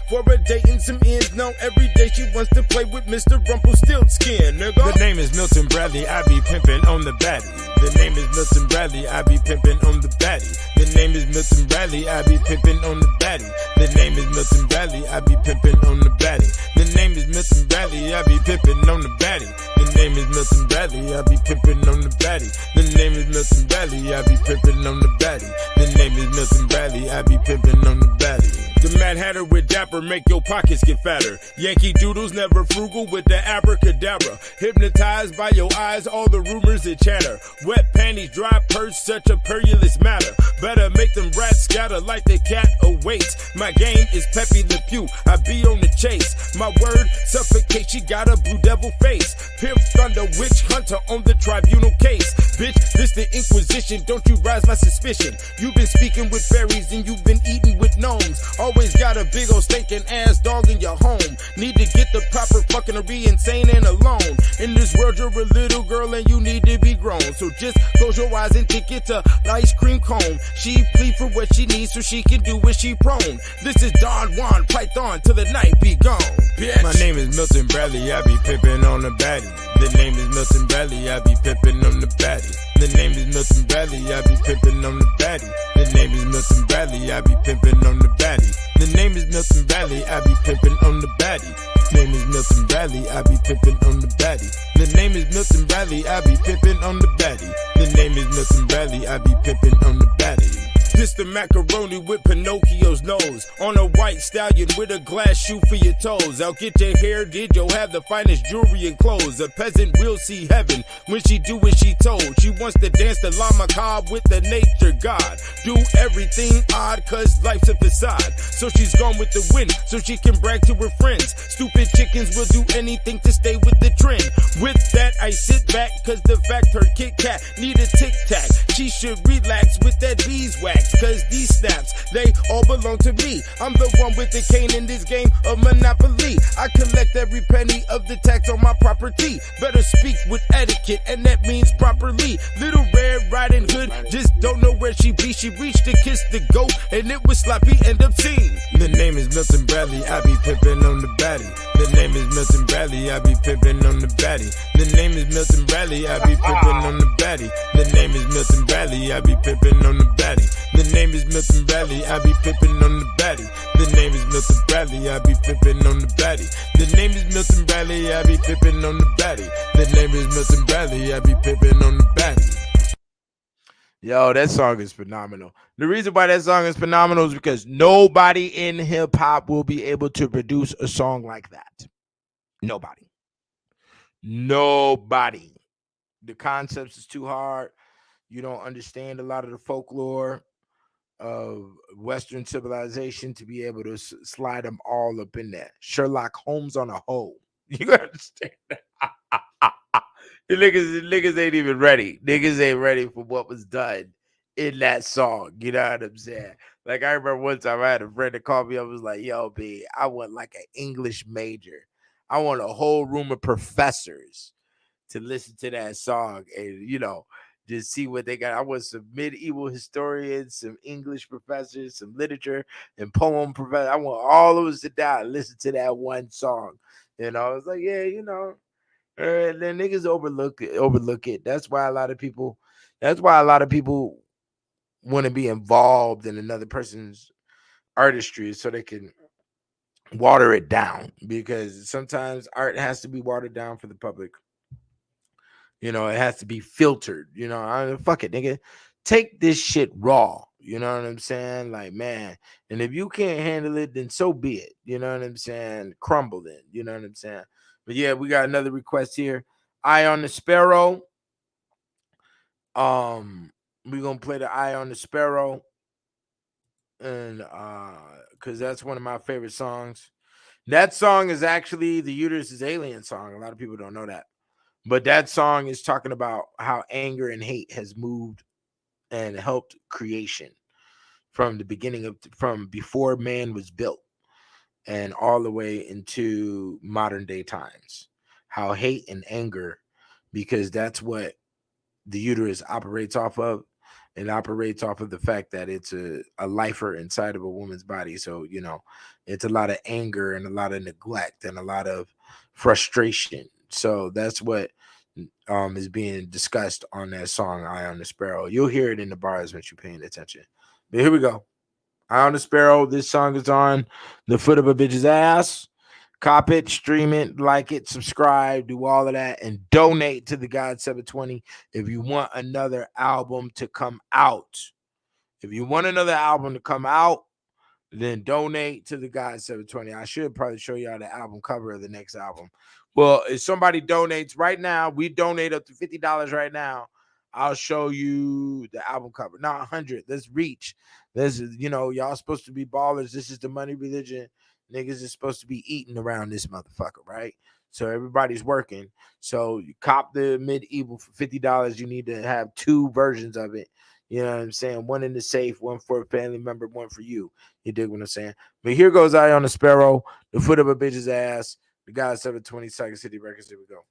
Speaker 2: for a date and some ends. Now every day she wants to play with Mr. Rumpelstiltskin, nigga. The name is Milton Bradley, I be pimping on the baddie. The name is Milton Bradley, I be pimping on the baddie. The name is Milton Bradley, I be pimping on the baddie. The name is Milton Bradley, I be pimping on the baddie. The name is Milton Bradley, I be pimping on the baddie. The name is Milton Bradley, I be pimping on the baddie. The name is Milton Bradley, I be pimping on the baddie. The name is Milton Bradley, I be pimping on the baddie. The Mad Hatter with Dapper make your pockets get fatter. Yankee Doodles never frugal with the abracadabra. Hypnotized by your eyes, all the rumors that chatter. Wet panties, dry purse, such a perilous matter. Better make them rats scatter like the cat awaits. My game is Pepe Le Pew, I be on the chase. My word suffocates, she got a blue devil face. Pimp Thunder, witch hunter on the tribunal case. Bitch, this the Inquisition, don't you rise my suspicion. You've been speaking with fairies and you've been eating with gnomes. Always got a big old stinking ass dog in your home. Need to get the proper fucking or be insane and alone. In this world you're a little girl and you need to be grown. So just close your eyes and think it's a ice cream cone. She plead for what she needs so she can do what she prone. This is Don Juan Python till the night be gone, bitch. My name is Milton Bradley, I be pimping on the baddie. The name is Milton Bradley, I be pimping on the baddie. The name is Milton Bradley, I be pimping on the baddie. The name is Milton Bradley, I be pimping on the baddie. The name is Milton Bradley, I be pimping on the baddie. The name is Milton Bradley, I be pimping on the baddie. The name is Milton Bradley, I be pimping on the baddie. The name is Milton Bradley, I be pimping on the baddie. This the macaroni with Pinocchio's nose. On a white stallion with a glass shoe for your toes. I'll get your hair did, you'll have the finest jewelry and clothes. A peasant will see heaven when she do what she told. She wants to dance the La Macabre with the nature god. Do everything odd cause life's a facade. So she's gone with the wind so she can brag to her friends. Stupid chickens will do anything to stay with the trend. With that I sit back cause the fact her Kit Kat need a tic tac. She should relax with that beeswax cause these snaps, they all belong to me. I'm the one with the cane in this game of Monopoly. I collect every penny of the tax on my property. Better speak with etiquette and that means properly. Little Red Riding Hood just don't know where she be. She reached to kiss the goat and it was sloppy and obscene. The name is Milton Bradley, I be pimping on the baddie. The name is Milton Bradley, I be pimping on the baddie. The name is Milton Bradley, I be pimping on the baddie. The name is Milton Bradley, I be pimping on the baddie. The name is Milton Bradley, I be pimping on the baddie. The name is Milton Bradley, I be pimping on the baddie. The name is Milton Bradley, I be pimping on the baddie. The name is Milton Bradley, I be pimping on the baddie.
Speaker 5: Yo, that song is phenomenal. The reason why that song is phenomenal is because nobody in hip hop will be able to produce a song like that. Nobody. The concepts is too hard. You don't understand a lot of the folklore of Western civilization to be able to slide them all up in there. Sherlock Holmes on a hoe. You understand that? The niggas ain't even ready. Niggas ain't ready for what was done in that song. You know what I'm saying? Like, I remember one time I had a friend that called me up and was like, yo, B, I want like an English major. I want a whole room of professors to listen to that song and, you know, just see what they got. I want some medieval historians, some English professors, some literature and poem professors. I want all of us to die and listen to that one song. You know, I was like, yeah, you know. And then niggas overlook it. That's why a lot of people want to be involved in another person's artistry so they can water it down, because sometimes art has to be watered down for the public. You know, it has to be filtered. You know, fuck it, nigga. Take this shit raw. You know what I'm saying? Like, man. And if you can't handle it, then so be it. You know what I'm saying? Crumble it. You know what I'm saying? But yeah, we got another request here. Eye on the Sparrow. We're gonna play the Eye on the Sparrow. And because that's one of my favorite songs. That song is actually the Uterus is Alien song. A lot of people don't know that. But that song is talking about how anger and hate has moved and helped creation from the beginning from before man was built and all the way into modern day times. How hate and anger, because that's what the uterus operates off of. It operates off of the fact that it's a lifer inside of a woman's body. So, you know, it's a lot of anger and a lot of neglect and a lot of frustration. So that's what is being discussed on that song, Eye on the Sparrow. You'll hear it in the bars when you're paying attention. But here we go. Eye on the Sparrow. This song is on the foot of a bitch's ass. Cop it, stream it, like it, subscribe, do all of that, and donate to the God 720 if you want another album to come out. If you want another album to come out, then donate to the God 720. I should probably show y'all the album cover of the next album. Well, if somebody donates right now, we donate up to $50 right now. I'll show you the album cover. Not 100. Let's reach. This is, you know, y'all supposed to be ballers. This is the money religion. Niggas is supposed to be eating around this motherfucker, right? So everybody's working. So you cop the medieval for $50. You need to have two versions of it. You know what I'm saying? One in the safe, one for a family member, one for you. You dig what I'm saying? But here goes Eye on the Sparrow, the foot of a bitch's ass, the God 720 Saga City Records. Here we go.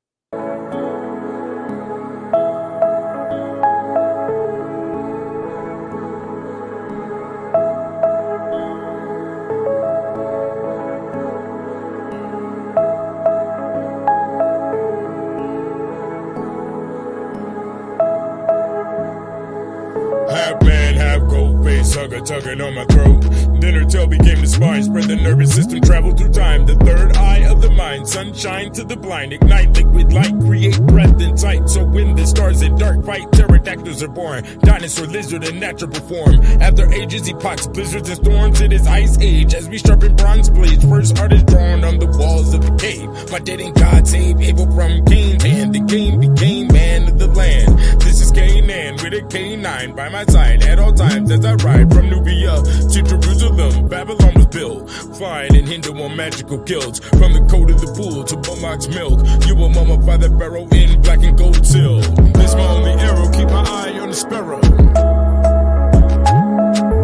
Speaker 2: Half man, half goat. face hugger tugging on my throat. Then her tail became the spine, spread the nervous system, travel through time. The third eye of the mind, sunshine to the blind, ignite liquid light, create breath in sight. So when the stars in dark fight, pterodactyls are born. Dinosaur, lizard in natural form. After ages, epochs, blizzards and storms, it is ice age. As we sharpen bronze blades, first art is drawn on the walls of the cave. My dead in God save Abel from Cain, and the game became man of the land. This is Canaan with a K9 by my side at all times as I ride from Nubia to Jerusalem. Babylon was built, flying in Hindu on magical guilds. From the coat of the bull to Bullock's milk, you will mummify the barrel in black and gold seal. This my only arrow, keep my eye on the sparrow.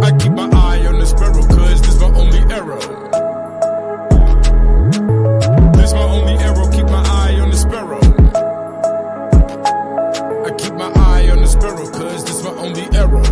Speaker 2: I keep my eye on the sparrow, cause this my only arrow. This my only arrow, keep my eye on the sparrow. I keep my eye on the sparrow, cause this my only arrow.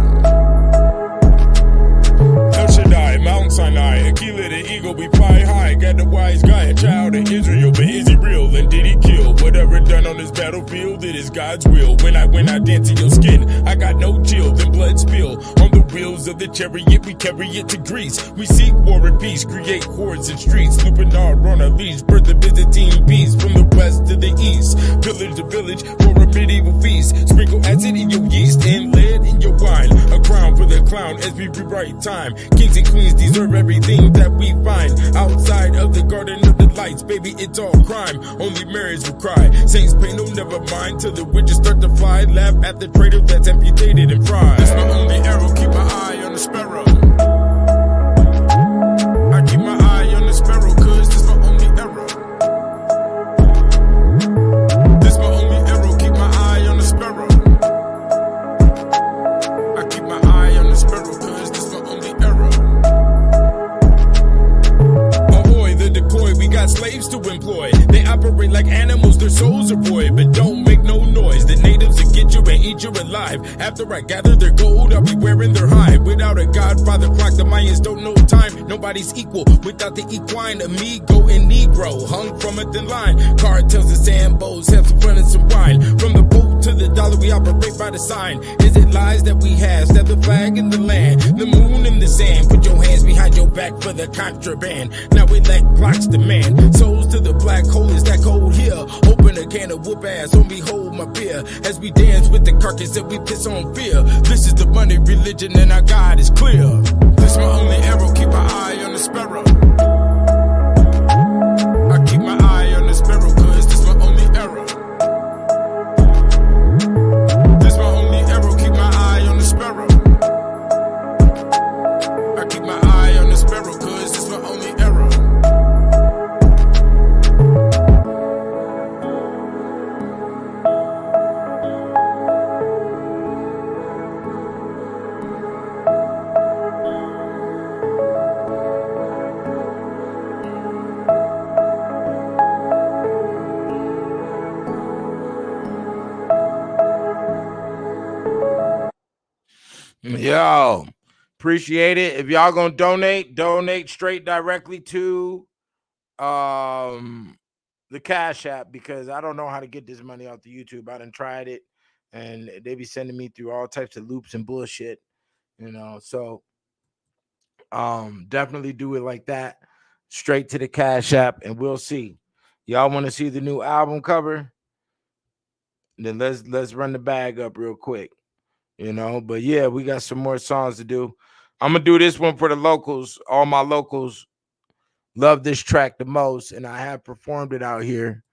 Speaker 2: El Shaddai, Mount Sinai, Aquila the eagle, we fly high. Got the wise guy, a child of Israel, but is he real and did he kill? Whatever done on this battlefield, it is God's will. When I dance in your skin, I got no chill, then blood spill. On the wheels of the chariot, we carry it to Greece. We seek war and peace, create hordes and streets. Looping our on our leash, birth the Byzantine peace. From the west to the east, village to village, for a medieval feast. Sprinkle acid in your yeast and lead in your wine. A crown for the clown as we rewrite time. Kings and queens deserve everything that we find outside of the garden of the lights. Baby, it's all crime, only Marys will cry. Saints pay no never mind till the witches start to fly. Laugh at the traitor that's amputated and fried. That's my only arrow, keep my eye on the sparrow. I keep my eye on the sparrow, cause this my only arrow. This my only arrow, keep my eye on the sparrow. I keep my eye on the sparrow, cause this my only arrow. Ahoy, the decoy, we got slaves to employ. They operate like animals, their souls are void, but don't make no noise. The natives will get you and eat you alive. After I gather their gold, I'll be wearing their hide. Without a godfather clock, the Mayans don't know time. Nobody's equal without the equine amigo and negro. Hung from a thin line, cartels and sambos have some fun and some wine. From the boat to the dollar, we operate by the sign. Is it lies that we have? Stab the flag in the land, the moon in the sand. Put your hands behind your back for the contraband. Now we let blocks demand. Souls to the black hole, is that cold here? Open a can of whoop ass, on me hold my beer. As we dance with the carcass that we piss on fear. This is the money religion and our God is clear. This my only arrow, keep my eye on the sparrow. I keep my eye on the sparrow, cause this my only arrow. This my only arrow, keep my eye on the sparrow. I keep my eye on the sparrow, cause this my only arrow.
Speaker 5: Yo, appreciate it. If y'all gonna donate straight directly to the Cash App, because I don't know how to get this money off the YouTube. I done tried it and they be sending me through all types of loops and bullshit, you know. So definitely do it like that, straight to the Cash App, and we'll see. Y'all want to see the new album cover? Then let's run the bag up real quick. You know, but yeah, we got some more songs to do. I'm gonna do this one for the locals. All my locals love this track the most, and I have performed it out here.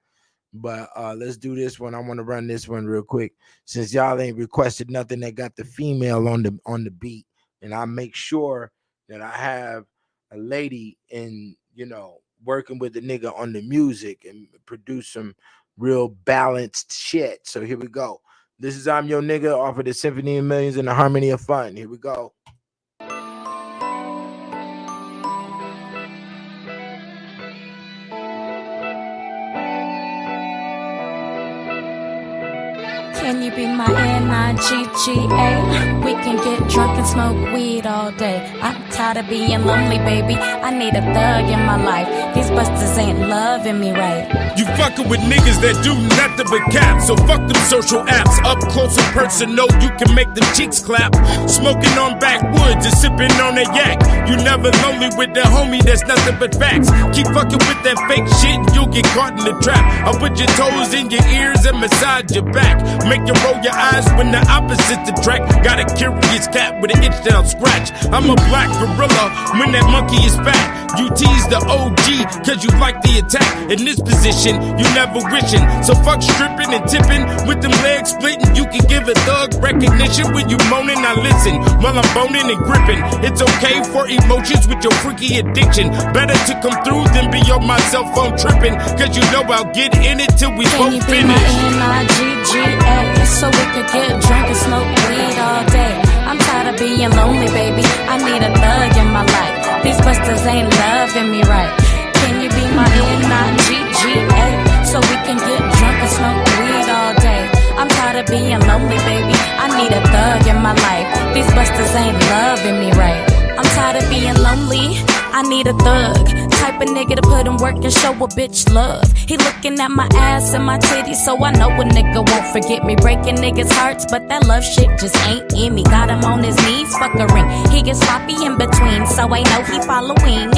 Speaker 5: But let's do this one. I want to run this one real quick, since y'all ain't requested nothing that got the female on the beat, and I make sure that I have a lady in, you know, working with the nigga on the music and produce some real balanced shit. So here we go. This is I'm Your Nigga off of the Symphony of Millions and the Harmony of Fun. Here we go.
Speaker 7: Can you be my N-I-G-G-A? We can get drunk and smoke weed all day. I'm tired of being lonely, baby. I need a thug in my life. These busters ain't loving me right.
Speaker 2: You fucking with niggas that do nothing but cap. So fuck them social apps. Up close and personal, you can make them cheeks clap. Smoking on backwoods and sipping on a yak. You never lonely with the homie, that's nothing but facts. Keep fucking with that fake shit and you'll get caught in the trap. I'll put your toes in your ears and massage your back. Make you roll your eyes when the opposite's the track. Got a curious cat with an itch down scratch. I'm a black gorilla when that monkey is fat. You tease the OG cause you like the attack. In this position, you never wishing. So fuck stripping and tipping with them legs splitting. You can give a thug recognition when you moaning. I listen while I'm boning and gripping. It's okay for emotions with your freaky addiction. Better to come through than be on my cell phone tripping. Cause you know I'll get in it till we
Speaker 7: Can
Speaker 2: both
Speaker 7: you be
Speaker 2: finish.
Speaker 7: my N-I-G-G-A so we could get drunk and smoke weed all day? I'm tired of being lonely, baby. I need a thug in my life. These busters ain't loving me right. Can you be my N-I-G-G-A so we can get drunk and smoke weed all day? I'm tired of being lonely, baby. I need a thug in my life. These busters ain't loving me right. I'm tired of being lonely. I need a thug. Type of nigga to put in work and show a bitch love. He looking at my ass and my titties, so I know a nigga won't forget me. Breaking niggas' hearts, but that love shit just ain't in me. Got him on his knees, fuck a ring. He gets sloppy in between, so I know he following.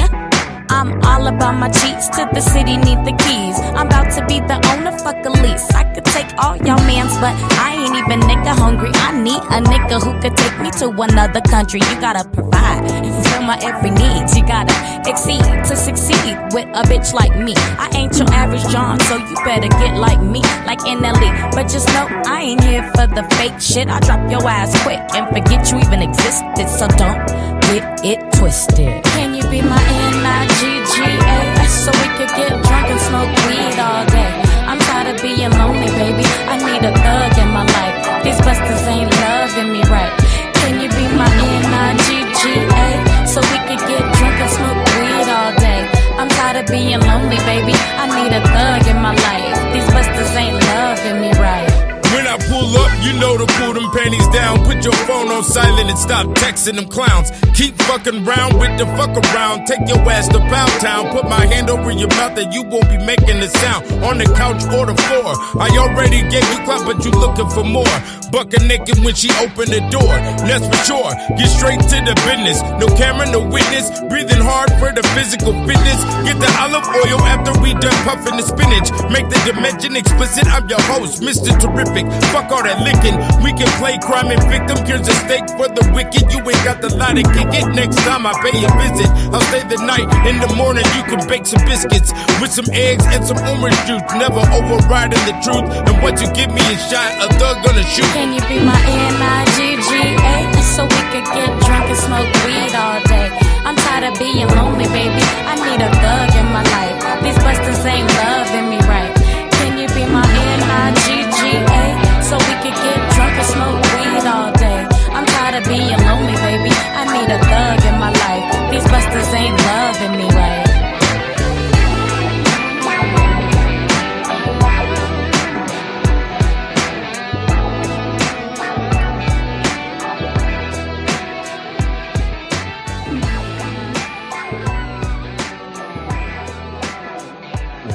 Speaker 7: I'm all about my cheats, to the city need the keys. I'm about to be the owner, fuck a lease. I could take all y'all mans, but I ain't even nigga hungry. I need a nigga who could take me to another country. You gotta provide and fulfill my every need. You gotta exceed to succeed with a bitch like me. I ain't your average John, so you better get like me, like NLE. But just know I ain't here for the fake shit. I drop your ass quick and forget you even existed. So don't get it twisted. Can you be my N-I-G-G-A so we could get drunk and smoke weed all day? I'm tired of being lonely, baby. I need a thug in my life. These busters ain't loving me right. Can you be my N-I-G-G-A so we could get drunk and smoke weed all day? I'm tired of being lonely, baby. I need a thug in my life. These busters ain't loving me right.
Speaker 2: When I pull up, you know to pull them panties down. Put your phone on silent and stop texting them clowns. Keep fucking round with the fuck around. Take your ass to Pound Town. Put my hand over your mouth and you won't be making a sound. On the couch or the floor. I already gave you clap, but you looking for more. Bucking naked when she opened the door. That's for sure. Get straight to the business. No camera, no witness. Breathing hard for the physical fitness. Get the olive oil after we done puffing the spinach. Make the dimension explicit. I'm your host, Mr. Terrific. Fuck all that licking. We can play crime and victim. Here's a steak for the wicked. You ain't got the lie to kick it. Next time I pay a visit, I'll stay the night. In the morning, you can bake some biscuits with some eggs and some orange juice. Never overriding the truth. And once you give me a shot, a thug gonna shoot.
Speaker 7: Can you be my N-I-G-G-A so we could get drunk and smoke weed all day? I'm tired of being lonely, baby. I need a thug in my life. These busters ain't loving me right. Can you be my N-I-G-G-A so we could get drunk and smoke weed all day? I'm tired of being lonely, baby. I need a thug in my life. These busters ain't loving me right.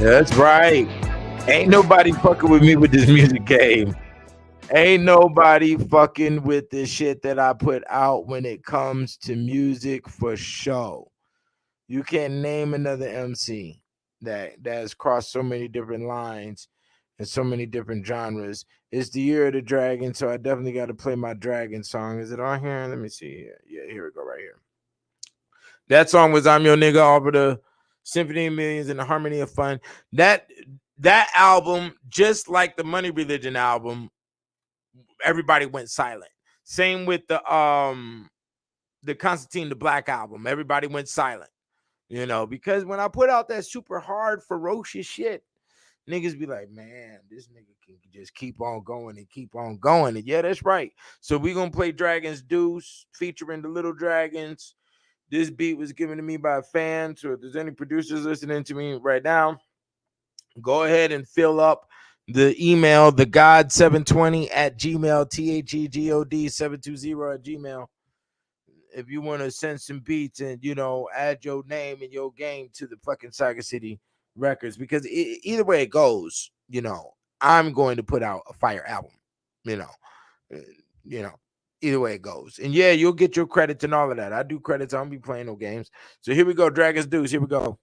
Speaker 5: That's right. Ain't nobody fucking with me with this music game. Ain't nobody fucking with the shit that I put out when it comes to music for show. You can't name another MC that has crossed so many different lines and so many different genres. It's the year of the dragon, so I definitely got to play my dragon song. Is it on here? Let me see here. Yeah, here we go, right here. That song was I'm Your Nigga off of the Symphony of Millions and the Harmony of Fun. That album, just like the Money Religion album, everybody went silent. Same with the Constantine the Black album. Everybody went silent. You know, because when I put out that super hard, ferocious shit, niggas be like, man, this nigga can just keep on going and keep on going. And yeah, that's right. So we're going to play Dragon's Deuce featuring the Little Dragons. This beat was given to me by a fan. So if there's any producers listening to me right now, go ahead and fill up the email, thegod720 at gmail, THEGOD 720 at gmail. if you want to send some beats and, you know, add your name and your game to the fucking Saga City Records, because either way it goes, you know, I'm going to put out a fire album, you know, either way it goes. And yeah, you'll get your credits and all of that. I do credits. I don't be playing no games. So here we go, Dragons Deuce. Here we go.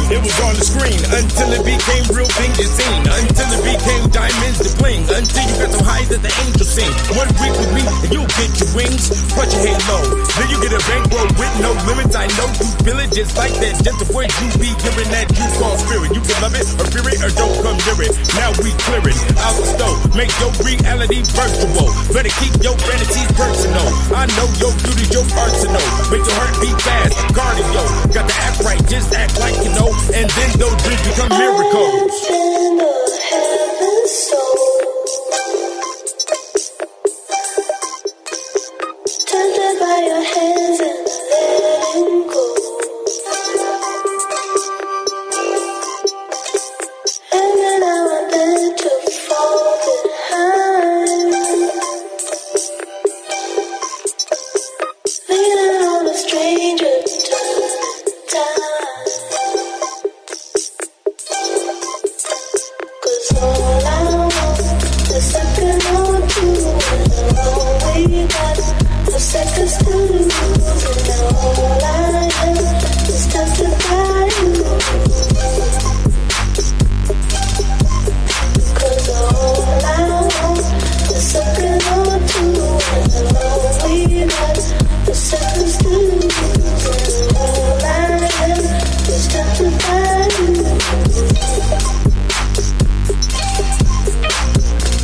Speaker 2: It was on the screen until it became real things you seen. Until it became diamonds to bling. Until you got so high that the angels sing. 1 week with me and you'll get your wings. Put your head low. Then you get a bankroll with no limits. I know you feel it just like that. Just the way you be giving that you call spirit. You can love it or fear it or don't come near it. Now we clearing out the stove. Make your reality virtual. Better keep your fantasies personal. I know your duty's your arsenal. Make your heart beat fast. Cardio. Got to act right. Just act like you know. And then those dreams become miracles.
Speaker 8: I've been a heaven soul, tempted by your hands and letting go. And then I wanted to fall behind, leaning on a stranger time. Seconds to lose, and all I am is tempted by you. 'Cause all I want is second or two, and all we got is seconds to lose, and all I am is tempted by you.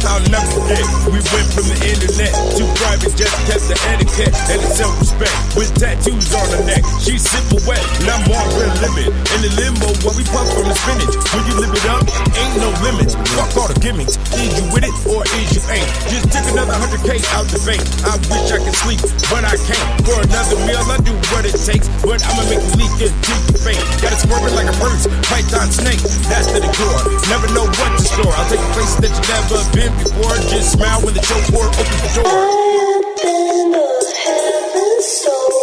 Speaker 2: I'll never forget, we went from the internet to private, just kept the etiquette and the self-respect. With tattoos on her neck, she's silhouette, and I'm on real limit. In the limo, where we puff from the spinach. When you live it up, ain't no limits. Fuck all the gimmicks. Is you with it or is you ain't? Just took another 100K out the bank. I wish I could sleep, but I can't. For another meal, I do what it takes, but I'ma make you leak until you faint. Gotta swerve it like a purse, python snake. That's the decor. Never know what to store. I'll take you places that you never been before. Just smile when the chauffeur opens the door.
Speaker 8: I have been a heaven soul,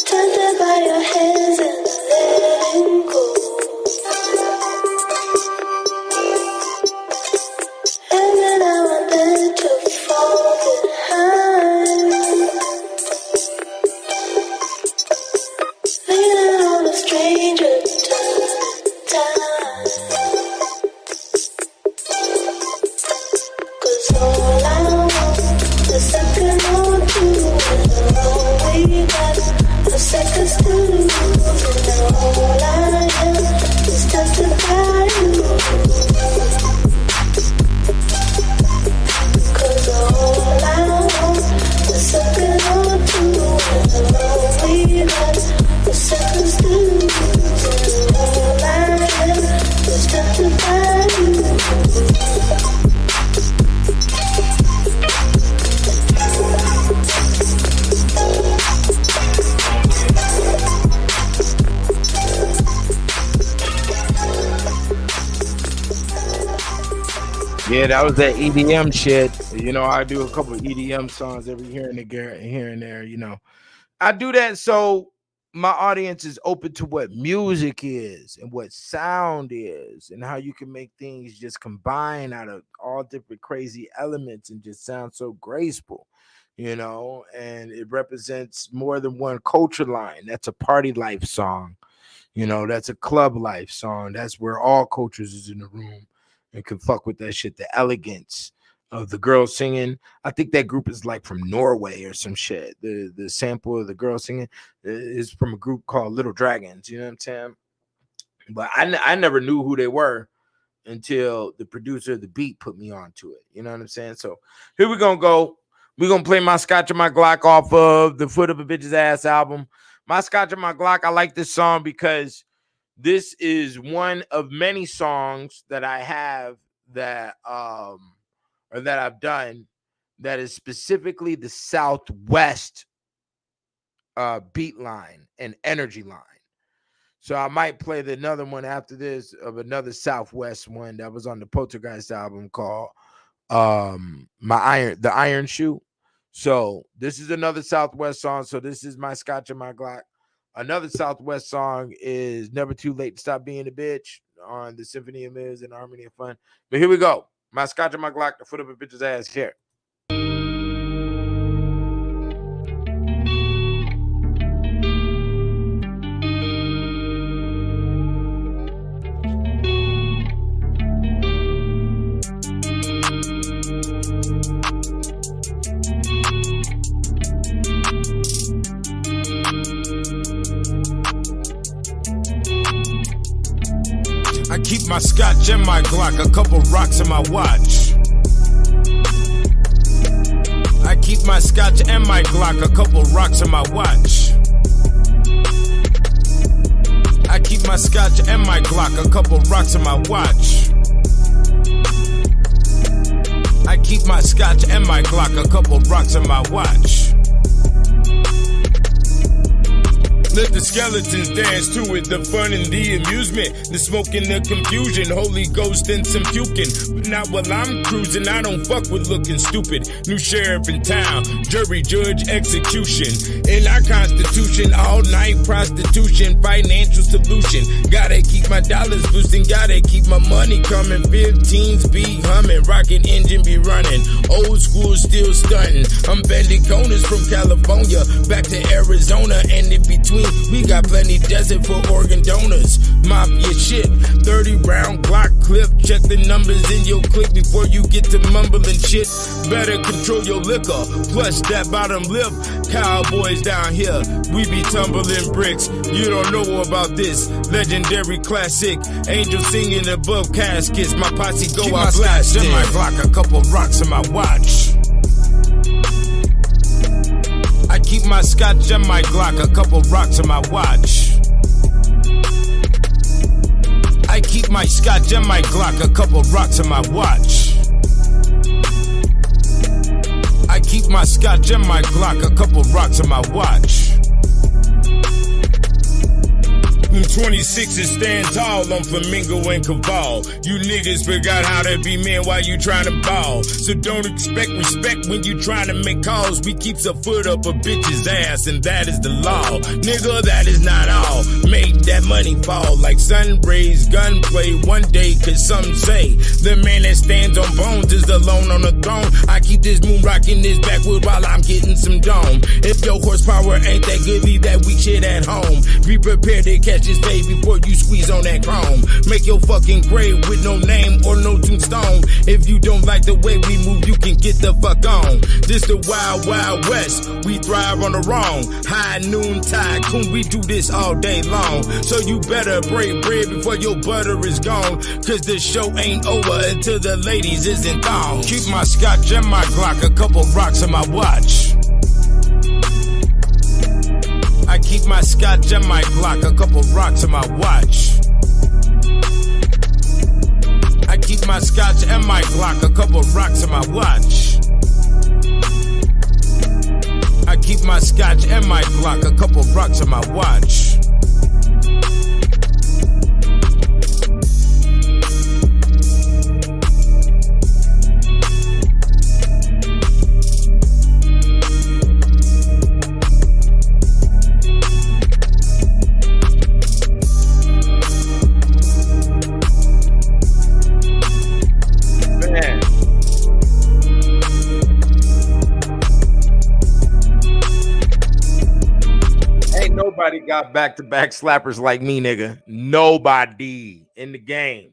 Speaker 8: tempted by your hands and letting go. And then I wanted to fall behind, leaning on a stranger time.
Speaker 5: Yeah, that was that EDM shit. You know, I do a couple of EDM songs every here and there. You know, I do that so my audience is open to what music is and what sound is and how you can make things just combine out of all different crazy elements and just sound so graceful, you know, and it represents more than one culture line. That's a party life song, you know, that's a club life song. That's where all cultures is in the room and can fuck with that shit. The elegance of the girl singing. I think that group is like from Norway or some shit. The sample of the girl singing is from a group called Little Dragons. You know what I'm saying? But I never knew who they were until the producer of the beat put me onto it. You know what I'm saying? So here we're gonna go. We're gonna play My Scotch and My Glock off of the Foot of a Bitch's Ass album. My Scotch and My Glock. I like this song because this is one of many songs that I have that or that I've done that is specifically the Southwest beat line and energy line. So I might play another one after this of another Southwest one that was on the Poltergeist album called The Iron Shoe. So this is another Southwest song. So this is My Scotch and My Glock. Another Southwest song is Never Too Late to Stop Being a Bitch on the Symphony of Mirrors and Harmony of Fun. But here we go. My Scotch and My Glock, the Foot of a Bitch's Ass here.
Speaker 2: I keep my Scotch and my Glock, a couple rocks in my watch. I keep my Scotch and my Glock, a couple rocks in my watch. I keep my Scotch and my Glock, a couple rocks in my watch. I keep my Scotch and my Glock, a couple rocks in my watch. Let the skeletons dance to it, the fun and the amusement, the smoke and the confusion, Holy Ghost and some puking. But not while I'm cruising, I don't fuck with looking stupid. New sheriff in town, jury, judge, execution. In our constitution, all night prostitution, financial solution. Gotta keep my dollars boosting, gotta keep my money coming. 15s be humming, rocket engine be running. Old school still stunting. I'm bending corners from California back to Arizona and in between. We got plenty desert for organ donors. Mafia shit, 30 round Glock clip. Check the numbers in your clip before you get to mumbling shit. Better control your liquor, plus that bottom lip. Cowboys down here, we be tumbling bricks. You don't know about this legendary classic. Angels singing above caskets. My posse go out blasting. Keep my Glock, a couple rocks in my watch. I keep my Scotch and my Glock, a couple rocks in my watch. I keep my Scotch and my Glock, a couple rocks in my watch. I keep my Scotch and my Glock, a couple rocks in my watch. 26 is stand tall on Flamingo and Caval. You niggas forgot how to be men while you trying to ball. So don't expect respect when you trying to make calls. We keeps a foot up a bitch's ass and that is the law. Nigga, that is not all. Make that money fall like sun rays, gunplay one day. Cause some say the man that stands on bones is alone on the throne. I keep this moon rocking this backwood while I'm getting some dome. If your horsepower ain't that good, leave that weak shit at home. Be prepared to catch this day before you squeeze on that chrome. Make your fucking grave with no name or no tombstone. If you don't like the way we move, you can get the fuck on. This the wild, wild west. We thrive on the wrong. High noon tide, coon, we do this all day long. So you better break bread before your butter is gone. Cause the show ain't over until the ladies isn't thong. Keep my Scotch and my Glock, a couple rocks in my watch. I keep my Scotch and my Glock, a couple rocks in my watch. I keep my Scotch and my Glock, a couple rocks in my watch. I keep my Scotch and my Glock, a couple rocks in my watch.
Speaker 5: Nobody got back-to-back slappers like me, nigga. Nobody in the game.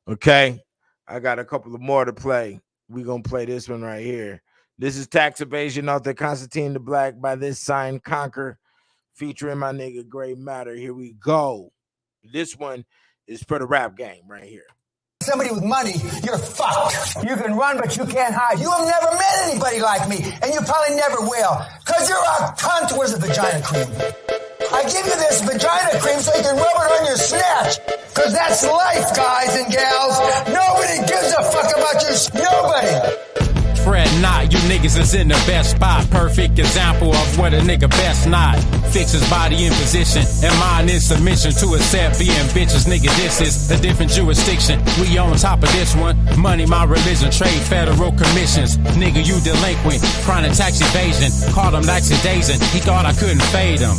Speaker 5: Okay, I got a couple of more to play. We gonna play this one right here. This is Tax Evasion Author Constantine the Black by this sign Conquer, featuring my nigga Gray Matter. Here we go. This one is for the rap game right here.
Speaker 9: Somebody with money, you're fucked. You can run, but you can't hide. You have never met anybody like me, and you probably never will. Because you're a cunt. Where's the vagina cream? I give you this vagina cream so you can rub it on your snatch. Because that's life, guys and gals. Nobody gives a fuck about you. Nobody.
Speaker 10: Fret not, you niggas is in the best spot. Perfect example of what a nigga best not. Fix his body in position and mind in submission to accept being bitches. Nigga, this is a different jurisdiction. We on top of this one. Money, my religion, trade federal commissions. Nigga, you delinquent. Chronic tax evasion. Caught him lackadaising. He thought I couldn't fade him.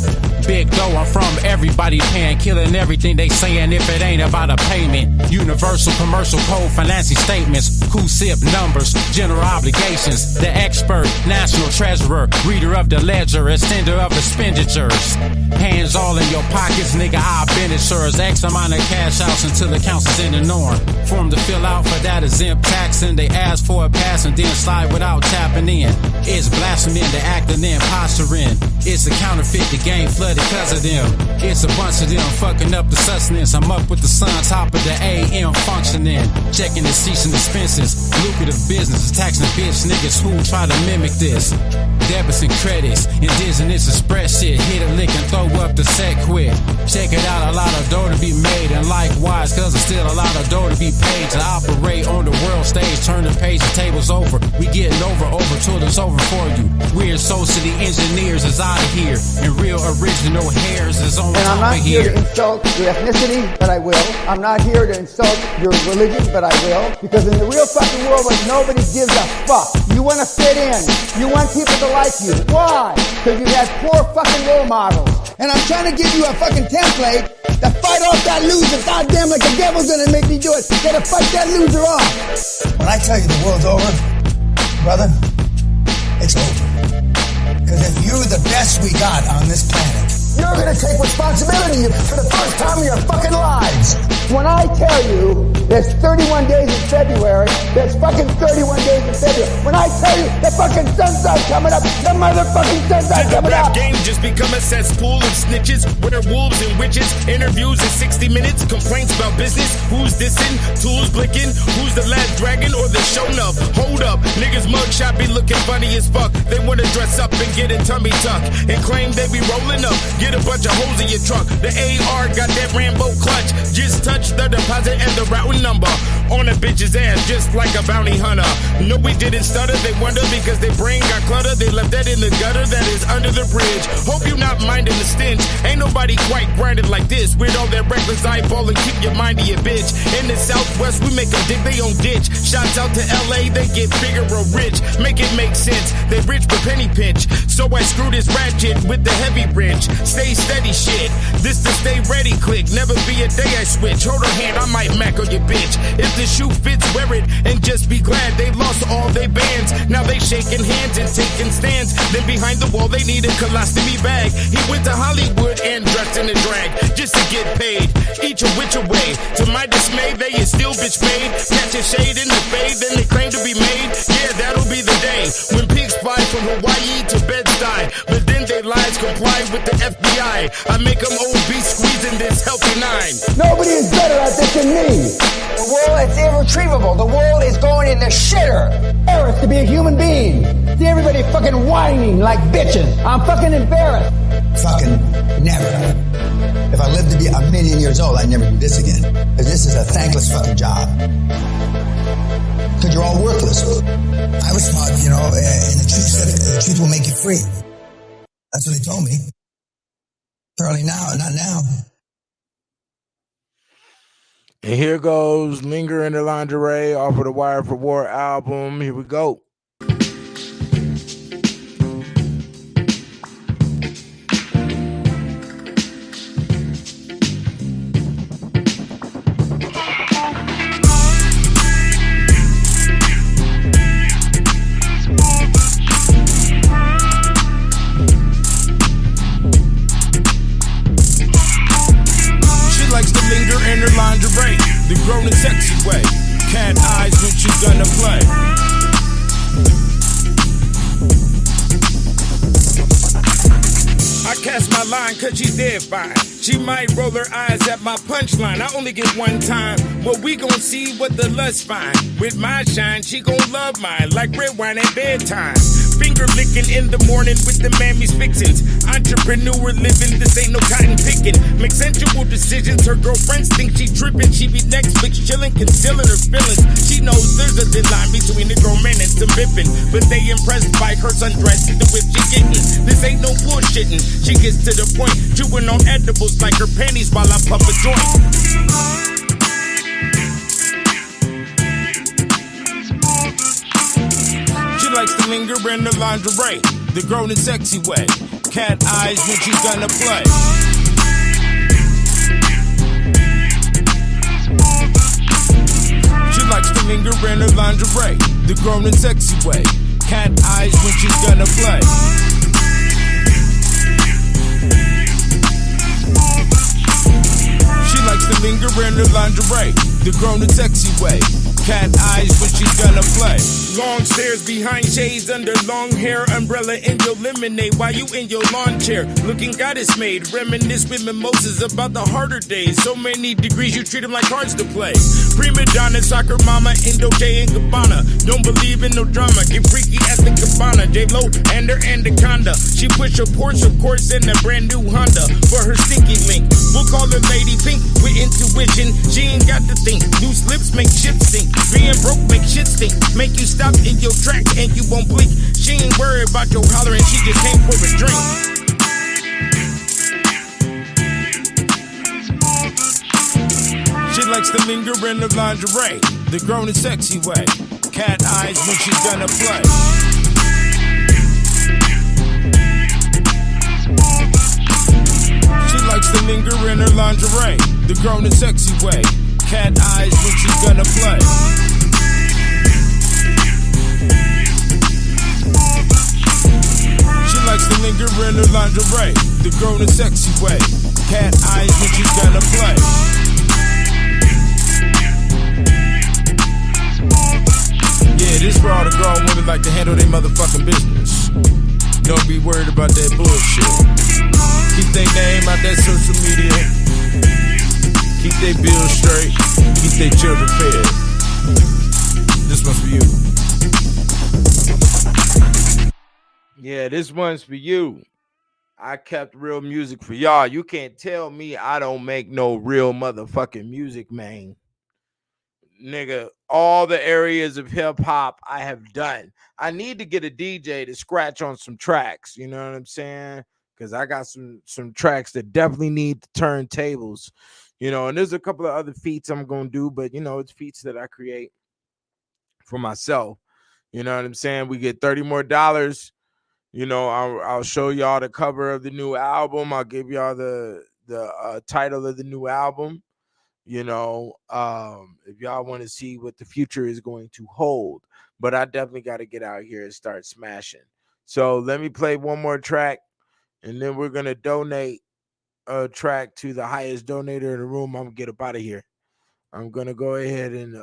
Speaker 10: Big dough, I'm from everybody paying, killing everything they saying if it ain't about a payment. Universal commercial code financing statements, CASHAPP numbers, general obligations. The expert, national treasurer, reader of the ledger, extender of expenditures. Hands all in your pockets, nigga, I been insurers. X amount of cash outs until the counts is in the norm. Form to fill out for that exempt tax and they ask for a pass and then slide without tapping in. It's blasphemy, the acting and posturing. It's a counterfeit, the game flooded because of them. It's a bunch of them fucking up the sustenance. I'm up with the sun, top of the AM functioning. Checking the seats and expenses. Lucrative business, taxing bitch niggas who try to mimic this. Debits and credits, indigenous express shit. Hit a lick and throw up the set quit. Check it out, a lot of dough to be made. And likewise, cause there's still a lot of dough to be paid. To operate on the world stage, turn the page, the table's over. We getting over till it's over for you. Weird society engineers is out of here. And real original hairs is on
Speaker 11: and
Speaker 9: top
Speaker 11: I'm not
Speaker 9: of
Speaker 11: here
Speaker 9: here.
Speaker 11: to insult your ethnicity, but I will. I'm not here to insult your religion, but I will. Because in the real fucking world where nobody gives a fuck, you want to fit in. You want people to like you. Why? Because you had poor fucking role models. And I'm trying to give you a fucking template to fight off that loser. Goddamn, like the devil's gonna make me do it. You gotta fight that loser off. When I tell you the world's over, brother, it's over. Because if you're the best we got on this planet, you're gonna take responsibility for the first time in your fucking lives. When I tell you there's 31 days in February, there's fucking 31 days in February. When I tell you the fucking sun's not coming up, the motherfucking sun's not coming up.
Speaker 2: Did the rap game just become a cesspool of snitches? Werewolves and witches, interviews in 60 minutes, complaints about business, who's dissing, tools blinking, who's the last dragon or the show enough? Hold up, niggas mugshot be looking funny as fuck. They wanna dress up and get a tummy tuck and claim they be rolling up. Get a bunch of holes in your truck. The AR got that Rambo clutch. Just touch the deposit and the routing number on a bitch's ass, just like a bounty hunter. No, we didn't stutter. They wonder because their brain got cluttered. They left that in the gutter that is under the bridge. Hope you not minding the stench. Ain't nobody quite grinded like this. With all that reckless eyeball and keep your mind to your bitch. In the Southwest, we make them dig they own ditch. Shots out to LA, they get bigger or rich. Make it make sense. They rich but penny pinch. So I screw this ratchet with the heavy wrench. Stay steady shit. This to stay ready click. Never be a day I switch. Hold her hand, I might mack on your bitch. If the shoe fits, wear it and just be glad they lost all their bands. Now they shaking hands and taking stands. Then behind the wall they need a colostomy bag. He went to Hollywood and dressed in a drag just to get paid. Each a which away. To my dismay, they is still bitch made. Catch a shade in the fade, then they claim to be made. Yeah, that'll be the day when pigs fly from Hawaii to Bed-Stuy. But then they lies comply with the FBI. I make them obese squeezing this healthy nine.
Speaker 11: Nobody is better at this than me.
Speaker 9: The world is irretrievable. The world is going in the shitter.
Speaker 11: Embarrassed to be a human being. See everybody fucking whining like bitches. I'm fucking embarrassed.
Speaker 9: Fucking never. If I live to be 1,000,000 years old, I'd never do this again. Because this is a thankless fucking job. Because you're all worthless. I was taught, and the truth will make you free. That's what they told me. Apparently now, not now.
Speaker 5: And here goes Linger in the Lingerie off of the Wire for War album. Here we go.
Speaker 2: my line cause she's dead fine. She might roll her eyes at my punchline. I only get one time. Well, we gon' see what the lust find. With my shine, she gon' love mine like red wine at bedtime. Finger licking in the morning with the mammy's fixins. Entrepreneur living, this ain't no cotton picking. Make sensual decisions, her girlfriends think she tripping. She be Netflix chilling, concealing her feelings. She knows there's a thin line between the grown man and some bipping. But they impressed by her sundress, the whip she getting. This ain't no bullshitting. She gets to the point, chewing on edibles like her panties while I puff a joint. She likes to linger in her lingerie, the grown and sexy way. Cat eyes when she's gonna play. She likes to linger in her lingerie, the grown and sexy way. Cat eyes when she's gonna play. She likes to linger in her lingerie, the grown and sexy way. Cat eyes when she's gonna play. Long stairs behind shades under long hair. Umbrella in your lemonade while you in your lawn chair. Looking goddess made. Reminisce with mimosas about the harder days. So many degrees you treat them like cards to play. Prima donna, soccer mama, Indo J and Gabbana. Don't believe in no drama. Get freaky at the Cabana. J-Lo and her anaconda. She push her Porsche, of course, in a brand new Honda. For her stinky link. We'll call her Lady Pink with intuition. She ain't got to think. Loose lips make shit sink. Being broke make shit stink. Make you stop in your track and you won't blink. She ain't worried about your hollering, she just came for a drink. She likes to linger in her lingerie, the grown and sexy way. Cat eyes when she's gonna play. She likes to linger in her lingerie, the grown and sexy way. Cat eyes when she's gonna play. She likes to linger in her lingerie, the grown and sexy way. Cat eyes when she's gonna play. Yeah, this for all the grown women like to handle their motherfucking business. Don't be worried about that bullshit. Keep their name out that social media. Keep their bills straight. Keep their children fed. This one's for you.
Speaker 5: Yeah, this one's for you. I kept real music for y'all. You can't tell me I don't make no real motherfucking music, man. Nigga, all the areas of hip hop I have done. I need to get a DJ to scratch on some tracks. You know what I'm saying? Because I got some tracks that definitely need turntables. You know, and there's a couple of other feats I'm going to do, but, you know, it's feats that I create for myself. You know what I'm saying? We get $30 more. You know, I'll show y'all the cover of the new album. I'll give y'all the title of the new album. You know, if y'all want to see what the future is going to hold. But I definitely got to get out here and start smashing. So let me play one more track, and then we're going to donate a track to the highest donator in the room. I'm going to get up out of here. I'm going to go ahead and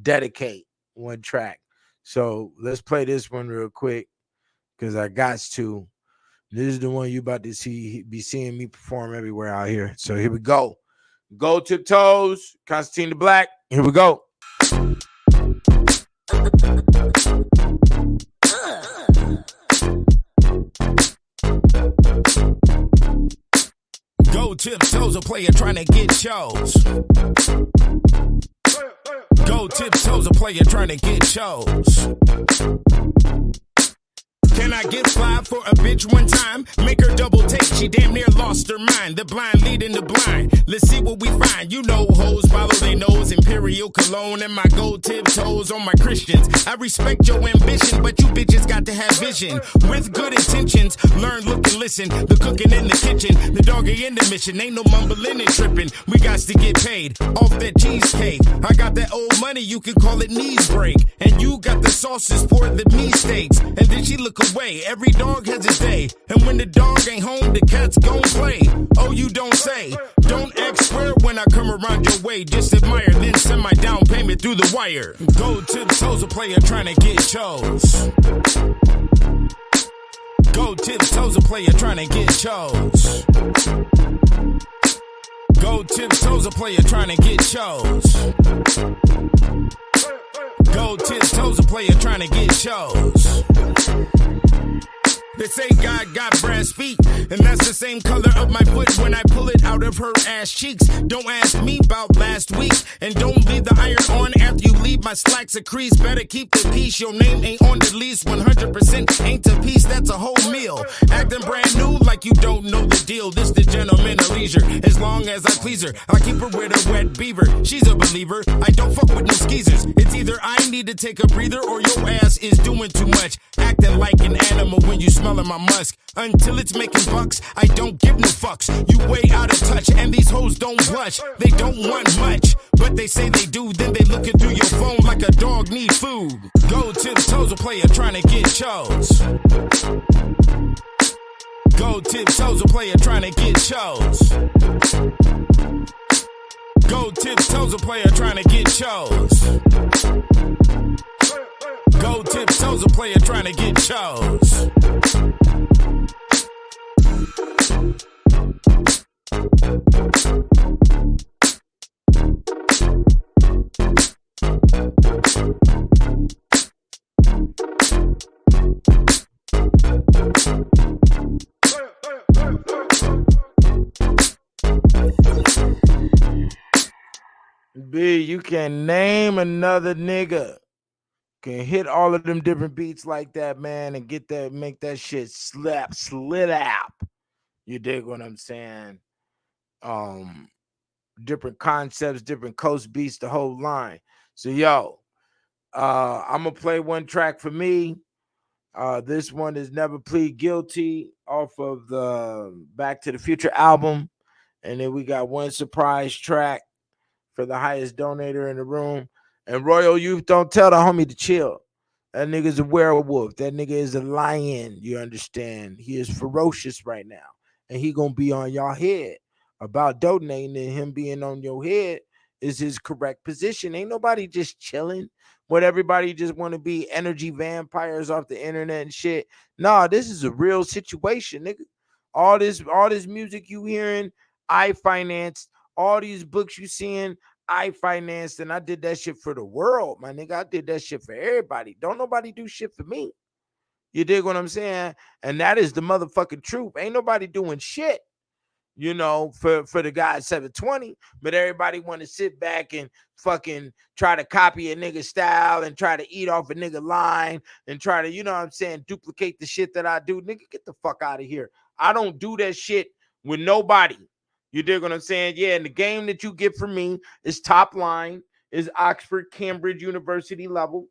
Speaker 5: dedicate one track. So let's play this one real quick because I got to. This is the one you about to be seeing me perform everywhere out here. So here we go. Go Tiptoes, Constantine the Black. Here we go.
Speaker 2: Go tiptoes, a player trying to get chose. Go tiptoes, a player trying to get chose. Can I get fly for a bitch one time? Make her double take, she damn near lost her mind. The blind leading the blind. Let's see what we find. You know hoes follow their nose. Imperial cologne and my gold tiptoes on my Christians. I respect your ambition, but you bitches got to have vision. With good intentions, learn, look, and listen. The cooking in the kitchen, the doggy in the mission. Ain't no mumbling and tripping. We got to get paid off that cheesecake. I got that old money, you can call it knees break. And you got the sauces for the meat steaks. And then she look away. Every dog has its day. And when the dog ain't home, the cat's gon' play. Oh, you don't say. Don't act square when I come around your way. Just admire, then send my down payment through the wire. Go tiptoes, a player trying to get chose. Go Go tiptoes, a player trying to get chose. Go tiptoes, a player trying to get chose. Go tiptoes, a player trying to get chose. They say God got brass feet, and that's the same color of my foot when I pull it out of her ass cheeks. Don't ask me about last week, and don't leave the iron on after you leave. My slacks a crease, better keep the peace. Your name ain't on the lease, 100% ain't a piece, that's a whole meal. Acting brand new like you don't know the deal. This the gentleman of leisure, as long as I please her. I keep her with a wet beaver, she's a believer. I don't fuck with no skeezers. It's either I need to take a breather or your ass is doing too much. Acting like an animal when you smelling my musk. Until it's making bucks, I don't give no fucks. You way out of touch, and these hoes don't blush. They don't want much, but they say they do. Then they looking through your phone like a dog need food. Go tiptoes, a player trying to get chose. Go tiptoes, a player trying to get chose. Go tiptoes, a player trying to get chose. Go tiptoes, a player trying to get chose.
Speaker 5: B, you can name another nigga can hit all of them different beats like that, man, and get that, make that shit slid out. You dig what I'm saying? Different concepts, different coast beats, the whole line. So yo, I'm gonna play one track for me. This one is Never Plead Guilty off of the Back to the Future album. And then we got one surprise track for the highest donator in the room. And Royal Youth, don't tell the homie to chill. That nigga's a werewolf. That nigga is a lion. You understand? He is ferocious right now. And he gonna be on y'all head about donating, and him being on your head is his correct position. Ain't nobody just chilling. What everybody just want to be energy vampires off the internet and shit. Nah, this is a real situation, nigga. All this music you hearing, I financed. All these books you seeing, I financed, and I did that shit for the world, my nigga. I did that shit for everybody. Don't nobody do shit for me. You dig what I'm saying? And that is the motherfucking truth. Ain't nobody doing shit, you know, for the guy at 720, but everybody want to sit back and fucking try to copy a nigga style and try to eat off a nigga line and try to, you know what I'm saying, duplicate the shit that I do. Nigga, get the fuck out of here. I don't do that shit with nobody. You dig what I'm saying? Yeah, and the game that you get from me is top line, is Oxford, Cambridge University level.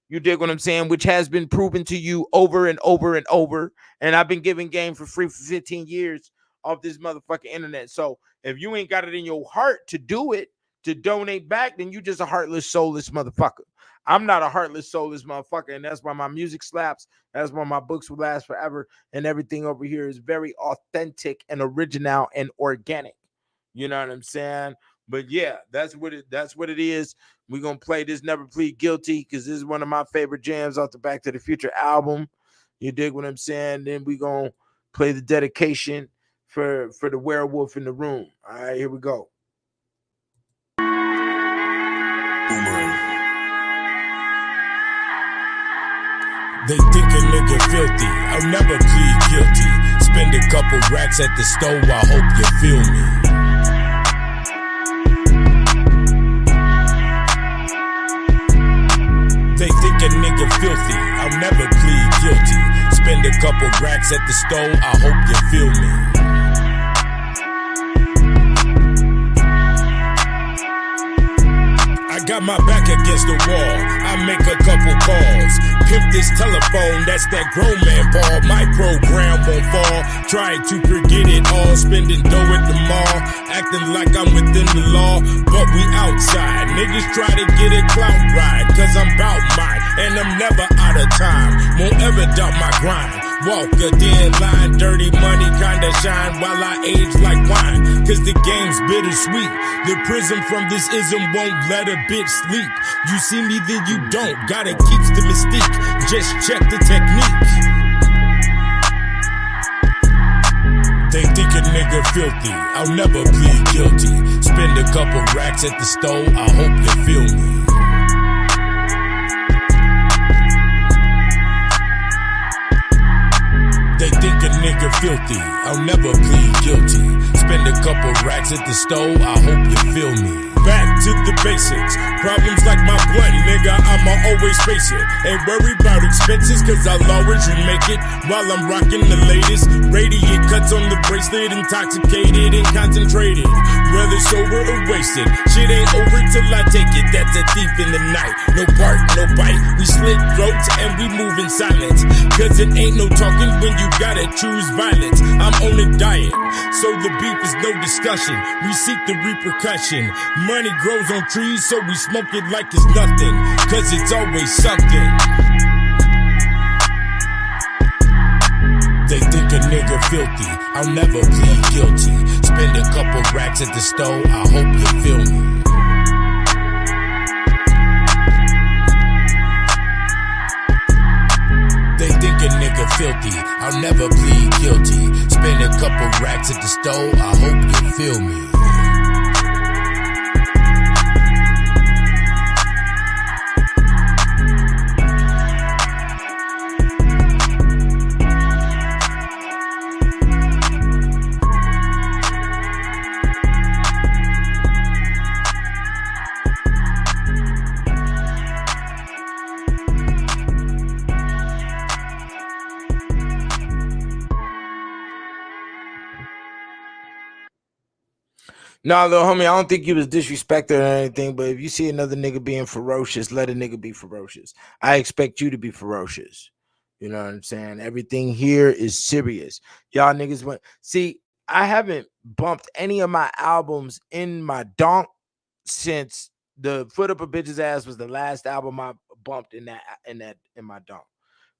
Speaker 5: You dig what I'm saying? Which has been proven to you over and over and over. And I've been giving game for free for 15 years off this motherfucking internet. So if you ain't got it in your heart to do it, to donate back, then you just a heartless, soulless motherfucker. I'm not a heartless, soulless motherfucker, and that's why my music slaps. That's why my books will last forever, and everything over here is very authentic and original and organic. You know what I'm saying? But yeah, that's what it is. We're gonna play this Never Plead Guilty because this is one of my favorite jams off the Back to the Future album. You dig what I'm saying? Then we're gonna play the dedication for the werewolf in the room. All right, here we go.
Speaker 2: They think a nigga filthy. I'll never plead guilty. Spend a couple racks at the stove. I hope you feel me. They think a nigga filthy. I'll never plead guilty. Spend a couple racks at the stove. I hope you feel me. I got my back against the wall. I make a couple calls. Pimp this telephone, that's that grown man ball. My program won't fall. Trying to forget it all. Spending dough at the mall. Acting like I'm within the law, but we outside. Niggas try to get a clout ride, cause I'm bout mine. And I'm never out of time. Won't ever doubt my grind. Walk a dead line, dirty money kinda shine while I age like wine. Cause the game's bittersweet. The prison from this ism won't let a bitch sleep. You see me, then you don't. Gotta keep the mystique. Just check the technique. They think a nigga filthy, I'll never plead guilty. Spend a couple racks at the store, I hope you feel me. They think a nigga filthy, I'll never plead guilty. Spend a couple racks at the store, I hope you feel me. Back to the basics, problems like my blunt, nigga, I'ma always face it. Ain't worry about expenses, cause I'll always remake it. While I'm rocking the latest, radiant cuts on the bracelet. Intoxicated and concentrated, whether sober or wasted. Shit ain't over till I take it, that's a thief in the night. No bark, no bite, we slit throats and we move in silence. Cause it ain't no talking when you gotta choose violence. I'm on a diet, so the beef is no discussion. We seek the repercussion. Money grows on trees, so we smoke it like it's nothing. Cause it's always something. They think a nigga filthy, I'll never plead guilty. Spend a couple racks at the store, I hope you feel me. They think a nigga filthy, I'll never plead guilty. Spend a couple racks at the store, I hope you feel me.
Speaker 5: Nah, little homie, I don't think you was disrespected or anything, but if you see another nigga being ferocious, let a nigga be ferocious. I expect you to be ferocious. You know what I'm saying? Everything here is serious. Y'all niggas went. See, I haven't bumped any of my albums in my donk since the Foot Up a Bitch's Ass was the last album I bumped in my donk.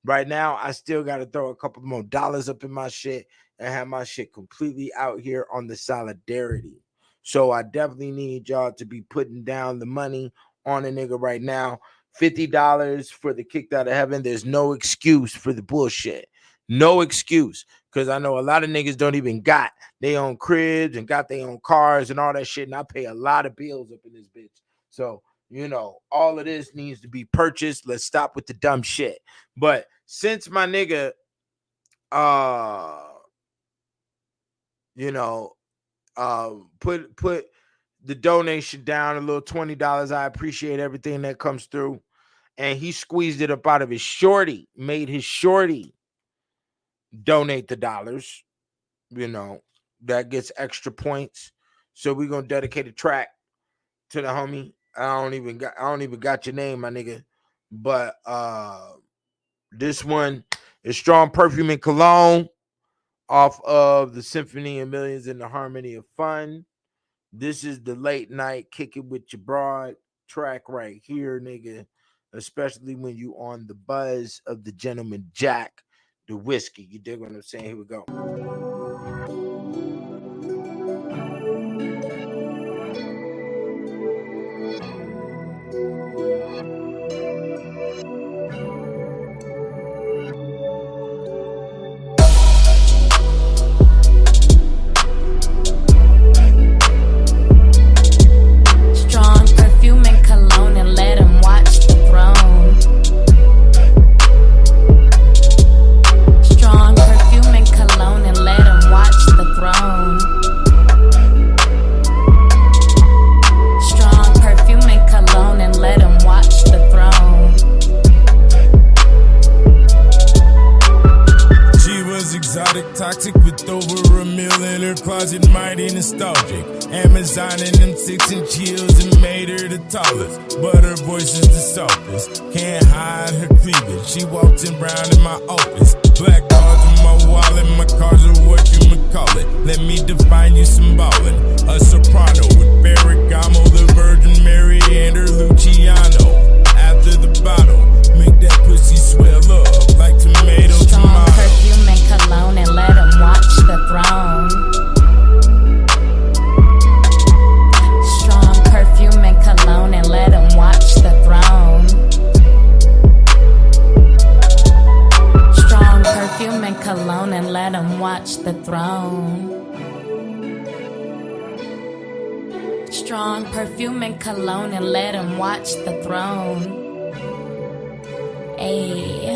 Speaker 5: Right now, I still got to throw a couple more dollars up in my shit and have my shit completely out here on the solidarity. So I definitely need y'all to be putting down the money on a nigga right now. $50 for the Kicked Out of Heaven. There's no excuse for the bullshit. No excuse. Because I know a lot of niggas don't even got their own cribs and got their own cars and all that shit. And I pay a lot of bills up in this bitch. So, you know, all of this needs to be purchased. Let's stop with the dumb shit. But since my nigga, put the donation down a little $20. I appreciate everything that comes through. And he squeezed it up out of his shorty, made his shorty donate the dollars. You know, that gets extra points. So we're gonna dedicate a track to the homie. I don't even got your name, my nigga. But this one is Strong Perfume and Cologne off of the Symphony of Millions and the Harmony of Fun. This is the late night kick it with your broad track right here, nigga. Especially when you on the buzz of the Gentleman Jack, the whiskey. You dig what I'm saying? Here we go.
Speaker 2: Toxic with over a meal in her closet, mighty nostalgic. Amazon and them 6-inch heels and made her the tallest, but her voice is the softest. Can't hide her cleavage. She walks around in my office. Black cards in my wallet, my cars are what you would call it. Let me define you some ballin'. A soprano with Ferragamo, the Virgin Mary and her Luciano. After the bottle, make that pussy swell up like tomato.
Speaker 7: Strong perfume and cologne and let him watch the throne. Strong perfume and cologne and let him watch the throne. Strong perfume and cologne cologne and let him watch the throne. Strong perfume and cologne and let him watch the throne. Ayy.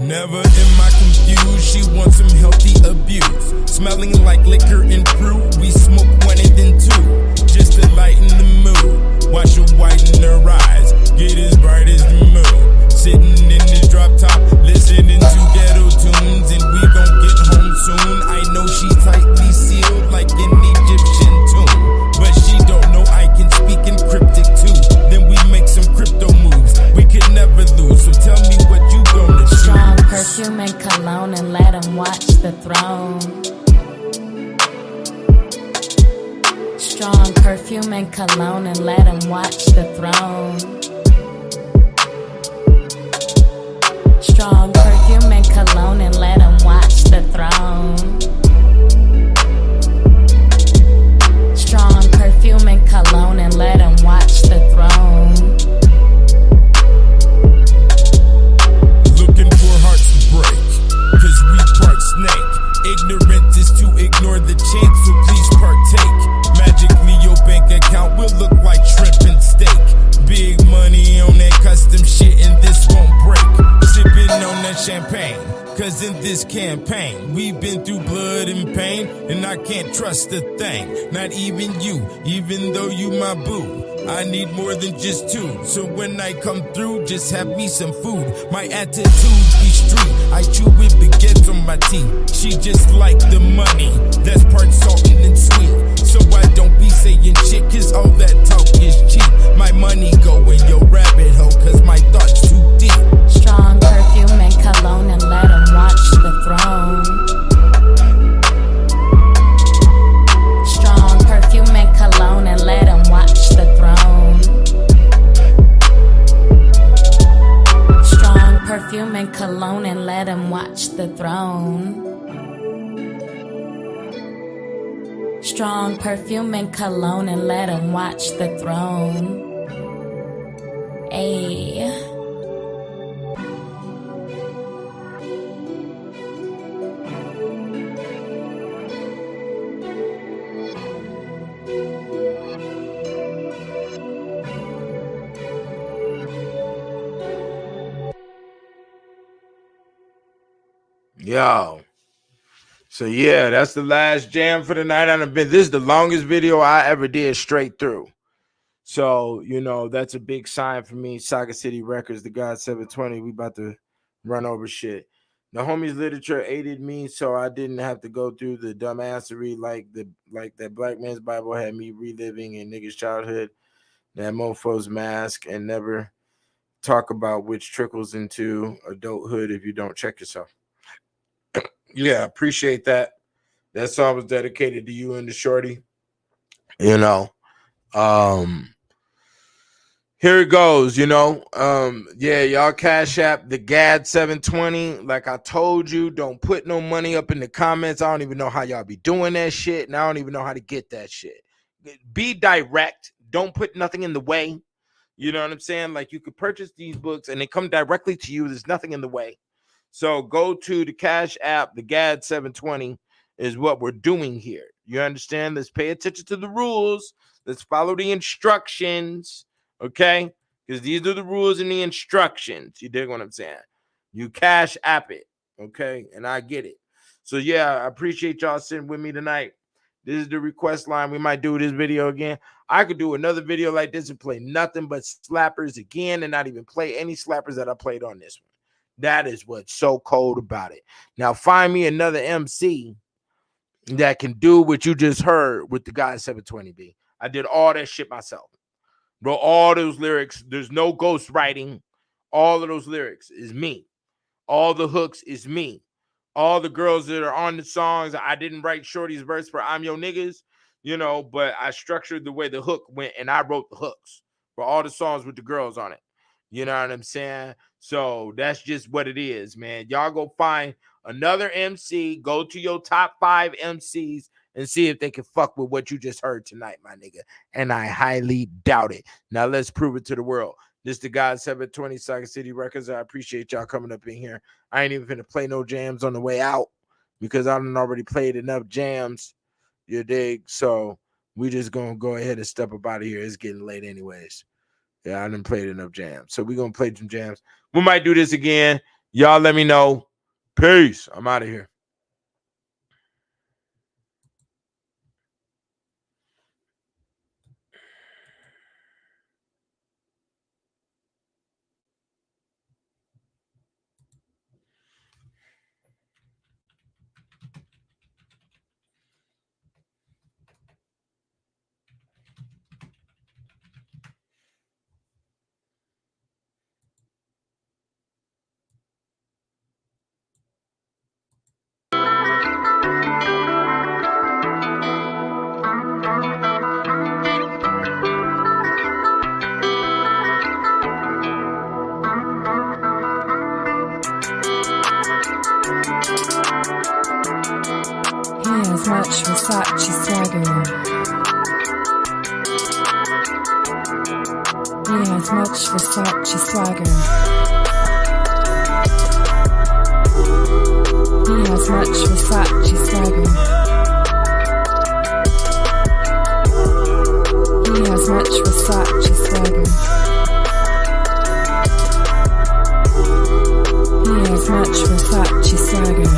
Speaker 2: Never am I confused, she wants some healthy abuse. Smelling like liquor and fruit, we smoke one and then two, just to lighten the mood. Watch her whiten her eyes, get as bright as the moon. Sitting in this drop top, listening to ghetto tunes, and we gon' get home soon. I know she's tightly sealed like an Egyptian tomb, but she don't know I can speak in cryptic too. Then we make some crypto moves, we could never lose, so tell me what you gonna do.
Speaker 7: Strong perfume and cologne and let him watch the throne. Strong perfume and cologne and let him watch the throne. Strong perfume and cologne and let him watch the throne. Strong perfume and cologne and let him watch the throne.
Speaker 2: Looking for hearts to break, cause we part snake. Ignorant is to ignore the chance, so please partake. Magically your bank account will look like shrimp and steak. Big money on that custom shit and this won't break. Sipping on that champagne, cause in this campaign we've been through blood and pain, and I can't trust a thing, not even you, even though you my boo. I need more than just two, so when I come through, just have me some food. My attitude be street, I chew with baguettes on my teeth. She just like the money, that's part salty and sweet. So I don't be saying shit, cause all that talk is cheap. My money go in your rabbit hole, cause my thoughts too deep.
Speaker 7: Strong perfume and cologne and let him watch the throne. Strong perfume and cologne and let him watch the throne. Strong perfume and cologne and let him watch the throne. Strong perfume and cologne and let him watch the throne. Ayy.
Speaker 5: Yo. So yeah, that's the last jam for the night. This is the longest video I ever did straight through. So, you know, that's a big sign for me. Saga City Records, the God 720. We about to run over shit. The homies literature aided me, so I didn't have to go through the dumbassery like that Black Man's Bible had me reliving in niggas' childhood. That mofo's mask and never talk about which trickles into adulthood if you don't check yourself. Yeah, appreciate that. That song was dedicated to you and the shorty. You know, here it goes, you know. Yeah, y'all Cash App the GAD 720. Like I told you, don't put no money up in the comments. I don't even know how y'all be doing that shit, and I don't even know how to get that shit. Be direct. Don't put nothing in the way. You know what I'm saying? Like you could purchase these books and they come directly to you. There's nothing in the way. So go to the Cash App, the GAD 720 is what we're doing here. You understand? Let's pay attention to the rules. Let's follow the instructions, okay? Because these are the rules and the instructions. You dig what I'm saying? You Cash App it, okay? And I get it. So, yeah, I appreciate y'all sitting with me tonight. This is the request line. We might do this video again. I could do another video like this and play nothing but slappers again and not even play any slappers that I played on this one. That is what's so cold about it. Now, find me another MC that can do what you just heard with the guy 720B. I did all that shit myself. Bro, all those lyrics, there's no ghost writing. All of those lyrics is me. All the hooks is me. All the girls that are on the songs, I didn't write Shorty's verse for I'm Your Niggas, you know, but I structured the way the hook went and I wrote the hooks for all the songs with the girls on it. You know what I'm saying? So that's just what it is, man. Y'all go find another MC, go to your top 5 MCs and see if they can fuck with what you just heard tonight, my nigga. And I highly doubt it. Now let's prove it to the world. This the God 720 Saga City Records. I appreciate y'all coming up in here. I ain't even finna play no jams on the way out because I done already played enough jams. You dig? So we just gonna go ahead and step up out of here. It's getting late anyways. Yeah, I done played enough jams. So we gonna play some jams. We might do this again. Y'all let me know. Peace. I'm out of here.
Speaker 12: Much Versace swagger. He has much Versace swagger. He has much Versace swagger. He has much Versace swagger. He has much Versace swagger.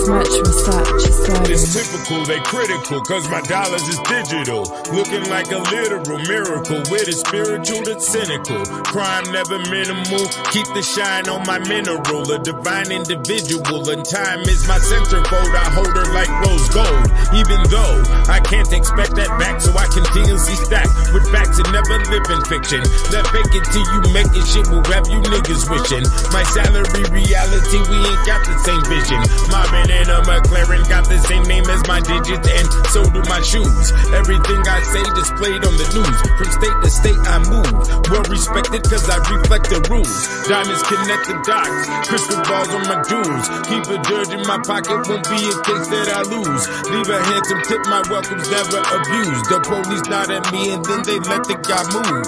Speaker 12: Much Versace swagger.
Speaker 2: It's typical, they critical, cause my dollars is digital. Looking like a literal miracle, with a spiritual that's cynical. Crime never minimal, keep the shine on my mineral. A divine individual, and time is my centerfold. I hold her like rose gold, even though I can't expect that back, so I continuously stack with facts and never live in fiction. That fake it till you make it shit will have you niggas wishing. My salary reality, we ain't got the same vision. Mobbing in a McLaren got the same name as my digits, and so do my shoes. Everything I say displayed on the news. From state to state I move, well respected cause I reflect the rules. Diamonds connect the dots, crystal balls on my jewels. Keep a judge in my pocket, won't be in case that I lose. Leave a handsome tip, my welcome's never abused. The police nod at me and then they let the guy move.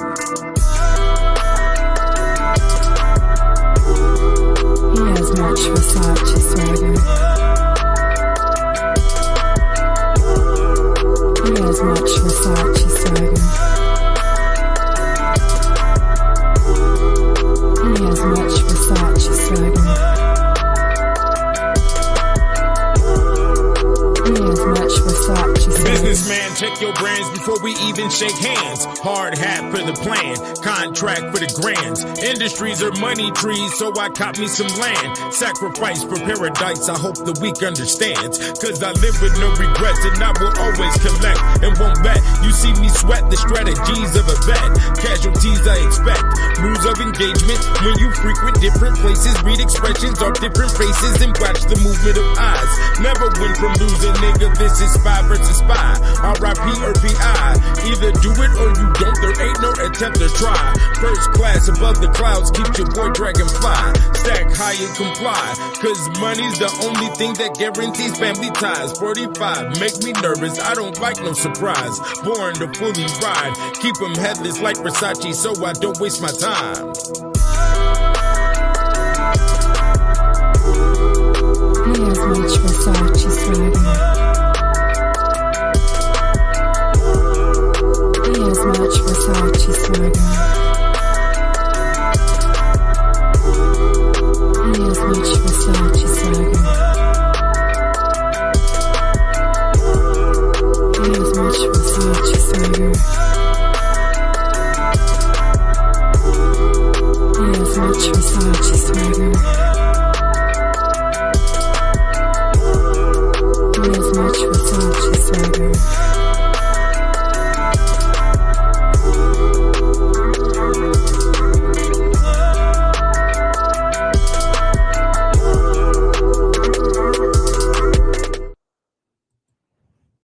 Speaker 12: He has much Versace swagger. He has much Versace swagger. He has much Versace swagger. He has much Versace swagger.
Speaker 2: Businessman, check your brands before we even shake hands. Hard hat for the plan, contract for the grands. Industries are money trees, so I cop me some land. Sacrifice for paradise, I hope the weak understands. Cause I live with no regrets and I will always collect and won't let you see me sweat the strategies of a vet. Casualties I expect, rules of engagement. When you frequent different places, read expressions of different faces and watch the movement of eyes. Never win from losing, nigga, this is spy versus spy. R.I.P. or P.I. Either do it or you don't, there ain't no attempt to try. First class above the clouds, keep your boy dragonfly. Stack high and comply, cause money's the only thing that guarantees family ties. 45, make me nervous, I don't like no surprise. Born to fully ride, keep them headless like Versace so I don't waste my time.
Speaker 12: He has much Versace swagger. He has much Versace swagger.